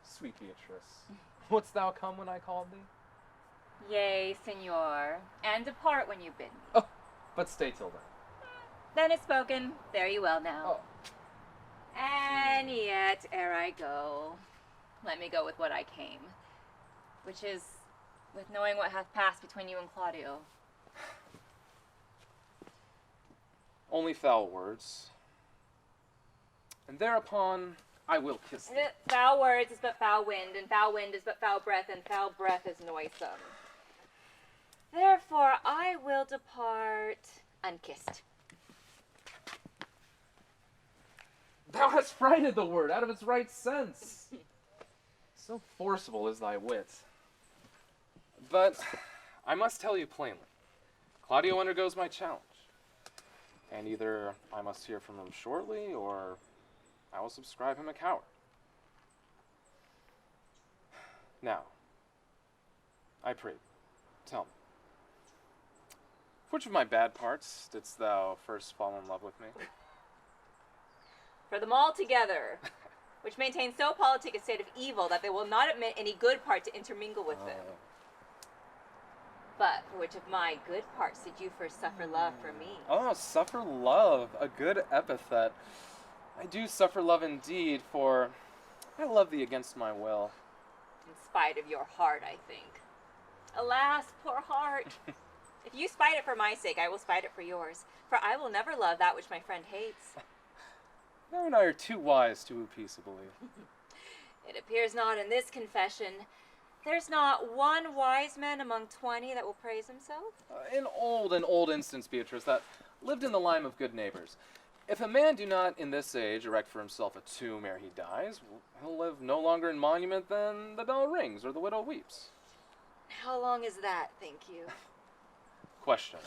Speaker 6: Sweet Beatrice, wouldst thou come when I called thee?
Speaker 3: Yea, senor, and depart when you bid me.
Speaker 6: Oh, but stay till then.
Speaker 3: Then it's spoken. Fare you well now. And yet, ere I go, let me go with what I came, which is with knowing what hath passed between you and Claudio.
Speaker 6: Only foul words. And thereupon I will kiss thee.
Speaker 3: Foul words is but foul wind, and foul wind is but foul breath, and foul breath is noisome. Therefore I will depart unkissed.
Speaker 6: Thou hast frighted the word out of its right sense. So forcible is thy wit. But I must tell you plainly, Claudio undergoes my challenge. And either I must hear from him shortly, or I will subscribe him a coward. Now, I pray thee, tell me, which of my bad parts didst thou first fall in love with me?
Speaker 3: For them all together, which maintain so politic a state of evil that they will not admit any good part to intermingle with them. But for which of my good parts did you first suffer love for me?
Speaker 6: Oh, suffer love, a good epithet. I do suffer love indeed, for I love thee against my will.
Speaker 3: In spite of your heart, I think. Alas, poor heart. If you spite it for my sake, I will spite it for yours, for I will never love that which my friend hates.
Speaker 6: Thou and I are too wise to woo peaceably.
Speaker 3: It appears not in this confession. There's not one wise man among 20 that will praise himself?
Speaker 6: An old instance, Beatrice, that lived in the lime of good neighbors. If a man do not in this age erect for himself a tomb ere he dies, he'll live no longer in monument than the bell rings or the widow weeps.
Speaker 3: How long is that, think you?
Speaker 6: Question.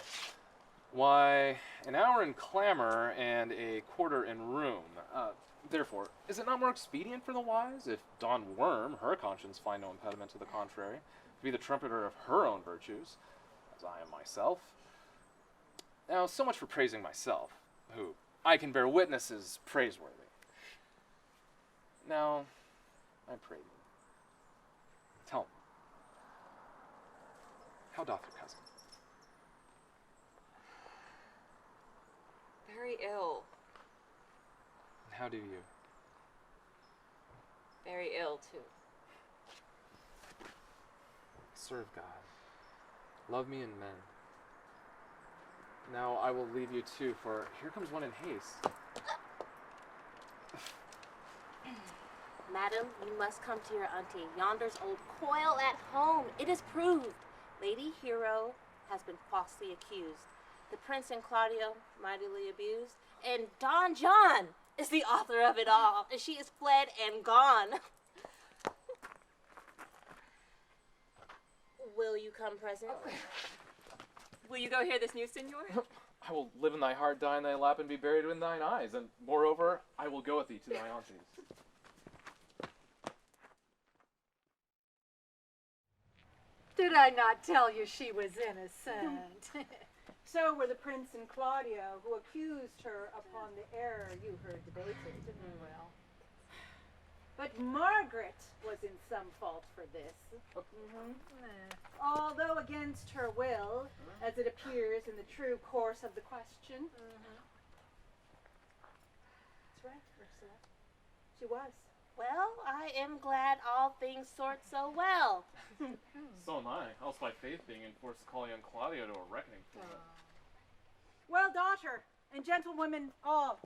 Speaker 6: Why, an hour in clamor and a quarter in room. Therefore, is it not more expedient for the wise, if Dawn Worm, her conscience, find no impediment to the contrary, to be the trumpeter of her own virtues, as I am myself? Now, so much for praising myself, who I can bear witness is praiseworthy. Now, I pray thee, tell me, how doth your cousin?
Speaker 3: Very ill.
Speaker 6: And how do you?
Speaker 3: Very ill, too.
Speaker 6: Serve God. Love me and mend. Now I will leave you too, for here comes one in haste.
Speaker 10: Madam, you must come to your auntie. Yonder's old coil at home. It is proved. Lady Hero has been falsely accused. The prince and Claudio mightily abused. And Don John is the author of it all. And she is fled and gone. Will you come present?
Speaker 3: Will you go hear this news, senor?
Speaker 6: I will live in thy heart, die in thy lap, and be buried in thine eyes. And moreover, I will go with thee to thy aunties.
Speaker 15: Did I not tell you she was innocent?
Speaker 2: So were the prince and Claudio, who accused her upon the error you heard debated. Well, but Margaret was in some fault for this. Although against her will, as it appears in the true course of the question. That's right, Ursula. She was.
Speaker 10: Well, I am glad all things sort so well.
Speaker 6: So am I, else by faith being enforced to call young Claudio to a reckoning for it.
Speaker 2: Well, daughter, and gentlewomen all,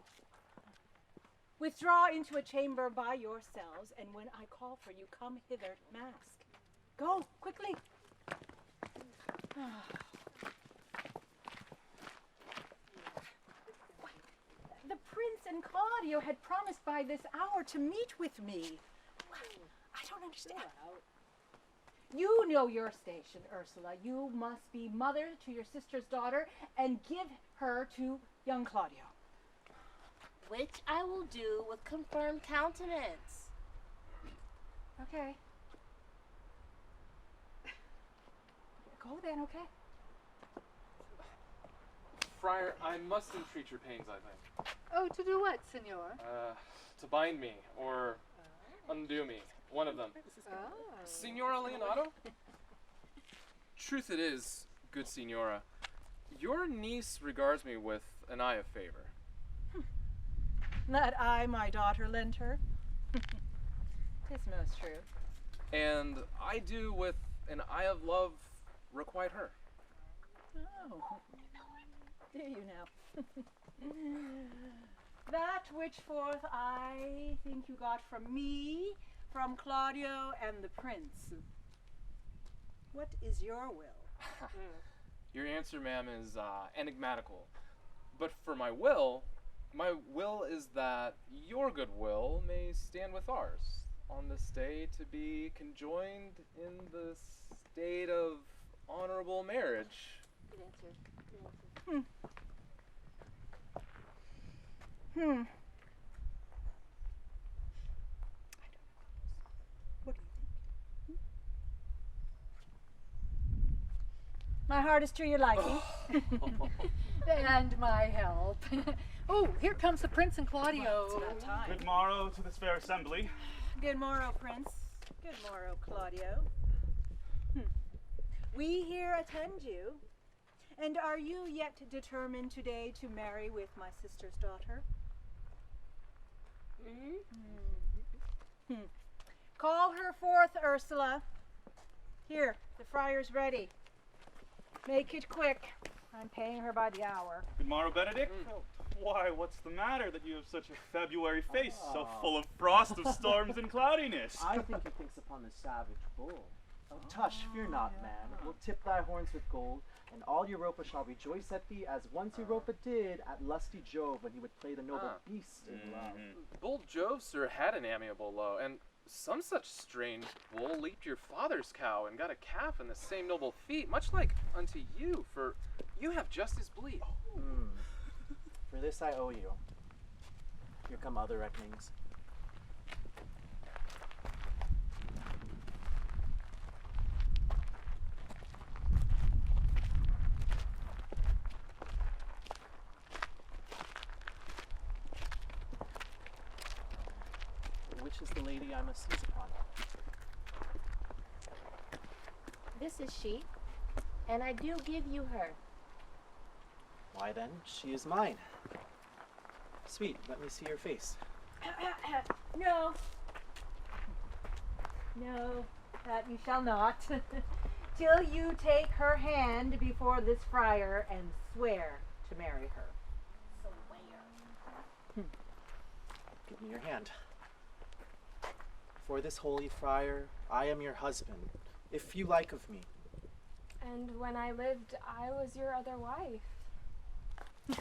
Speaker 2: withdraw into a chamber by yourselves, and when I call for you, come hither, mask. Go, quickly. The prince and Claudio had promised by this hour to meet with me. I don't understand. You know your station, Ursula. You must be mother to your sister's daughter and give her to young Claudio.
Speaker 10: Which I will do with confirmed countenance.
Speaker 2: Okay.
Speaker 15: Go then, okay?
Speaker 6: Friar, I must entreat your pains, I think.
Speaker 15: Oh, to do what, senor?
Speaker 6: To bind me, or undo me. One of them. Signora Leonardo? Truth it is, good Signora, your niece regards me with an eye of favor.
Speaker 2: That eye my daughter lent her. Tis most true.
Speaker 6: And I do with an eye of love requite her.
Speaker 2: Oh, do you now? That which forth I think you got from me, from Claudio and the prince. What is your will?
Speaker 6: Your answer, ma'am, is enigmatical. But for my will is that your goodwill may stand with ours on this day to be conjoined in the state of honorable marriage.
Speaker 15: Good answer. Good answer.
Speaker 2: What do you think? My heart is to your liking.
Speaker 15: And my help. Oh, here comes the prince and Claudio.
Speaker 2: It's about time.
Speaker 5: Good morrow to this fair assembly.
Speaker 2: Good morrow, Prince. Good morrow, Claudio. We here attend you. And are you yet determined today to marry with my sister's daughter? Call her forth, Ursula. Here, the friar's ready. Make it quick. I'm paying her by the hour.
Speaker 5: Good morrow, Benedict. Why, what's the matter that you have such a February face, so full of frost, of storms, and cloudiness?
Speaker 8: I think he thinks upon the savage bull. Oh, tush, fear not, man. We'll tip thy horns with gold, and all Europa shall rejoice at thee, as once Europa did at lusty Jove when he would play the noble beast in love.
Speaker 6: Bold Jove, sir, had an amiable low, and some such strange bull leaped your father's cow and got a calf in the same noble feat, much like unto you, for you have just as bleed.
Speaker 8: For this I owe you. Here come other reckonings. Which is the lady I must seize upon?
Speaker 10: This is she, and I do give you her.
Speaker 8: Why then, she is mine. Sweet, let me see your face.
Speaker 2: No. No, that you shall not. Till you take her hand before this friar and swear to marry her.
Speaker 10: Swear.
Speaker 8: Give me your hand. For this holy friar, I am your husband, if you like of me.
Speaker 4: And when I lived, I was your other wife. And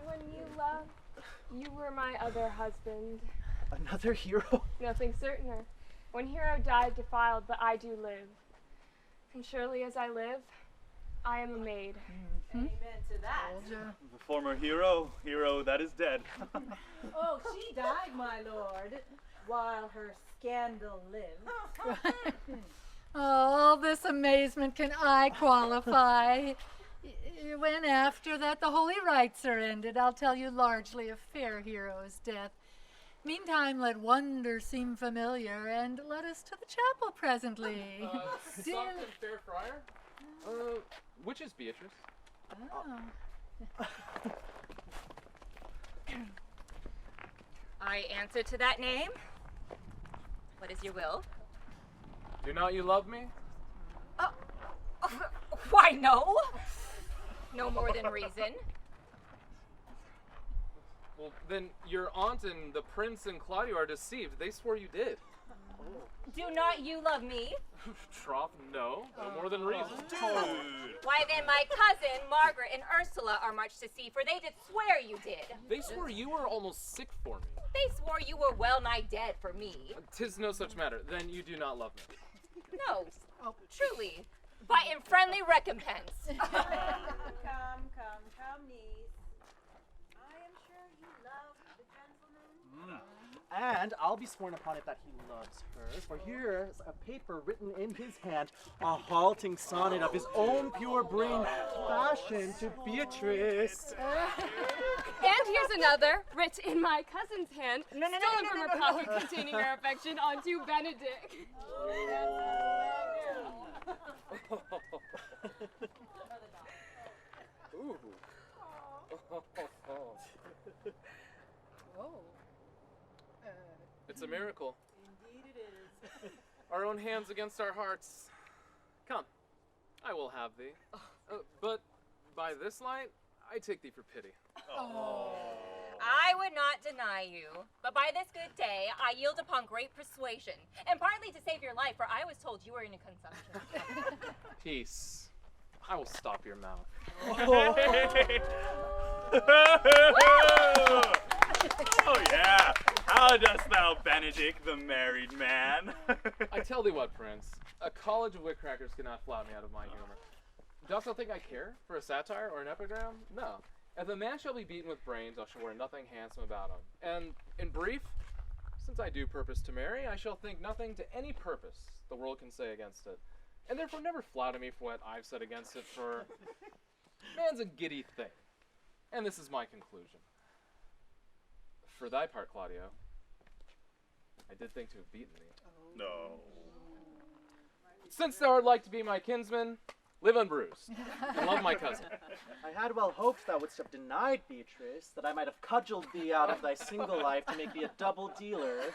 Speaker 4: when you loved, you were my other husband.
Speaker 8: Another hero?
Speaker 4: Nothing certainer. One hero died defiled, but I do live. And surely as I live, I am a maid.
Speaker 2: Amen to that.
Speaker 5: The former hero that is dead.
Speaker 2: Oh, she died, my lord, while her scandal lived.
Speaker 15: All this amazement can I qualify. When after that the holy rites are ended, I'll tell you largely of fair hero's death. Meantime, let wonder seem familiar, and let us to the chapel presently.
Speaker 6: Soft and fair friar? Which is Beatrice?
Speaker 15: Oh.
Speaker 3: I answer to that name. What is your will?
Speaker 6: Do not you love me?
Speaker 3: Why, no. No more than reason.
Speaker 6: Well, then your aunt and the prince and Claudio are deceived. They swore you did.
Speaker 3: Do not you love me?
Speaker 6: Troth, no. No more than reason.
Speaker 3: Why then my cousin, Margaret, and Ursula are much to see, for they did swear you did.
Speaker 6: They swore you were almost sick for me.
Speaker 3: They swore you were well nigh dead for me.
Speaker 6: 'Tis no such matter. Then you do not love me.
Speaker 3: No, truly, but in friendly recompense.
Speaker 2: Come, niece. I am sure you love the gentleman.
Speaker 8: And I'll be sworn upon it that he loves her, for here's a paper written in his hand, a halting sonnet of his own pure brain, fashioned to Beatrice.
Speaker 4: And here's another, writ in my cousin's hand, stolen from her pocket containing her affection onto Benedick.
Speaker 6: Ooh.
Speaker 15: Whoa.
Speaker 6: It's a miracle.
Speaker 2: Indeed it is.
Speaker 6: Our own hands against our hearts. Come, I will have thee. But by this light, I take thee for pity.
Speaker 3: I would not deny you, but by this good day, I yield upon great persuasion, and partly to save your life, for I was told you were in consumption.
Speaker 6: Peace. I will stop your mouth.
Speaker 5: Oh yeah! How dost thou, Benedick, the married man?
Speaker 6: I tell thee what, Prince. A college of witcrackers cannot flout me out of my humor. Dost thou think I care for a satire or an epigram? No. If a man shall be beaten with brains, I shall wear nothing handsome about him. And, in brief, since I do purpose to marry, I shall think nothing to any purpose the world can say against it. And therefore never flatter me for what I've said against it, for man's a giddy thing. And this is my conclusion. For thy part, Claudio, I did think to have beaten thee.
Speaker 5: No.
Speaker 6: Since thou art like to be my kinsman, live unbruised, and love my cousin.
Speaker 8: I had well hoped thou wouldst have denied Beatrice, that I might have cudgeled thee out of thy single life to make thee a double dealer.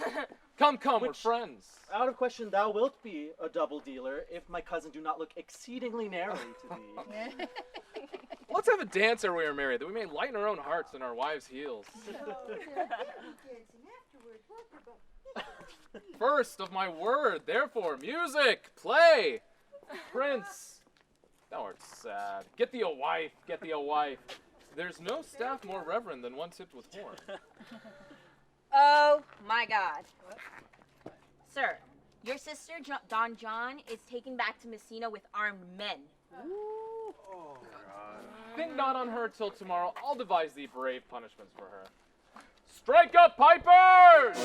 Speaker 6: Come, we're friends.
Speaker 8: Out of question thou wilt be a double dealer, if my cousin do not look exceedingly narrowly to thee.
Speaker 6: Let's have a dance ere we are married, that we may lighten our own hearts and our wives' heels. First of my word, therefore, music, play. Prince, thou art sad. Get thee a wife, get thee a wife. There's no staff more reverend than one tipped with horn.
Speaker 18: Oh my God. Sir, your sister, Don John, is taken back to Messina with armed men.
Speaker 6: Ooh. Oh, God. Think not on her till tomorrow. I'll devise thee brave punishments for her. Strike up, pipers!